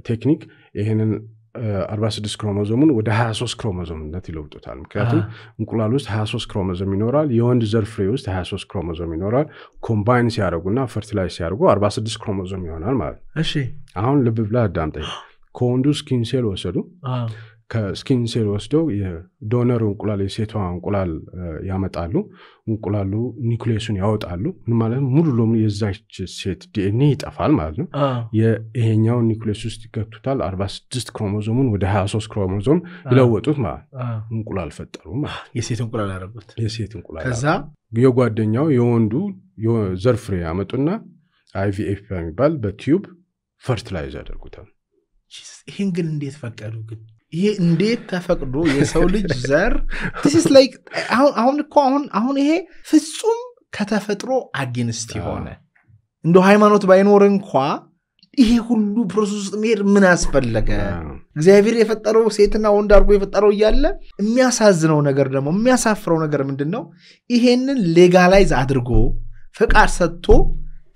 ቴክኒክ ይሄንን 46 ክሮሞዞሙን ወደ 23 ክሮሞዞምነት ይለውጡታል ምክንያቱም እንቁላል ውስጥ 23 ክሮሞዞም ይኖራል የወንድ ዘር ፍሬ ውስጥ 23 ክሮሞዞም ይኖራል ኮምባይን ሲያደርጉና ፈርቲላይዝ ሲያደርጉ 46 ክሮሞዞም ይሆናል ማለት እሺ አሁን ልብ ብላ አዳምጠኝ ከወንዱ ስኪን ሴል ወሰዱ ከስኪን ሴል ወስደው የዶነር እንቁላል የሴቷ እንቁላል ያመጣሉ እንቁላሉ ኒውክሊየሱን ያወጣሉ ምን ማለት ሙሉ ለሙሉ የዛች ሴት ዲኤንኤ ይጠፋል ማለት ነው የይሄኛው ኒውክሊየስ ውስጥ ይከቱታል 46 ክሮሞዞሙን ወደ 23 ክሮሞዞም ይለወጡት ማለት እንቁላል ፈጠሩ ማለት የሴት እንቁላል ያረጉት የሴት እንቁላል ከዛ የጓደኛው የወንዱ ዘር ፍሬ ያመጡና IVF በሚባል በቲዩብ ፈርቲላይዝ ያደርጉታል ይሄን ግን እንዴት ፈቀዱ ግን ይሄ እንዴት ተፈቅዶ የሰው ልጅ ዘር this is like አሁን ይሄ ፍጹም ከተፈጥሮ አጌንስት ይሆነ እንደ ሃይማኖት ባይኖር እንኳን ይሄ ሁሉ ፕሮሰስ ውስጥ መሄድ ምን አስፈልገ እግዚአብሔር የፈጠረው ሴትና ወንድ አድርጎ የፈጠረው እያለ የሚያሳዝነው ነገር ደግሞ የሚያሳፍረው ነገር ምንድነው ይሄንን ሌጋላይዝ አድርጎ ፍቃድ ሰጥቶ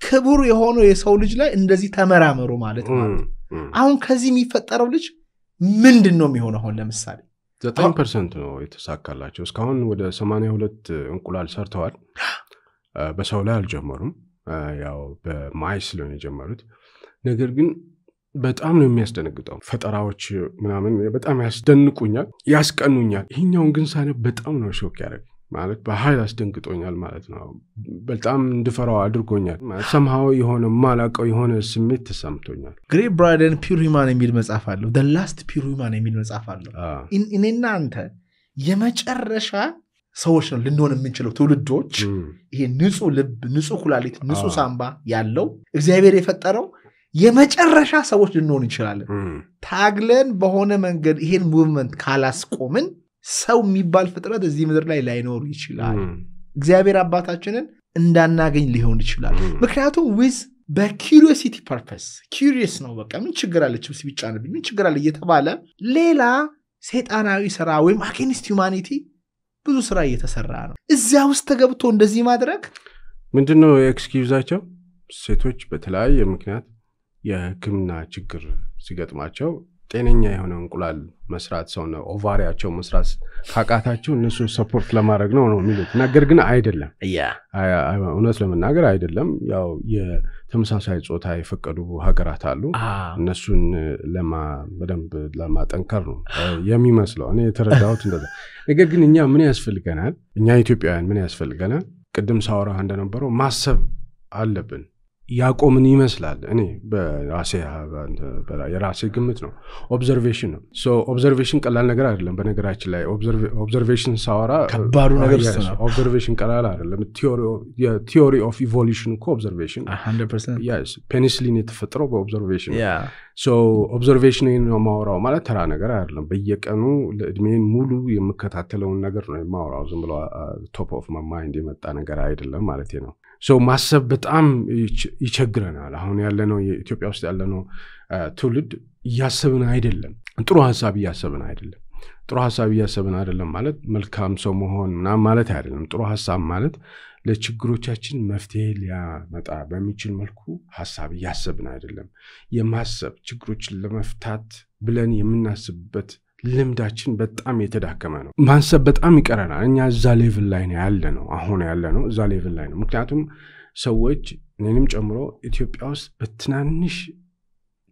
ክቡር የሆነው የሰው ልጅ ላይ እንደዚህ ተመራመሩ ማለት ነው አሁን ከዚህ የሚፈጠረው ልጅ ምንድነው የሚሆነው አሁን ለምሳሌ 9% ነው የተሳካላቸው እስካሁን ወደ 82 እንቁላል ሰርተዋል በሰው ላይ አልጀመሩም ያው በማይስ ነው የጀመሩት ነገር ግን በጣም ነው የሚያስደነግጠው ፈጠራዎች ምናምን በጣም ያስደንቁኛል ያስቀኑኛል ይሄኛውን ግን ሳነ በጣም ነው ሾክ ያደረገ ማለት በኃይል አስደንግጦኛል ማለት ነው በጣም እንድፈራው አድርጎኛል somehow የሆነ ማላቀው የሆነ ስሜት ተሰምቶኛል Great Bride and Pure Human የሚል መጽሐፍ አለው The Last Pure Human የሚል መጽሐፍ አለው እኔና አንተ የመጨረሻ ሰዎች ነው ልንሆን የምንችለው ትውልዶች ይሄ ንጹህ ልብ ንጹህ ኩላሊት ንጹህ ሳምባ ያለው እግዚአብሔር የፈጠረው የመጨረሻ ሰዎች ልንሆን እንችላለን ታግለን በሆነ መንገድ ይሄን ሙቭመንት ካላስቆምን ሰው የሚባል ፍጥረት እዚህ ምድር ላይ ላይኖር ይችላል እግዚአብሔር አባታችንን እንዳናገኝ ሊሆን ይችላል ምክንያቱም with በcuriosity purpose curious ነው በቃ ምን ችግር አለ ችብስ ቢጫነብኝ ምን ችግር አለ እየተባለ ሌላ ሰይጣናዊ ስራ ወይም against humanity ብዙ ስራ እየተሰራ ነው እዚያ ውስጥ ተገብቶ እንደዚህ ማድረግ ምንድነው ኤክስኪዩዛቸው ሴቶች በተለያየ ምክንያት የህክምና ችግር ሲገጥማቸው ጤነኛ የሆነ እንቁላል መስራት ሰው ነው ኦቫሪያቸው መስራት ካቃታቸው እነሱ ሰፖርት ለማድረግ ነው የሚሉት ነገር ግን አይደለም እውነት ለመናገር አይደለም ያው የተመሳሳይ ጾታ የፈቀዱ ሀገራት አሉ እነሱን በደንብ ለማጠንከር ነው የሚመስለው እኔ የተረዳሁት እንደዛ ነገር ግን እኛ ምን ያስፈልገናል እኛ ኢትዮጵያውያን ምን ያስፈልገናል ቅድም ሳወራ እንደነበረው ማሰብ አለብን ያቆምን ይመስላል እኔ የራሴ ግምት ነው ኦብዘርቬሽን ነው ሶ ኦብዘርቬሽን ቀላል ነገር አይደለም በነገራችን ላይ ኦብዘርቬሽን ሳወራ ከባዱ ነገር ነው ኦብዘርቬሽን ቀላል አይደለም ቲዮሪ ኦፍ ኢቮሉሽን ኮ ኦብዘርቬሽን 100% yes ፔኒሲሊን የተፈጠረው በኦብዘርቬሽን ሶ ኦብዘርቬሽን ነው ማወራው ማለት ተራ ነገር አይደለም በየቀኑ ለእድሜን ሙሉ የምከታተለው ነገር ነው ማወራው ዝም ብሎ ቶፕ ኦፍ ማይ ማይንድ የመጣ ነገር አይደለም ማለት ነው ሶ ማሰብ በጣም ይቸግረናል አሁን ያለነው የኢትዮጵያ ውስጥ ያለነው ትውልድ ያሰብን አይደለም ጥሩ ሐሳብ ያሰብን አይደለም ማለት መልካም ሰው መሆን እና ማለት አይደለም ጥሩ ሐሳብ ማለት ለችግሮቻችን መፍትሄ ሊያመጣ በሚችል መልኩ ሐሳብ ያሰብን አይደለም የማሰብ ችግሮችን ለመፍታት ብለን የምናስብበት ልምዳችን በጣም የተዳከመ ነው ማንሰብ በጣም ይቀረናል እኛ እዛ ሌቭል ላይ ነው ያለነው አሁን ያለነው እዛ ሌቭል ላይ ነው ምክንያቱም ሰዎች እኔንም ጨምሮ ኢትዮጵያ ውስጥ በትናንሽ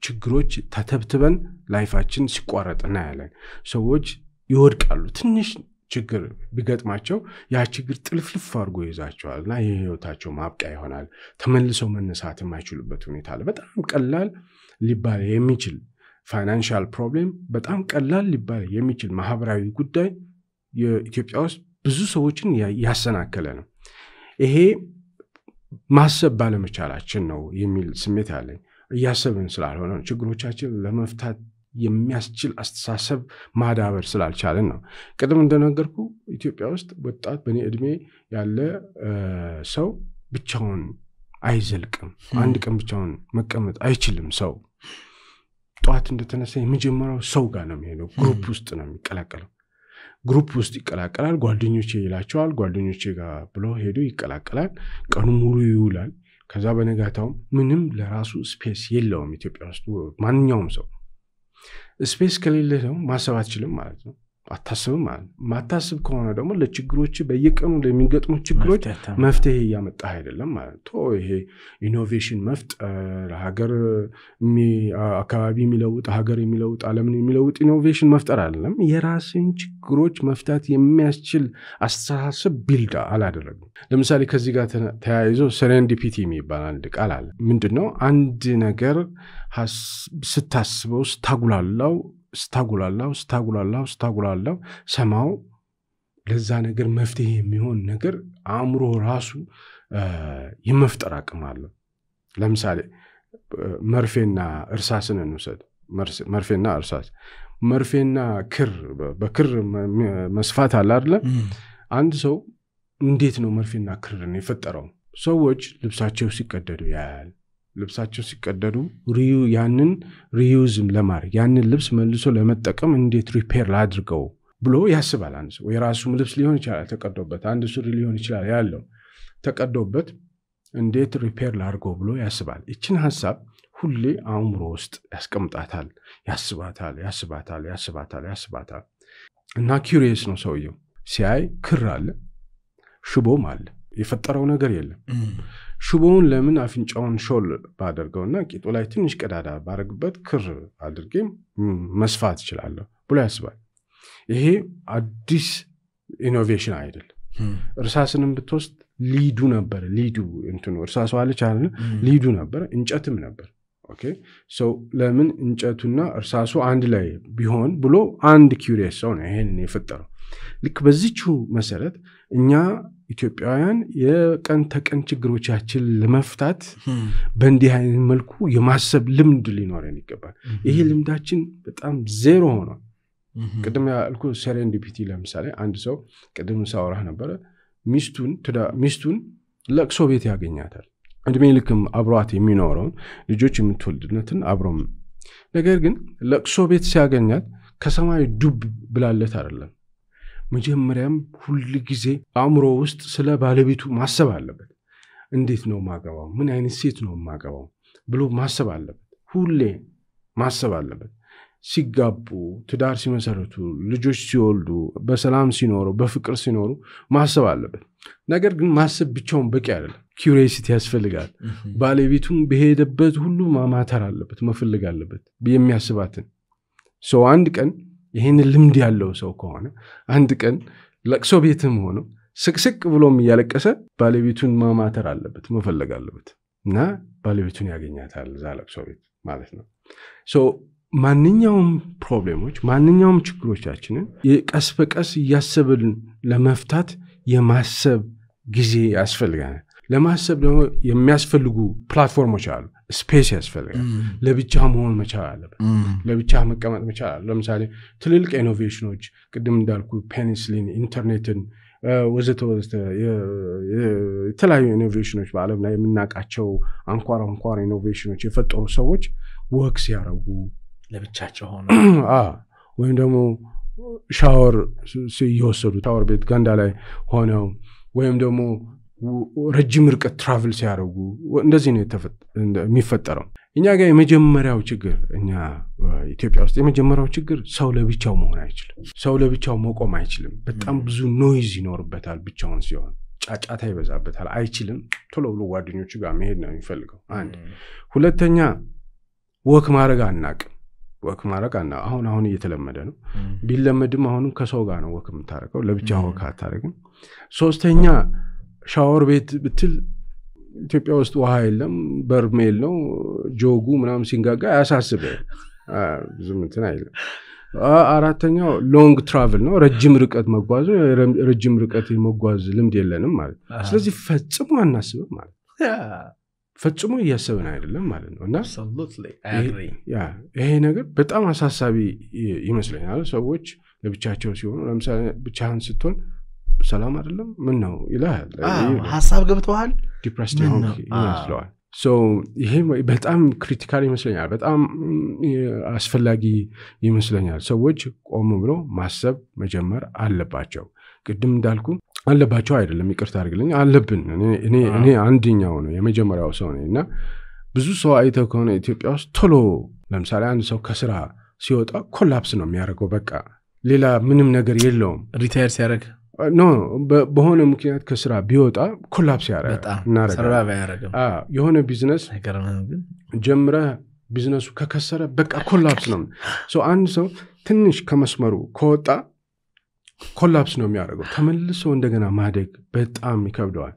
ችግሮች ተተብትበን ላይፋችን ሲቋረጥና ያለን ሰዎች ይወድቃሉ ትንሽ ችግር ቢገጥማቸው ያ ችግር ጥልፍልፍ አድርጎ ይዛቸዋልና የህይወታቸው ማብቂያ ይሆናል ተመልሰው መነሳት የማይችሉበት ሁኔታ አለ በጣም ቀላል ሊባል የሚችል ፋይናንሻል ፕሮብሌም በጣም ቀላል ሊባል የሚችል ማህበራዊ ጉዳይ የኢትዮጵያ ውስጥ ብዙ ሰዎችን ያሰናከለ ነው ይሄ ማሰብ ባለመቻላችን ነው የሚል ስሜት አለኝ ያሰብን ስላልሆነ ችግሮቻችን ለመፍታት የሚያስችል አስተሳሰብ ማዳበር ስላልቻለን ነው ቀደም እንደነገርኩ ኢትዮጵያ ውስጥ ወጣት በኔ እድሜ ያለ ሰው ብቻውን አይዘልቅም አንድ ቀን ብቻውን መቀመጥ አይችልም ሰው ጧት እንደተነሳ የመጀመሪያው ሰው ጋር ነው የሚሄደው ግሩፕ ውስጥ ነው የሚቀላቀለው ግሩፕ ውስጥ ይቀላቀላል ጓደኞቼ ይላቸዋል ጓደኞቼ ጋር ብሎ ሄዶ ይቀላቀላል ቀኑ ሙሉ ይውላል ከዛ በነጋታው ምንም ለራሱ ስፔስ የለውም ኢትዮጵያ ውስጥ ማንኛውም ሰው ስፔስ ከሌለ ደግሞ ማሰብ አትችልም ማለት ነው አታስብም ማለት ማታስብ ከሆነ ደግሞ ለችግሮች በየቀኑ ለሚገጥሙ ችግሮች መፍትሄ ያመጣ አይደለም ማለት ነው ይሄ ኢኖቬሽን መፍጠር ሀገር አካባቢ የሚለውጥ ሀገር የሚለውጥ ዓለምን የሚለውጥ ኢኖቬሽን መፍጠር አይደለም የራስን ችግሮች መፍታት የሚያስችል አስተሳሰብ ቢልድ አላደረግም ለምሳሌ ከዚህ ጋር ተያይዞ ሴሬንዲፒቲ የሚባል አንድ ቃል አለ ምንድነው አንድ ነገር ስታስበው ስታጉላላው ሰማው ለዛ ነገር መፍትሄ የሚሆን ነገር አእምሮ ራሱ የመፍጠር አቅም አለው ለምሳሌ መርፌና እርሳስን እንውሰድ መርፌና እርሳስ መርፌና ክር በክር መስፋት አለ አይደል አንድ ሰው እንዴት ነው መርፌና ክርን የፈጠረው ሰዎች ልብሳቸው ሲቀደዱ ያያል ልብሳቸው ሲቀደዱ ያንን ሪዩዝም ለማድረግ ያንን ልብስ መልሶ ለመጠቀም እንዴት ሪፔር ላድርገው ብሎ ያስባል አንድ ሰው የራሱም ልብስ ሊሆን ይችላል ተቀዶበት አንድ ሱሪ ሊሆን ይችላል ያለው ተቀዶበት እንዴት ሪፔር ላድርገው ብሎ ያስባል እቺን ሐሳብ ሁሌ አእምሮ ውስጥ ያስቀምጣታል ያስባታል እና ኩሪየስ ነው ሰውየው ሲያይ ክር አለ ሽቦም አለ የፈጠረው ነገር የለም ሽቦውን ለምን አፍንጫውን ሾል ባደርገውና ቂጡ ላይ ትንሽ ቀዳዳ ባረግበት ክር አድርጌ መስፋት ይችላል ብሎ ያስባል ይሄ አዲስ ኢኖቬሽን አይደለም እርሳስንም ብትወስድ ሊዱ ነበር ሊዱ እንትኑ እርሳሱ አለች አይደል ሊዱ ነበር እንጨትም ነበር ኦኬ ሶ ለምን እንጨቱና እርሳሱ አንድ ላይ ቢሆን ብሎ አንድ ኩሪየስ ሰው ነው ይሄን የፈጠረው ልክ በዚህቹ መሰረት እኛ ኢትዮጵያውያን የቀን ተቀን ችግሮቻችን ለመፍታት በእንዲህ አይነት መልኩ የማሰብ ልምድ ሊኖረን ይገባል ይሄ ልምዳችን በጣም ዜሮ ሆኗል ቅድም ያልኩ ሴሬንዲፒቲ ለምሳሌ አንድ ሰው ቅድም ሳወራህ ነበር ሚስቱን ለቅሶ ቤት ያገኛታል እድሜ ልክም አብሯት የሚኖረው ልጆች የምትወልድነትን አብሮም ነገር ግን ለቅሶ ቤት ሲያገኛት ከሰማይ ዱብ ብላለት አይደለም መጀመሪያም ሁሉ ጊዜ አእምሮ ውስጥ ስለ ባለቤቱ ማሰብ አለበት እንዴት ነው ማገባው ምን አይነት ሴት ነው ማገባው ብሎ ማሰብ አለበት ሁሌ ማሰብ አለበት ሲጋቡ ትዳር ሲመሰረቱ ልጆች ሲወልዱ በሰላም ሲኖሩ በፍቅር ሲኖሩ ማሰብ አለበት ነገር ግን ማሰብ ብቻውን በቂ አይደለም ኩሪዮሲቲ ያስፈልጋል ባለቤቱን በሄደበት ሁሉ ማማተር አለበት መፈልግ አለበት የሚያስባትን ሰው አንድ ቀን ይሄን ልምድ ያለው ሰው ከሆነ አንድ ቀን ለቅሶ ቤትም ሆኖ ስቅስቅ ብሎም ያለቀሰ ባለቤቱን ማማተር አለበት መፈለግ አለበት እና ባለቤቱን ያገኛታል እዛ ለቅሶ ቤት ማለት ነው ሶ ማንኛውም ፕሮብሌሞች ማንኛውም ችግሮቻችንን ቀስ በቀስ ያሰብን ለመፍታት የማሰብ ጊዜ ያስፈልጋል ለማሰብ ደግሞ የሚያስፈልጉ ፕላትፎርሞች አሉ ስፔስ ያስፈልጋል ለብቻ መሆን መቻል አለበት ለብቻ መቀመጥ መቻል አለ ለምሳሌ ትልልቅ ኢኖቬሽኖች ቅድም እንዳልኩ ፔኒሲሊን ኢንተርኔትን ወዘተ የተለያዩ ኢኖቬሽኖች በዓለም ላይ የምናውቃቸው አንኳር ኢኖቬሽኖች የፈጠሩ ሰዎች ወክስ ያረጉ ለብቻቸው ሆኖ ወይም ደግሞ ሻወር ሲወሰዱ ሻወር ቤት ገንዳ ላይ ሆነው ወይም ደግሞ ረጅም ርቀት ትራቨል ሲያደርጉ እንደዚህ ነው የሚፈጠረው እኛ ጋር የመጀመሪያው ችግር እኛ ኢትዮጵያ ውስጥ የመጀመሪያው ችግር ሰው ለብቻው መሆን አይችልም ሰው ለብቻው መቆም አይችልም በጣም ብዙ ኖይዝ ይኖርበታል ብቻውን ሲሆን ጫጫታ ይበዛበታል አይችልም ቶሎ ብሎ ጓደኞቹ ጋር መሄድ ነው የሚፈልገው አንድ ሁለተኛ ወክ ማድረግ አናቅም ወክ ማድረግ አሁን እየተለመደ ነው ቢለመድም አሁንም ከሰው ጋር ነው ወክ የምታረገው ለብቻ ወክ አታረግም ሶስተኛ ሻወር ቤት ብትል ኢትዮጵያ ውስጥ ውሃ የለም በርሜል ነው ጆጉ ምናም ሲንጋጋ ያሳስበ ዝም እንትን አይደለም አራተኛው ሎንግ ትራቨል ነው ረጅም ርቀት መጓዝ ረጅም ርቀት መጓዝ ልምድ የለንም ማለት ስለዚህ ፈጽሞ አናስብም ማለት ፈጽሞ እያሰብን አይደለም ማለት ነው እና absolutely I agree ይሄ ነገር በጣም አሳሳቢ ይመስለኛል ሰዎች ለብቻቸው ሲሆኑ ለምሳሌ ብቻህን ስትሆን ሰላም አይደለም ምን ነው ይላል ሐሳብ ገብተዋል ዲፕሬስድ ይመስላል ሶ ይሄ በጣም ክሪቲካል ይመስለኛል በጣም አስፈላጊ ይመስለኛል ሰዎች ቆም ብሎ ማሰብ መጀመር አለባቸው ቅድም እንዳልኩ አለባቸው አይደለም ይቅርታ አድርግልኝ አለብን እኔ አንደኛው ነው የመጀመሪያው ሰው ነኝና ብዙ ሰው አይተው ከሆነ ኢትዮጵያ ውስጥ ቶሎ ለምሳሌ አንድ ሰው ከስራ ሲወጣ ኮላፕስ ነው የሚያደርገው በቃ ሌላ ምንም ነገር የለውም ሪታየር ሲያደርግ ኖ በሆነ ምክንያት ከስራ ቢወጣ ኮላፕስ ያደርጋል የሆነ ቢዝነስ ጀምረ ቢዝነሱ ከከሰረ በቃ ኮላፕስ ነው አንድ ሰው ትንሽ ከመስመሩ ከወጣ ኮላፕስ ነው የሚያደርገው ተመልሶ እንደገና ማደግ በጣም ይከብደዋል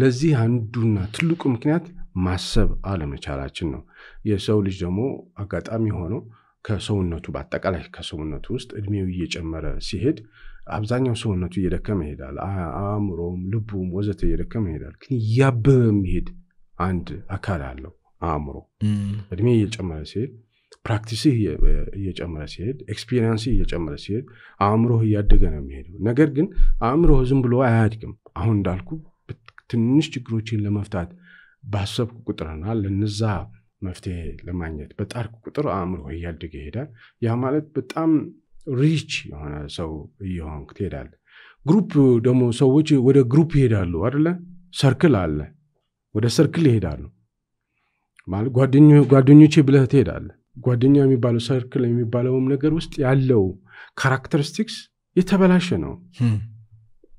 ለዚህ አንዱና ትልቁ ምክንያት ማሰብ አለመቻላችን ነው የሰው ልጅ ደግሞ አጋጣሚ ሆኖ ከሰውነቱ በአጠቃላይ ከሰውነቱ ውስጥ እድሜው እየጨመረ ሲሄድ አብዛኛው ሰውነቱ እየደከመ ይሄዳል አእምሮም ልቡም ወዘተ እየደከመ ይሄዳል ግን ያበበ የሚሄድ አንድ አካል አለው አእምሮ እድሜ እየጨመረ ሲሄድ ፕራክቲስ እየጨመረ ሲሄድ ኤክስፒሪየንስ እየጨመረ ሲሄድ አእምሮ እያደገ ነው የሚሄደው ነገር ግን አእምሮ ዝም ብሎ አያድግም አሁን እንዳልኩ ትንሽ ችግሮችን ለመፍታት ባሰብኩ ቁጥርና ለነዛ መፍትሄ ለማግኘት በጣርኩ ቁጥር አእምሮ እያደገ ይሄዳል ያ ማለት በጣም ሪች የሆነ ሰው እየሆንክ ትሄዳለህ ግሩፕ ደግሞ ሰዎች ወደ ግሩፕ ይሄዳሉ አይደለ ሰርክል አለ ወደ ሰርክል ይሄዳሉ ማለት ጓደኞቼ ብለህ ትሄዳለህ ጓደኛ የሚባለው ሰርክል የሚባለውም ነገር ውስጥ ያለው ካራክተሪስቲክስ የተበላሸ ነው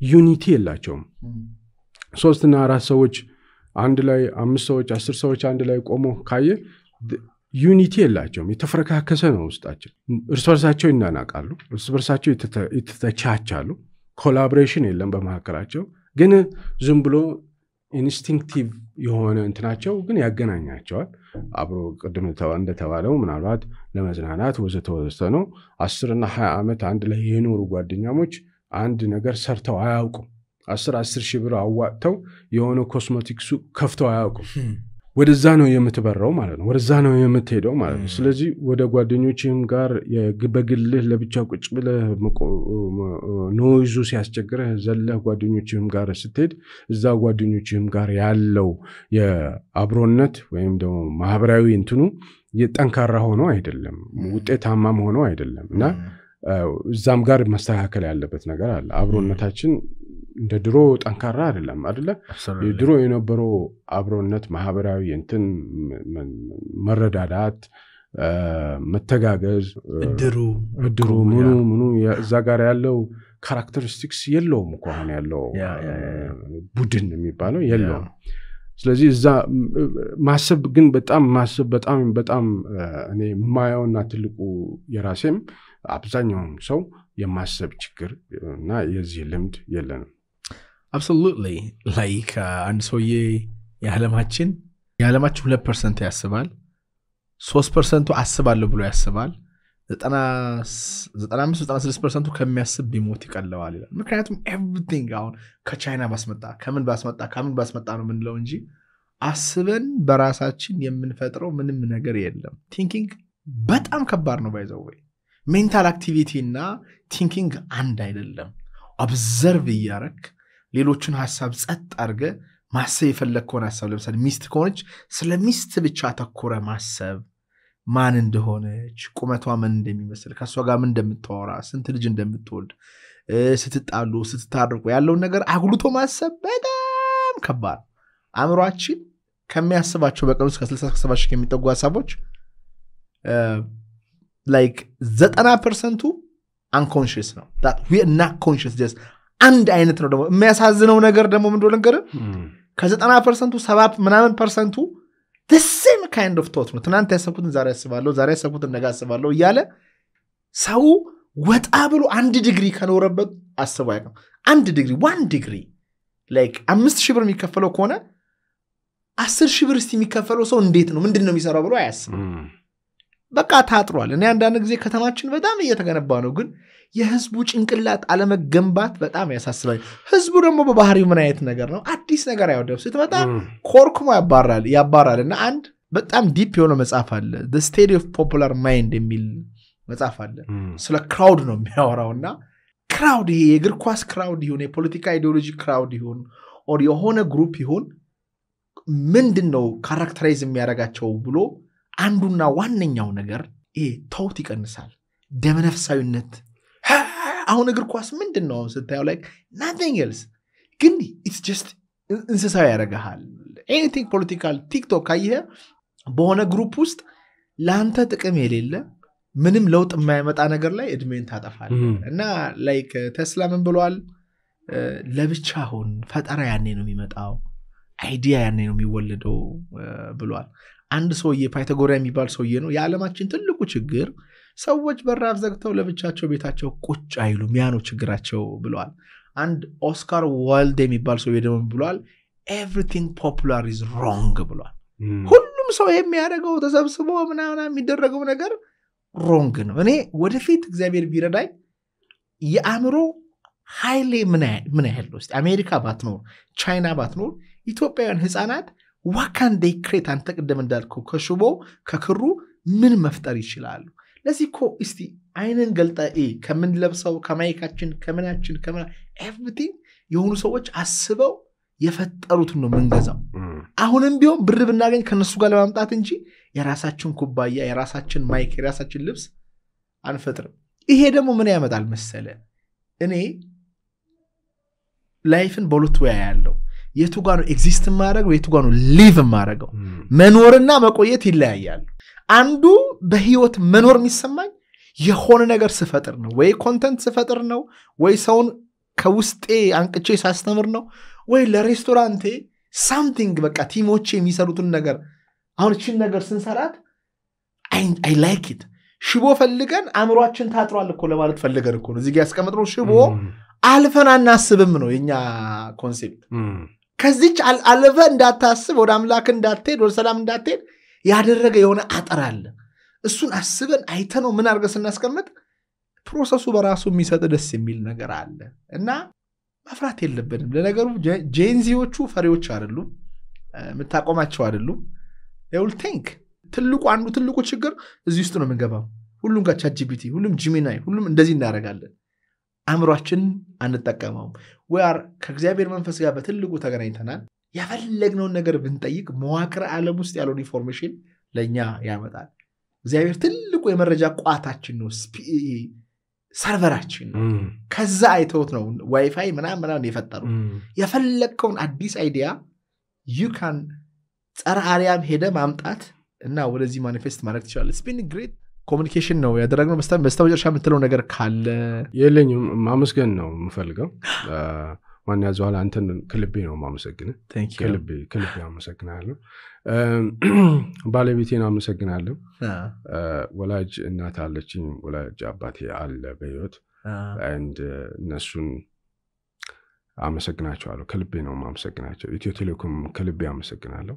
ዩኒቲ የላቸውም 3 እና 4 ሰዎች አንድ ላይ 5 ሰዎች 10 ሰዎች አንድ ላይ ቆሞ ካየ ዩኒቲ የላቸውም የተፈረካከሰ ነው ውስጣቸው እርስ በርሳቸው ይናናቃሉ እርስ በርሳቸው ይተቻቻሉ ኮላቦሬሽን የለም በመካከላቸው ግን ዝም ብሎ ኢንስቲንክቲቭ የሆነ እንትናቸው ግን ያገናኛቸዋል አብሮ ቅድም እንደተባለው ምናልባት ለመዝናናት ወዘተ ነው 10 እና 20 ዓመት አንድ ላይ የኖሩ ጓደኛሞች አንድ ነገር ሰርተው አያውቁም 10 ሺህ ብር አዋጥተው የሆነ ኮስሞቲክስ ከፍተው አያውቁም ወደዛ ነው የምትበራው ማለት ነው ወደዛ ነው የምትሄደው ማለት ነው ስለዚህ ወደ ጓደኞችህም ጋር በግልህ ለብቻ ቁጭ ብለህ ኖይዙ ሲያስቸግረህ ዘለህ ጓደኞችህም ጋር ስትሄድ እዛ ጓደኞችህም ጋር ያለው የአብሮነት ወይም ደግሞ ማህበራዊ እንትኑ የጠንካራ ሆኖ አይደለም ውጤታማ ሆኖ አይደለም እና እዛም ጋር መስተካከል ያለበት ነገር አለ አብሮነታችን እንደ ድሮ ጠንካራ አይደለም አይደለ ድሮ የነበረው አብሮነት ማህበራዊ እንትን መረዳዳት መተጋገዝ እድሩ ምኑ እዛ ጋር ያለው ካራክተሪስቲክስ የለውም እኮ አሁን ያለው ቡድን የሚባለው የለውም ስለዚህ እዛ ማሰብ ግን በጣም እኔ የማየውና ትልቁ የራሴም አብዛኛው ሰው የማሰብ ችግር እና የዚህ ልምድ የለንም absolutely like አንድ ሰውዬ የዓለማችን 2% ያስባል 3% አስባለሁ ብሎ ያስባል 95-96% ከሚያስብ ቢሞት ይቀለዋል ይላል ምክንያቱም everything አሁን ከቻይና ከምን ባስመጣ ነው ምንለው እንጂ አስበን በራሳችን የምንፈጥረው ምንም ነገር የለም ቲንኪንግ በጣም ከባድ ነው ባይዘው ሜንታል አክቲቪቲ እና ቲንኪንግ አንድ አይደለም ኦብዘርቭ ያረክ ሌሎችን ሐሳብ ጸጥ አርገ ማሰብ የፈለከውን ሐሳብ ለምሳሌ ሚስት ከሆነች ስለ ሚስት ብቻ ተኮረ ማሰብ ማን እንደሆነች ቁመቷ ምን እንደሚመስል ከሷ ጋር ምን እንደምትወራ ስንት ልጅ እንደምትወልድ ስትጣሉ ስትታረቁ ያለው ነገር አጉልቶ ማሰብ በጣም ከባድ አእምሮአችን ከሚያስባቸው በቀን ውስጥ ከ60-70 የሚጠጉ ሐሳቦች like 90% unconscious ነው that we are not conscious just አንድ አይነት ነው ደግሞ የሚያሳዝነው ነገር ደግሞ ምን እንደሆነ ነገር ከ90% 70% the same kind of thought ነው ትናንት ያሰብኩትን ዛሬ ያሰብኩትን ነገ አስባለሁ እያለ ሰው ወጣ ብሎ 1 ዲግሪ ከኖረበት አስበው ያቀም 1 ዲግሪ 1 ዲግሪ like 5000 ብር የሚከፈለው ከሆነ 10000 ብር እስቲ የሚከፈለው ሰው እንዴት ነው ምንድነው የሚሰራው ብሎ አያስብም በቃ ታጥሯል እኔ አንዳንድ ጊዜ ከተማችን በጣም እየተገነባ ነው ግን የህዝቡ ጭንቅላት አለመገንባት በጣም ያሳስባል ህዝቡ ደግሞ በባህሪው ምን አይነት ነገር ነው አዲስ ነገር ያወደው ስትመጣ ኮርኩሞ ያባራልና አንድ በጣም ዲፕ የሆነ መጽሐፍ አለ the state of popular mind የሚል መጽሐፍ አለ ስለ ክራውድ ነው የሚያወራውና ክራውድ ይሄ የእግር ኳስ ክራውድ ይሁን የፖለቲካ አይዲዮሎጂ ክራውድ ይሁን or የሆነ ግሩፕ ይሁን ምንድነው ካራክተራይዝ የሚያደርጋቸው ብሎ አንዱና ዋነኛው ነገር ይሄ ተውት ይቀንሳል ደመነፍሳዊነት አሁን እግር ኳስ ምንድነው ስታየው like nothing else ግን it's just እንስሳው ያረጋሃል anything political TikTok ካየህ በሆነ ግሩፕ ውስጥ ላንተ ጥቅም የሌለ ምንም ለውጥ የማይመጣ ነገር ላይ እድሜን ታጠፋለህ እና ላይክ ቴስላ ምን ብሏል ለብቻ ሁን ፈጠራ ያኔ ነው የሚመጣው አይዲያ ያኔ ነው የሚወለደው ብሏል አንድ ሰውዬ ፓይታጎሪያ የሚባል ሰውዬ ነው የዓለማችን ትልቁ ችግር ሰዎች በራፍ ዘግተው ለብቻቸው ቤታቸው ቁጭ አይሉም ያ ነው ችግራቸው ብሏል አንድ ኦስካር ዋይልድ የሚባል ሰውዬ ደግሞ ብሏል everything popular is wrong ብሏል ሁሉም ሰው የሚያደርገው ተሰብስቦ ምናምን የሚደረገው ነገር wrong ነው እኔ ወደፊት እግዚአብሔር ቢረዳኝ የአእምሮ ኃይሌ ምን ያህል ነው አሜሪካ ባትኖር ቻይና ባትኖር ኢትዮጵያውያን ህፃናት what can they create አንተ ቀደም እንዳልከው ከሽቦ ከክሩ ምን መፍጠር ይችላሉ ለዚህ እኮ እስቲ አይነን ገልጣ ከምን ለብሰው ከማይካችን ከመናችን everything የሆኑ ሰዎች አስበው የፈጠሩት ነው መንገዛው አሁንም ቢሆን ብር ብናገኝ ከነሱ ጋር ለማምጣት እንጂ የራሳችን ኩባያ የራሳችን ማይክ የራሳችን ልብስ አንፈጥርም ይሄ ደግሞ ምን ያመጣል መሰለ እኔ ላይፍን በሁለት ወይ ያለው የቱ ጋር ነው ኤግዚስት ማድረግ የቱ ጋር ነው ሊቭ ማድረገው መኖርና መቆየት ይለያያል አንዱ በህይወት መኖር የሚሰማኝ የሆነ ነገር ስፈጥር ነው ወይ ኮንተንት ስፈጥር ነው ወይ ሰውን ከውስጤ አንቅቼ ሳስተምር ነው ወይ ለሬስቶራንቴ something በቃ ቲሞቼ የሚሰሩትን ነገር አሁን እቺን ነገር ስንሰራት I like it ሽቦ ፈልገን አምሮአችን ታጥሯል እኮ ለማለት ፈልገን እኮ ነው እዚህ ጋር ያስቀመጥነው ሽቦ አልፈን አናስብም ነው የኛ ኮንሴፕት ከዚች አልፈ እንዳታስብ ወደ አምላክ እንዳትሄድ ወደ ሰላም እንዳትሄድ ያደረገ የሆነ አጥር አለ እሱን አስበን አይተነው ምን አርገ ስናስቀምጥ ፕሮሰሱ በራሱ የሚሰጥ ደስ የሚል ነገር አለ እና መፍራት የለብንም ለነገሩ ጄንዚዎቹ ፈሪዎች አይደሉም መታቆማቸው አይደሉም they will think ትልቁ ችግር እዚህ ውስጥ ነው የምንገባው ሁሉም ጋር ChatGPT ሁሉም Gemini ሁሉም እንደዚህ እናደርጋለን አምሮአችን አንጠቀመው ከእግዚአብሔር መንፈስ ጋር በትልቁ ተገናኝተናል ያፈለግነውን ነገር ብንጠይቅ መዋቅር ዓለም ውስጥ ያለው ኢንፎርሜሽን ለኛ ያመጣል እግዚአብሔር ትልቁ የመረጃ ቋታችን ነው ሰርቨራችን ነው ከዛ አይተውት ነው ዋይፋይ ምናምን የፈጠሩ የፈለግከውን አዲስ አይዲያ you can ጸረ አርያም ሄደ ማምጣት እና ወደዚህ ማኒፌስት ማድረግ ትችላለህ it's been great ኮሙኒኬሽን ነው ያደረግነው በስተመጨረሻ የምትለው ነገር ካለ የለኝም ማመስገን ነው የምፈልገው ማን ያዘዋል አንተን ከልቤ ነው ማመሰግነው ከልቤ አመሰግናለሁ ባለቤቴን አመሰግናለሁ ወላጅ እናት አለችኝ ወላጅ አባቴ አለ በህይወት and እነሱን አመሰግናቸዋለሁ ከልቤ ነው ማመሰግናቸው ኢትዮ ቴሌኮም ከልቤ አመሰግናለሁ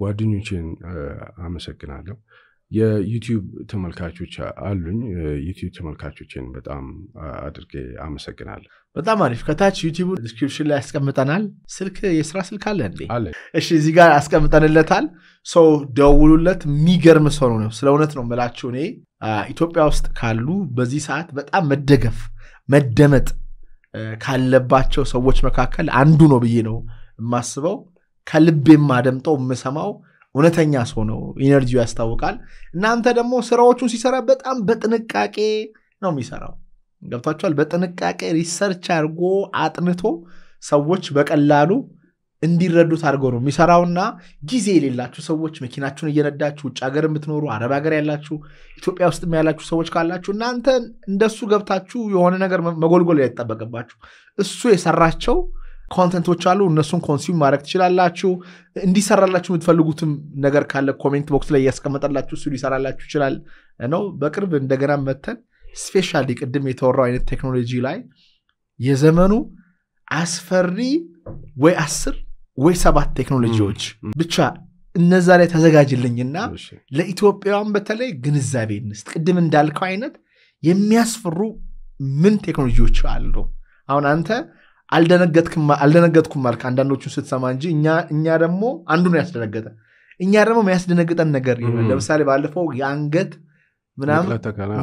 ጓደኞቼን አመሰግናለሁ የዩቲዩብ ተመልካቾች አሉኝ ዩቲዩብ ተመልካቾችን በጣም አድርጌ አመሰግናለሁ በጣም አሪፍ ከታች ዩቲዩብ ዲስክሪፕሽን ላይ አስቀምጠናል ስልክ የሥራ ስልክ አለ እንዴ እሺ እዚህ ጋር አስቀምጠንለታል ሶ ደውሉለት የሚገርም ሰው ነው ስለ እውነት ነው መላችሁ እኔ ኢትዮጵያ ውስጥ ካሉ በዚህ ሰዓት በጣም መደመጥ ካለባቸው ሰዎች መካከል አንዱ ነው ብዬ ነው የማስበው ከልቤም ማደምጠው የምሰማው እውነተኛ ሰው ነው ኢነርጂው ያስታውቃል እናንተ ደግሞ ስራዎቹን ሲሰራ በጣም በጥንቃቄ ነው የሚሰራው ገብታችኋል በጥንቃቄ ሪሰርች አድርጎ አጥንቶ ሰዎች በቀላሉ እንዲረዱት አድርጎ ነው የሚሰራውና ጊዜ የሌላችሁ ሰዎች መኪናችሁን እየነዳችሁ ውጭ ሀገር የምትኖሩ አረብ ሀገር ያላችሁ ኢትዮጵያ ውስጥ ያላችሁ ሰዎች ካላችሁ እናንተ እንደሱ ገብታችሁ የሆነ ነገር መጎልጎል ያይተጠበቀባችሁ እሱ የሰራቸው ኮንተንቶች አሉ እነሱን ኮንሱም ማድረግ ትችላላችሁ እንዲሰራላችሁ የምትፈልጉትም ነገር ካለ ኮሜንት ቦክስ ላይ ያስቀምጣላችሁ እሱ ሊሰራላችሁ ይችላል ነው በቅርብ እንደገና መተን ስፔሻሊ ቅድም የተወራው አይነት ቴክኖሎጂ ላይ የዘመኑ አስፈሪ ወይ 10 ወይ 7 ቴክኖሎጂዎች ብቻ እነዛ ላይ ተዘጋጅልኝና ለኢትዮጵያውያን በተለይ ግንዛቤ እንስጥ ቅድም እንዳልከው አይነት የሚያስፈሩ ምን ቴክኖሎጂዎች አሉ አሁን አንተ አልደነገጥኩም ማለት አንዳንዶቹን ስትሰማ እንጂ እኛ ደግሞ አንዱን ያስደነገጠ እኛ ደግሞ የሚያስደነግጠን ነገር ለምሳሌ ባለፈው የአንገት ምናምን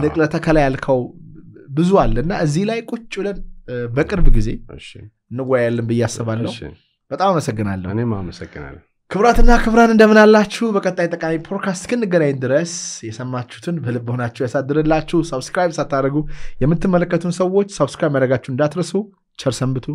ንቅለ ተከላ ያልከው ብዙ አለና እዚህ ላይ ቁጭ ብለን በቅርብ ጊዜ እንወያያለን በያሰባለሁ በጣም አመሰግናለሁ እኔም አመሰግናለሁ ክብራትና ክብራን እንደምን አላችሁ በቀጣይ ጠቃሚ ፖድካስት ክንገናኝ ድረስ የሰማችሁትን በልብ ሆናችሁ ያሳድርላችሁ ሰብስክራይብ ሳታደርጉ የምትመለከቱን ሰዎች ሰብስክራይብ ማድረጋችሁ እንዳትረሱ ቸር ሰንብቱ